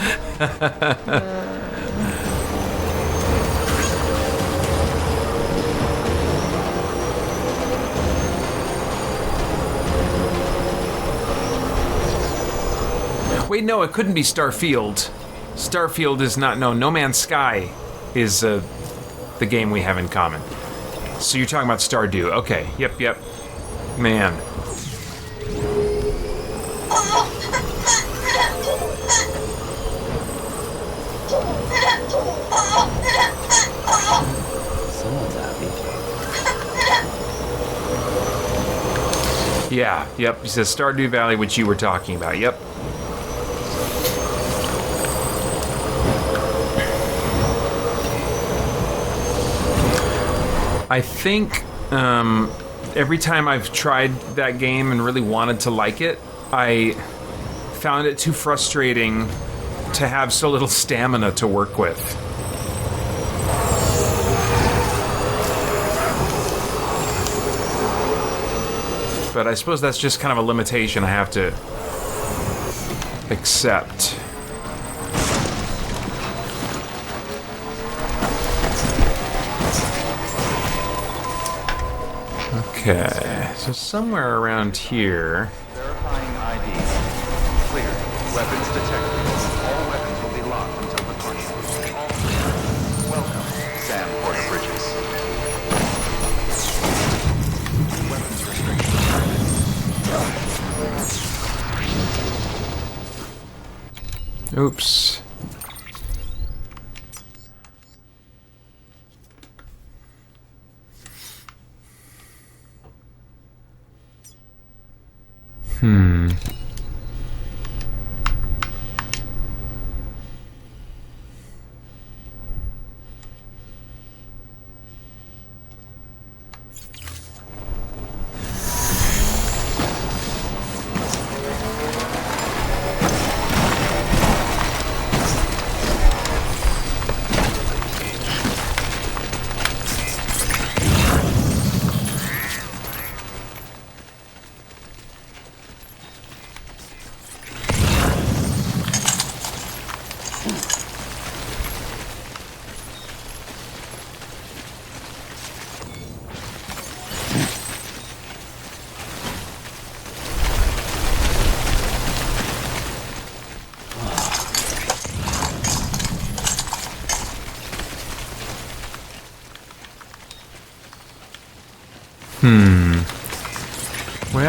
Wait, no, it couldn't be Starfield. Starfield is not... No Man's Sky is the game we have in common. So you're talking about Stardew. Okay, yep. Man. Someone's happy. Yeah, yep. He says Stardew Valley, which you were talking about. Yep. I think every time I've tried that game and really wanted to like it, I found it too frustrating to have so little stamina to work with. But I suppose that's just kind of a limitation I have to accept. Okay, so somewhere around here. Verifying IDs. Clear. Weapons detected. All weapons will be locked until the tornado. All clear. Welcome, Sam Porter Bridges. Weapons restrictions. Oops.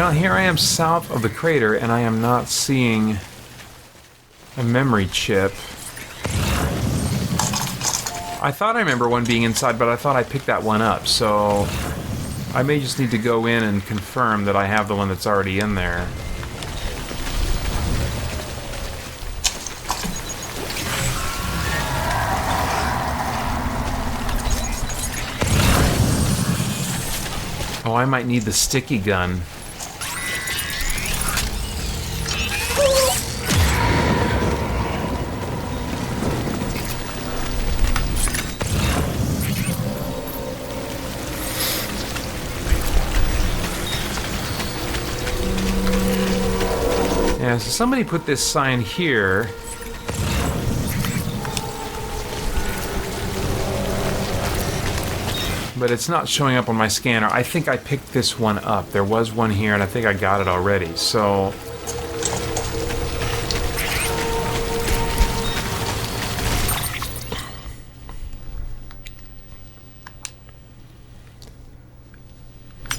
Well, here I am south of the crater, and I am not seeing a memory chip. I thought I remember one being inside, but I thought I picked that one up, so I may just need to go in and confirm that I have the one that's already in there. Oh, I might need the sticky gun. Yeah, so somebody put this sign here. But it's not showing up on my scanner. I think I picked this one up. There was one here, and I think I got it already. So...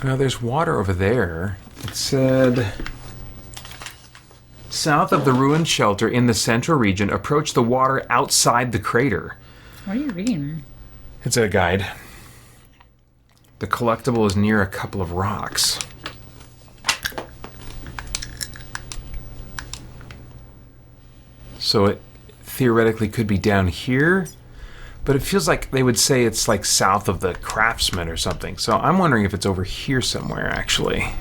Now, there's water over there. It said... South of the ruined shelter in the central region, approach the water outside the crater. What are you reading? It's a guide. The collectible is near a couple of rocks. So it theoretically could be down here, but it feels like they would say it's like south of the craftsman or something. So I'm wondering if it's over here somewhere, actually.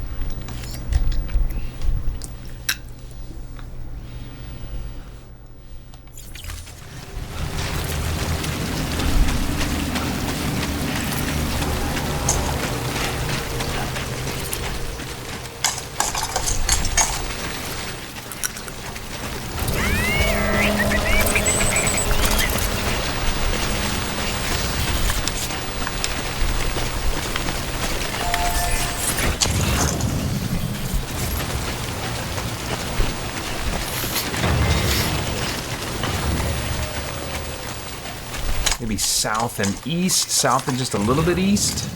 Maybe south and east, south and just a little bit east.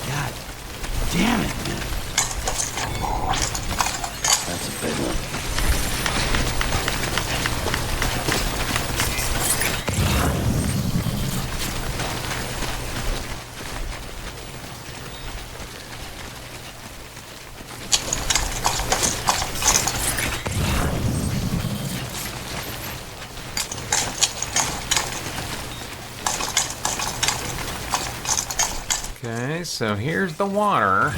God damn it, man. That's a big one. Okay, so here's the water.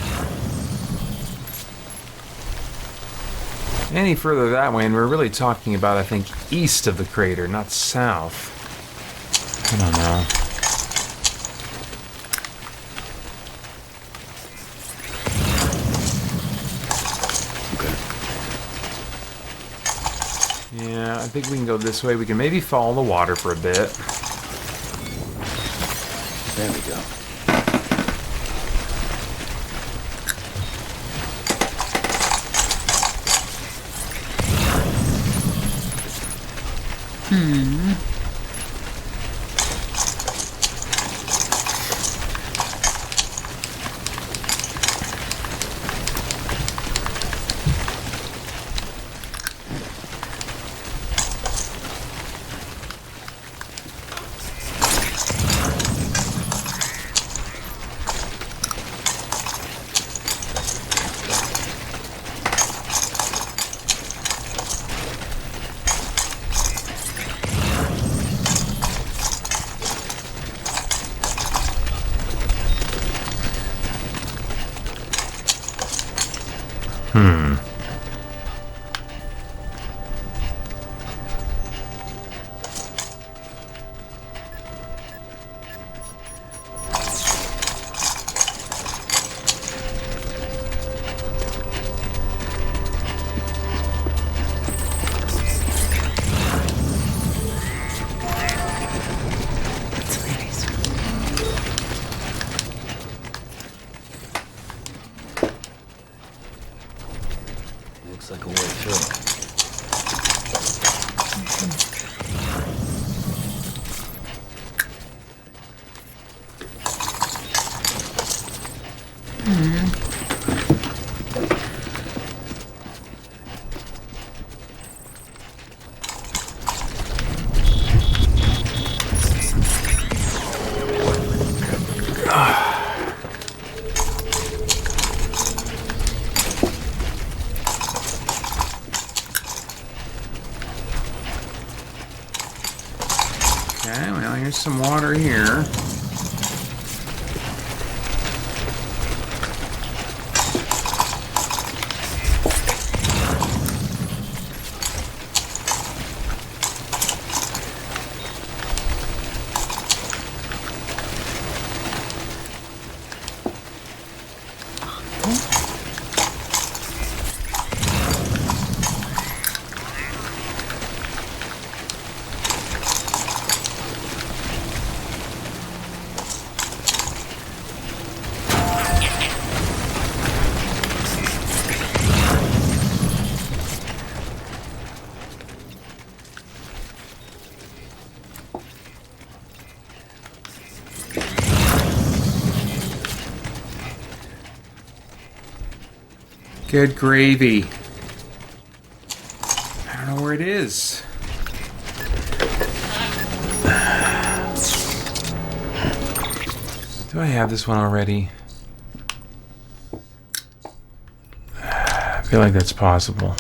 Any further that way, and we're really talking about, I think, east of the crater, not south. I don't know. Yeah, I think we can go this way. We can maybe follow the water for a bit. There we go. Okay, well, here's some water here. Good gravy. I don't know where it is. Do I have this one already? I feel like that's possible.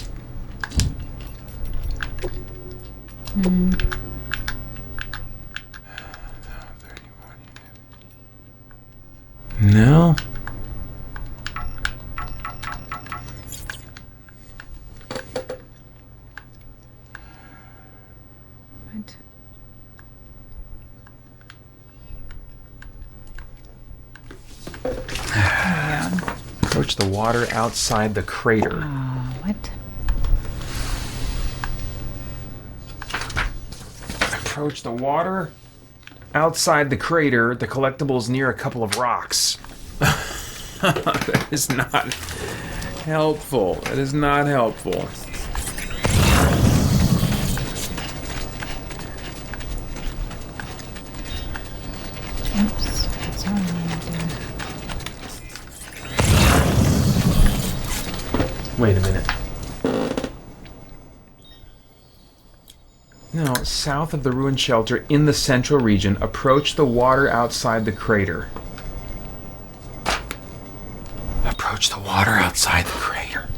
No. What? Approach the water outside the crater. What? Approach the water outside the crater. The collectibles near a couple of rocks. That is not helpful. That is not helpful. Oops. Sorry, Wait a minute. No, south of the ruined shelter in the central region, approach the water outside the crater. Approach the water outside the crater.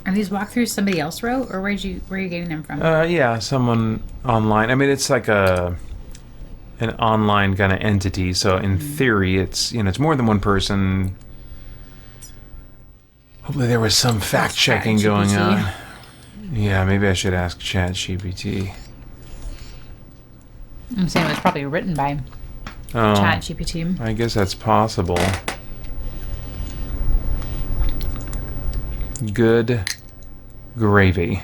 Are these walkthroughs somebody else wrote, or where are you getting them from? Yeah, someone online. I mean, it's like an online kind of entity. So in theory, it's it's more than one person. Hopefully, there was some fact checking going on. Yeah, maybe I should ask ChatGPT. I'm saying it was probably written by ChatGPT. I guess that's possible. Good gravy.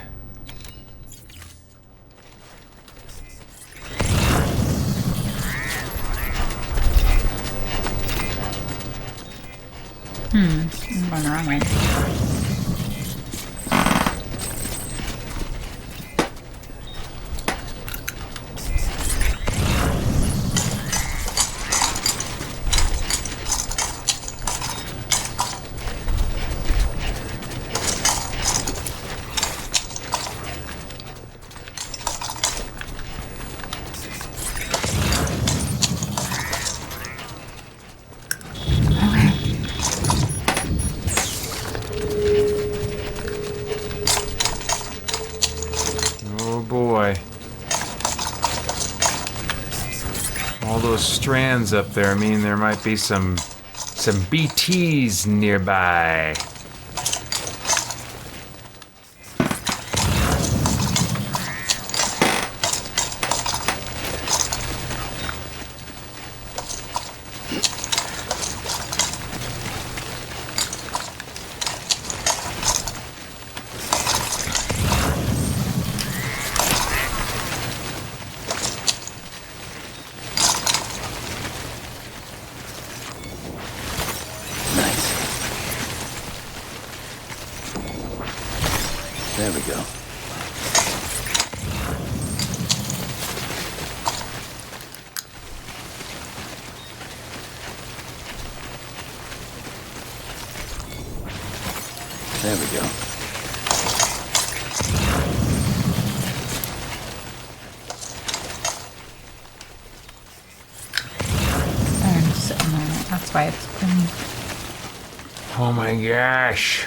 I'm going the wrong way. Oh boy. All those strands up there mean there might be some BTs nearby. There we go. There we go. I'm sitting on it. That's why it's green. Oh my gosh.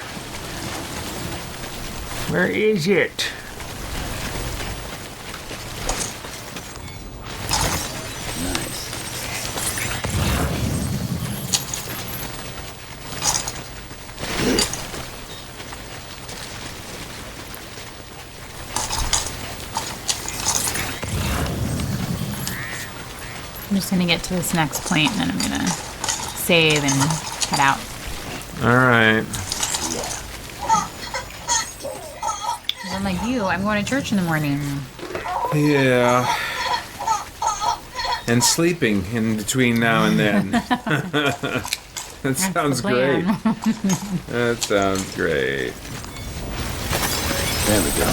Where is it? I'm just gonna get to this next point, and then I'm gonna save and head out. All right. Unlike you, I'm going to church in the morning. Yeah. And sleeping in between now and then. That sounds great. That sounds great. There we go.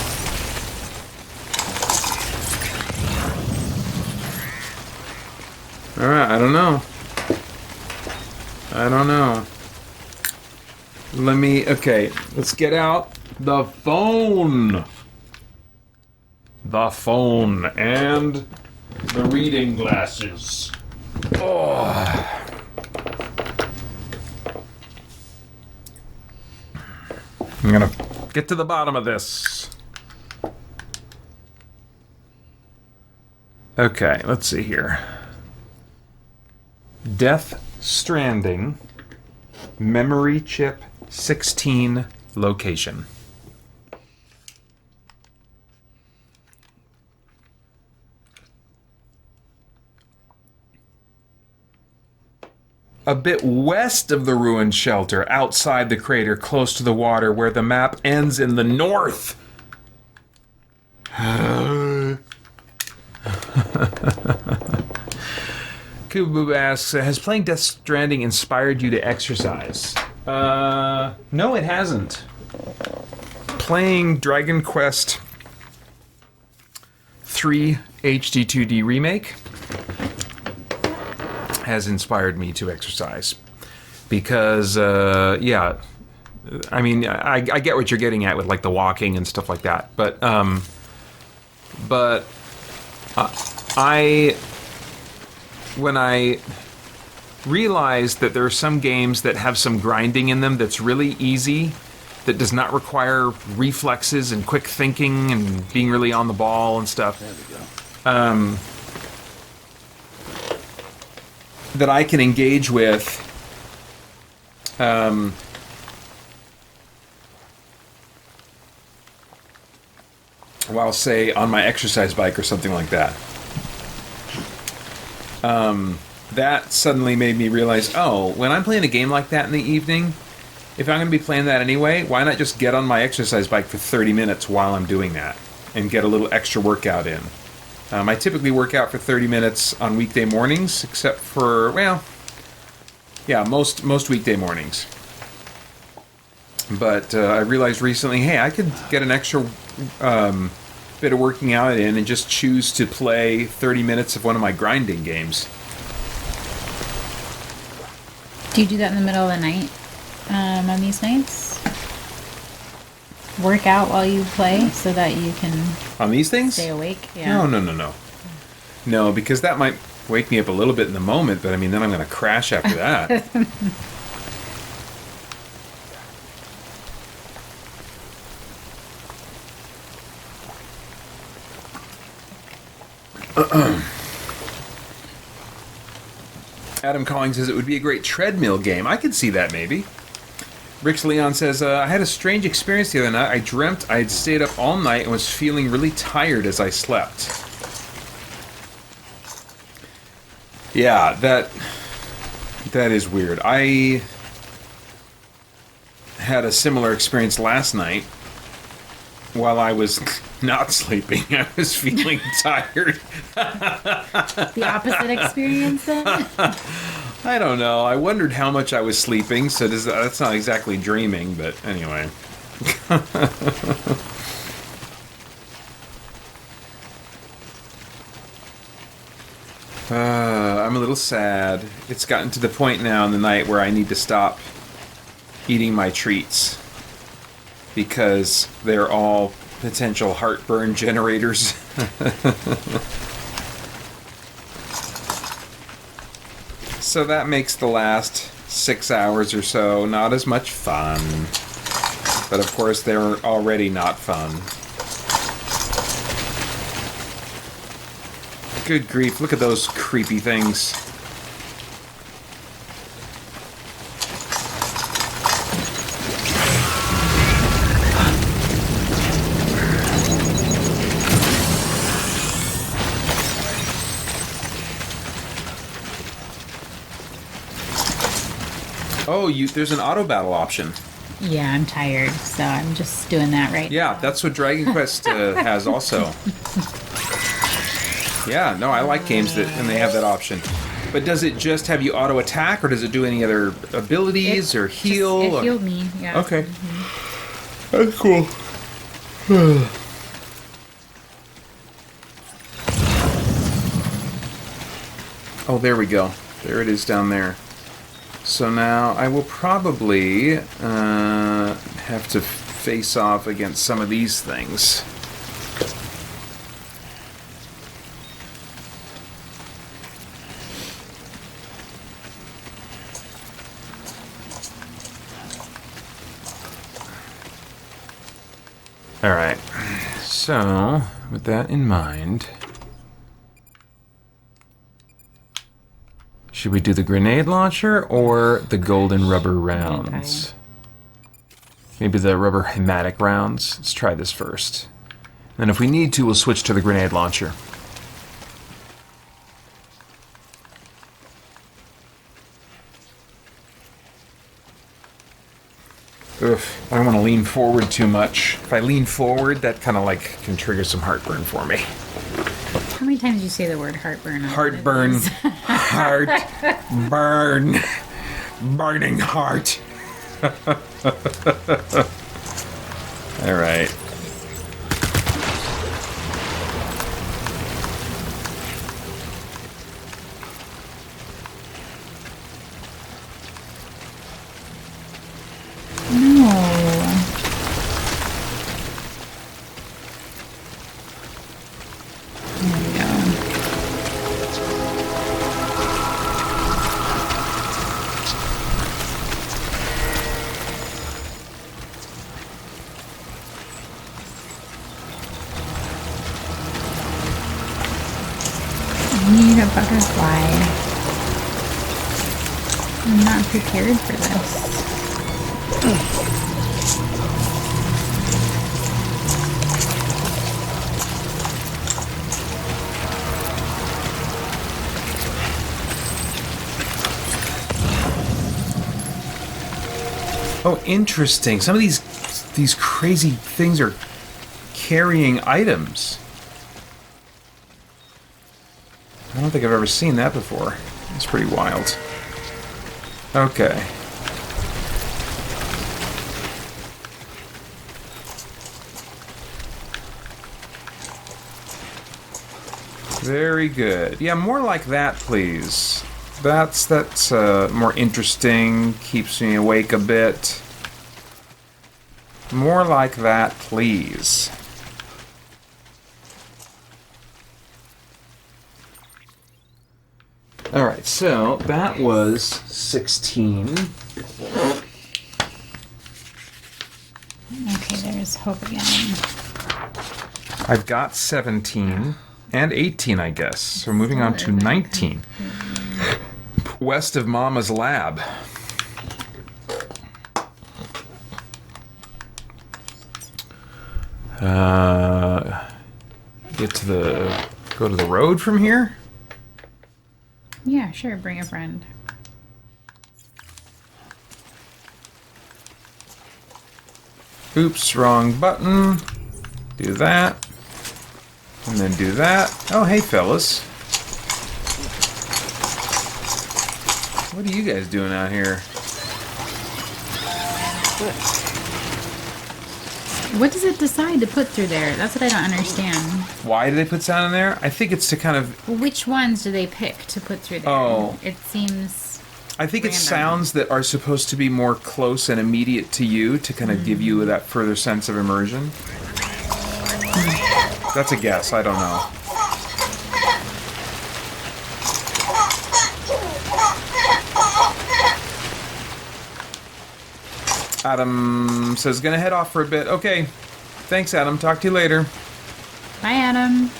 All right, I don't know. Okay, let's get out the phone. The phone and the reading glasses. Oh. I'm gonna get to the bottom of this. Okay, let's see here. Death Stranding, memory chip 16 location. A bit west of the ruined shelter, outside the crater, close to the water, where the map ends in the north. Kubu asks, has playing Death Stranding inspired you to exercise? No, it hasn't. Playing Dragon Quest 3 HD2D Remake has inspired me to exercise. Because, yeah, I mean, I get what you're getting at with, like, the walking and stuff like that. But when I realized that there are some games that have some grinding in them that's really easy, that does not require reflexes and quick thinking and being really on the ball and stuff. There we go. That I can engage with while, say, on my exercise bike or something like that. That suddenly made me realize, oh, when I'm playing a game like that in the evening, if I'm going to be playing that anyway, why not just get on my exercise bike for 30 minutes while I'm doing that and get a little extra workout in? I typically work out for 30 minutes on weekday mornings, except for, well, yeah, most weekday mornings. But I realized recently, hey, I could get an extra bit of working out in and just choose to play 30 minutes of one of my grinding games. Do you do that in the middle of the night on these nights? Work out while you play so that you can On these things? stay awake? Yeah. No. No, because that might wake me up a little bit in the moment, but I mean, then I'm going to crash after that. Adam Calling says it would be a great treadmill game. I could see that maybe. Rich Leon says, I had a strange experience the other night. I dreamt I had stayed up all night and was feeling really tired as I slept. Yeah, that is weird. I had a similar experience last night while I was not sleeping. I was feeling tired. The opposite experience then? I don't know. I wondered how much I was sleeping, so that's not exactly dreaming, but anyway. I'm a little sad. It's gotten to the point now in the night where I need to stop eating my treats because they're all potential heartburn generators. So that makes the last 6 hours or so not as much fun. But of course, they're already not fun. Good grief, look at those creepy things. Oh, there's an auto battle option. Yeah, I'm tired, so I'm just doing that right Yeah, now. that's what Dragon Quest has also. Yeah, no, I like games and they have that option. But does it just have you auto attack, or does it do any other abilities or heal? It healed me, yeah. Okay. That's cool. Oh, there we go. There it is down there. So now I will probably have to face off against some of these things. Alright, so with that in mind, should we do the grenade launcher or the golden rubber rounds? Maybe the rubber hematic rounds. Let's try this first. Then if we need to, we'll switch to the grenade launcher. Oof, I don't want to lean forward too much. If I lean forward, that kind of like can trigger some heartburn for me. How many times did you say the word heartburn? Heartburn. Heartburn. Burning heart. All right. No. There we go. I need a butterfly. I'm not prepared for this. Oh, interesting. Some of these crazy things are carrying items. I don't think I've ever seen that before. It's pretty wild. Okay. Very good. Yeah, more like that, please. That's more interesting. Keeps me awake a bit. More like that, please. Alright, so that was 16. Okay, there's hope again. I've got 17 and 18, I guess. So moving on to 19. West of Mama's lab. Go to the road from here? Yeah, sure, bring a friend. Oops, wrong button. Do that. And then do that. Oh, hey, fellas. What are you guys doing out here? What does it decide to put through there? That's what I don't understand. Why do they put sound in there? I think it's to kind of... Which ones do they pick to put through there? Oh. It seems... I think it's random. sounds that are supposed to be more close and immediate to you to kind of give you that further sense of immersion. That's a guess. I don't know. Adam says, gonna head off for a bit. Okay. Thanks, Adam. Talk to you later. Bye, Adam.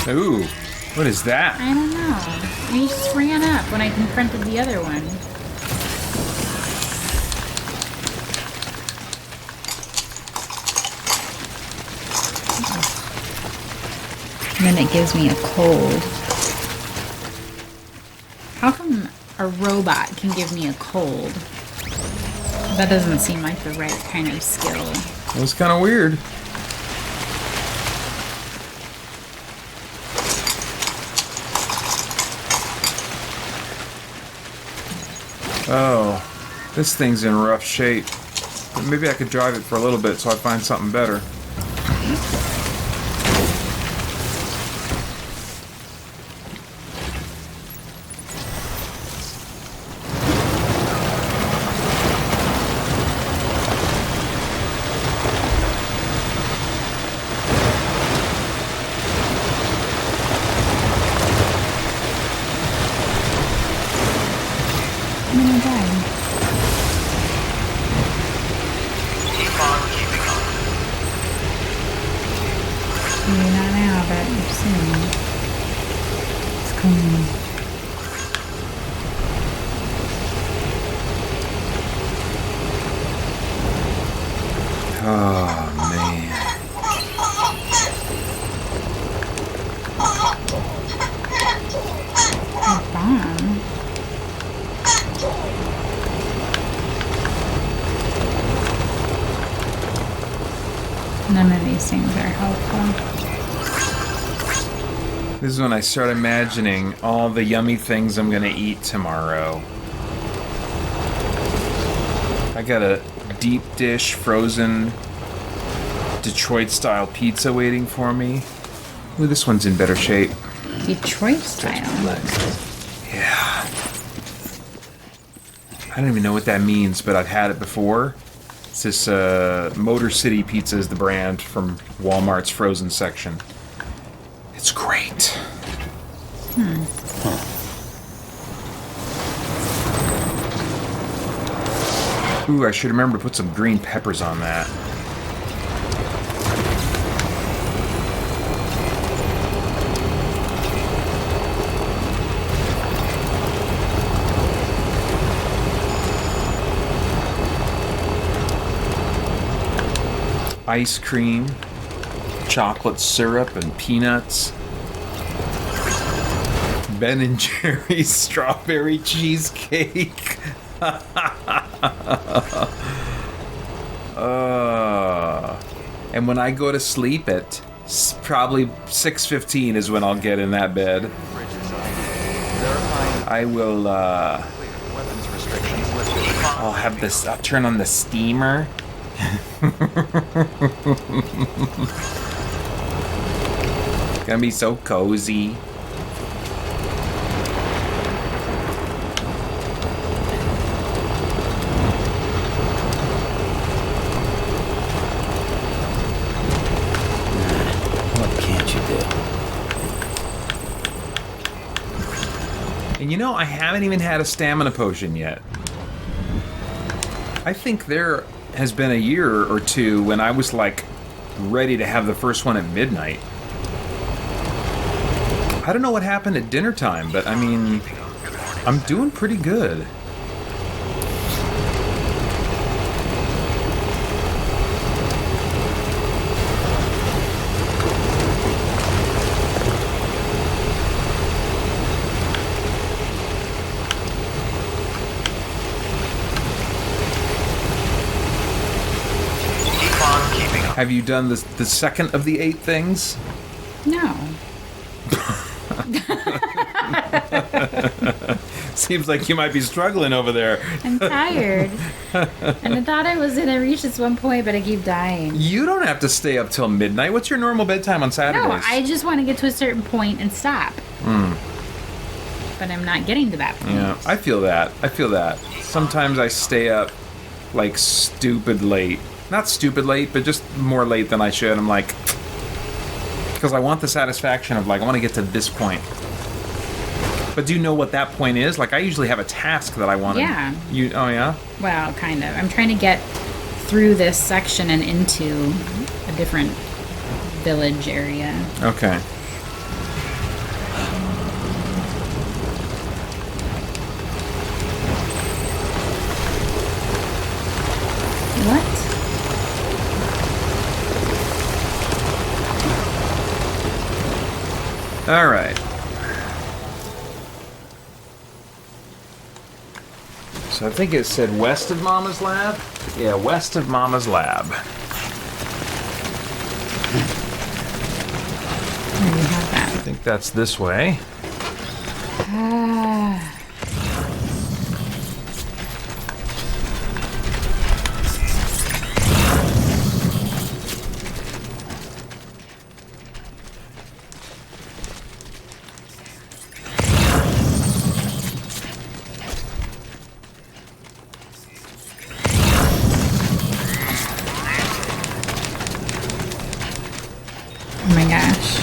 Ooh, what is that? I don't know. He just ran up when I confronted the other one. And then it gives me a cold. How come a robot can give me a cold? That doesn't seem like the right kind of skill. It was kind of weird. Oh, this thing's in rough shape. But maybe I could drive it for a little bit so I find something better. I'm gonna die. Keep on keeping on. Maybe not now, but soon. It's coming. Oh, man. A bomb. None of these things are helpful. This is when I start imagining all the yummy things I'm gonna eat tomorrow. I got a deep dish frozen Detroit-style pizza waiting for me. Ooh, this one's in better shape. Detroit style. Yeah. I don't even know what that means, but I've had it before. It's this Motor City Pizza is the brand from Walmart's frozen section. It's great. Ooh, I should remember to put some green peppers on that. Ice cream, chocolate syrup, and peanuts. Ben and Jerry's strawberry cheesecake. And when I go to sleep at probably 6:15 is when I'll get in that bed. I will, Weapons restrictions lifted. I'll have this, I'll turn on the steamer. Gonna be so cozy. What can't you do? And you know, I haven't even had a stamina potion yet. I think there has been a year or two when I was like ready to have the first one at midnight. I don't know what happened at dinner time, but I mean, I'm doing pretty good. Keep on keeping on. Have you done the second of the 8 things? No. Seems like you might be struggling over there. I'm tired. And I thought I was going to reach this one point, but I keep dying. You don't have to stay up till midnight. What's your normal bedtime on Saturdays? No, I just want to get to a certain point and stop. But I'm not getting to that point. Yeah, I feel that. I feel that. Sometimes I stay up like stupid late. Not stupid late, but just more late than I should. I'm like, because I want the satisfaction of like, I want to get to this point. But do you know what that point is? Like, I usually have a task that I want to... Yeah. You? Oh, yeah? Well, kind of. I'm trying to get through this section and into a different village area. Okay. What? Alright. So I think it said west of Mama's lab? Yeah, west of Mama's lab. There you have that. I think that's this way. Oh my gosh.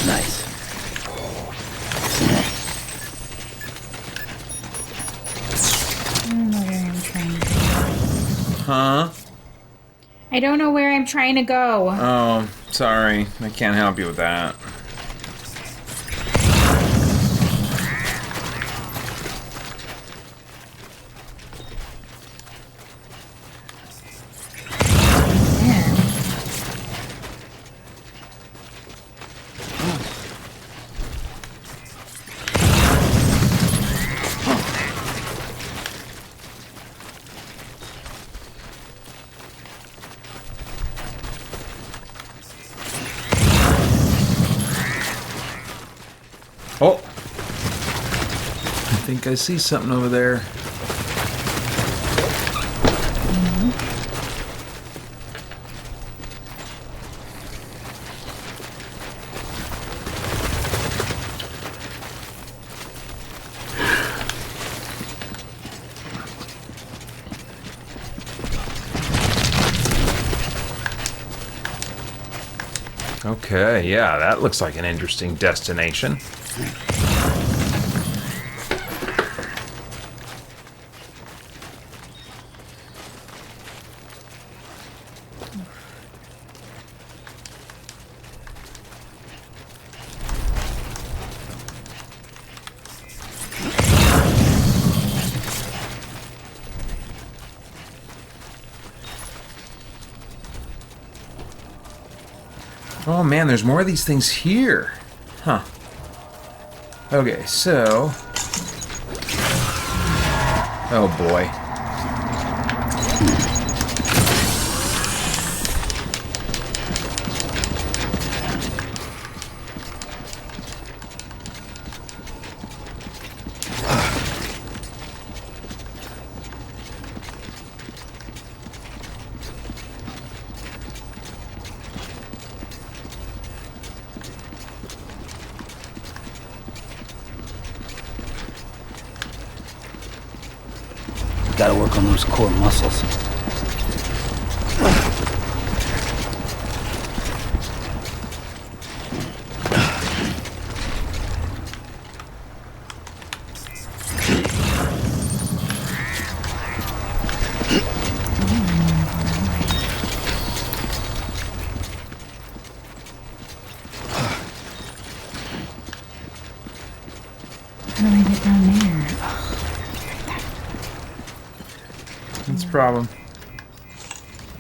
Nice. Huh? I don't know where I'm trying to go. Oh, sorry. I can't help you with that. Oh! I think I see something over there. Okay, yeah, that looks like an interesting destination. Oh man, there's more of these things here. Huh. Okay, so... Oh boy. Gotta work on those core muscles. How do I get down there? That's the problem.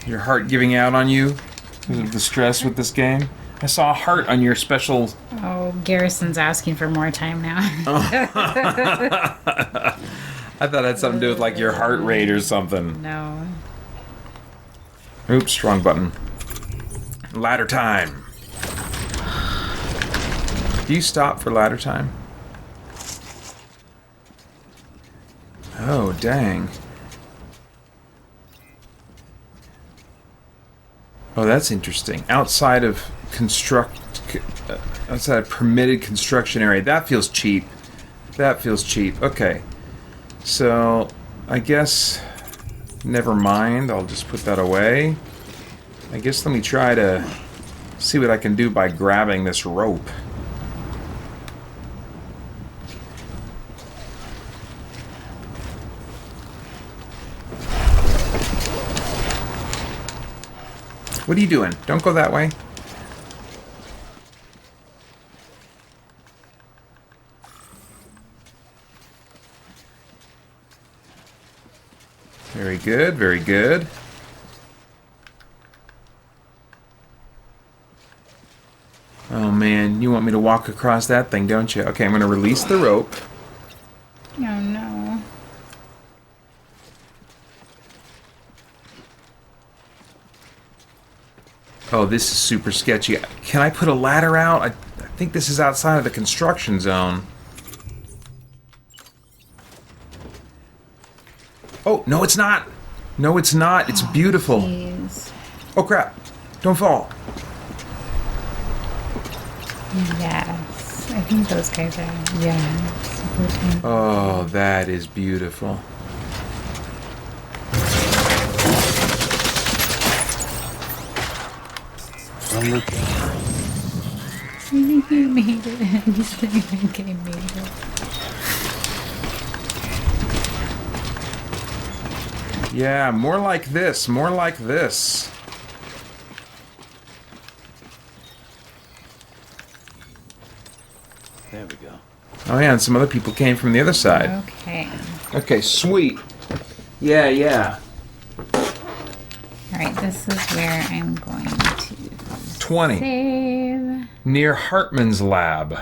Your heart giving out on you because of the stress with this game. I saw a heart on your special... Oh, Garrison's asking for more time now. I thought it had something to do with like your heart rate or something. No. Oops, wrong button. Ladder time. Do you stop for ladder time? Oh, dang. Oh, that's interesting. Outside of outside of permitted construction area. That feels cheap. That feels cheap. Okay. So, I guess... Never mind. I'll just put that away. I guess let me try to See what I can do by grabbing this rope. What are you doing? Don't go that way. Very good, very good. Oh man, you want me to walk across that thing, don't you? Okay, I'm going to release the rope. Oh no. Oh, this is super sketchy. Can I put a ladder out? I think this is outside of the construction zone. Oh, no it's not. No it's not. It's beautiful. Jeez. Oh crap. Don't fall. Yes. I think those guys are. Yes. Oh, that is beautiful. You made it. You think I made it. Yeah, more like this. More like this. There we go. Oh yeah, and some other people came from the other side. Okay. Okay, sweet. Yeah. Alright, this is where I'm going to 20. save. Near Hartman's lab.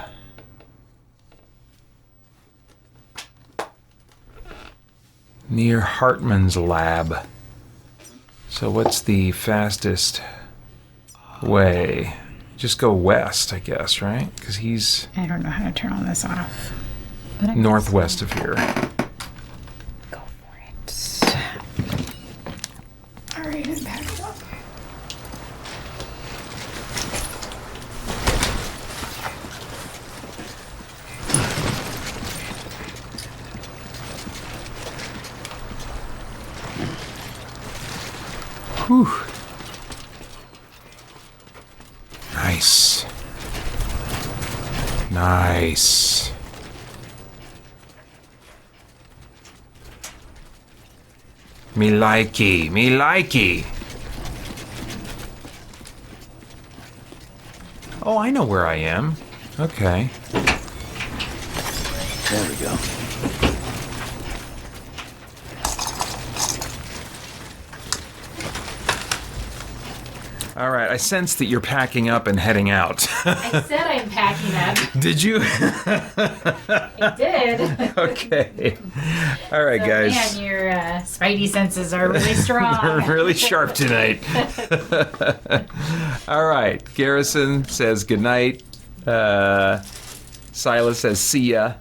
Near Hartman's lab. So what's the fastest way? Just go west, I guess, right? Because he's I don't know how to turn all this off. But I'm northwest of here. go for it. Alright, I'm packed up. Whew. Nice. Nice. Me likey, me likey. Oh, I know where I am. Okay. There we go. All right, I sense that you're packing up and heading out. I said I'm packing up. Did you? I did. Okay. All right, guys. Man, your spidey senses are really strong. They're really sharp tonight. All right. Garrison says goodnight. Silas says see ya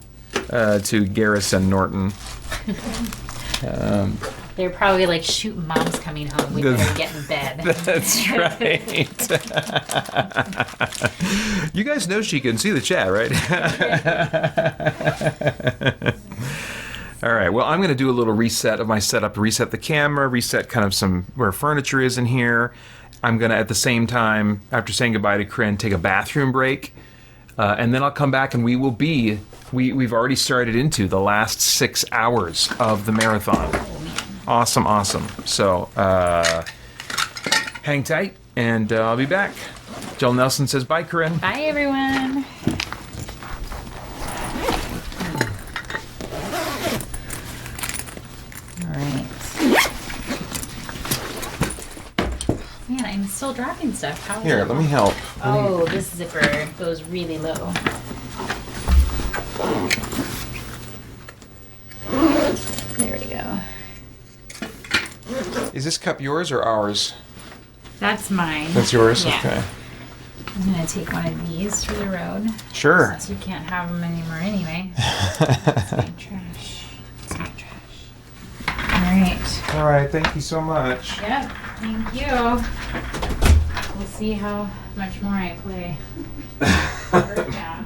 to Garrison Norton. They're probably like, shoot, Mom's coming home. We better get in bed. That's right. You guys know she can see the chat, right? All right. Well, I'm going to do a little reset of my setup, reset the camera, reset kind of some where furniture is in here. I'm going to, at the same time, after saying goodbye to Karyne, take a bathroom break. And then I'll come back and we will be, we've already started into the last 6 hours of the marathon. Awesome, awesome. So, hang tight, and I'll be back. Jill Nelson says bye, Karyne. Bye, everyone. All right. Man, I'm still dropping stuff. How Here, let me help. Oh, this zipper goes really low. There we go. Is this cup yours or ours? That's mine. That's yours? Yeah. Okay. I'm going to take one of these for the road. Sure. Since you can't have them anymore anyway. It's my trash. It's my trash. All right. All right, thank you so much. Yep. Thank you. We'll see how much more I play.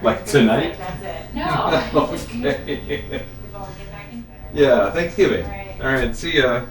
Like tonight? That's it. No. Okay. We'll get back in better. Yeah, Thanksgiving. All All right, see ya.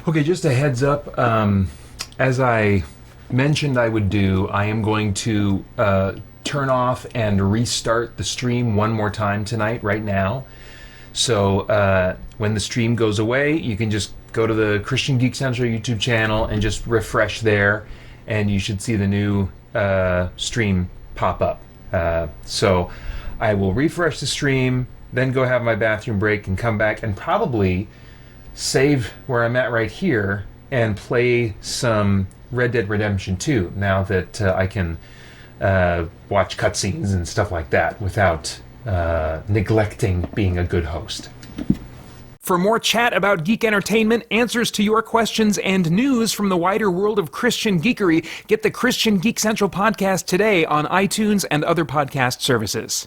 Okay, just a heads up. As I mentioned I would do, I am going to turn off and restart the stream one more time tonight, right now. So when the stream goes away, you can just go to the Christian Geek Central YouTube channel and just refresh there, and you should see the new stream pop up. So I will refresh the stream, then go have my bathroom break and come back and probably save where I'm at right here and play some Red Dead Redemption 2 now that I can watch cutscenes and stuff like that without neglecting being a good host. For more chat about geek entertainment, answers to your questions, and news from the wider world of Christian geekery, get the Christian Geek Central podcast today on iTunes and other podcast services.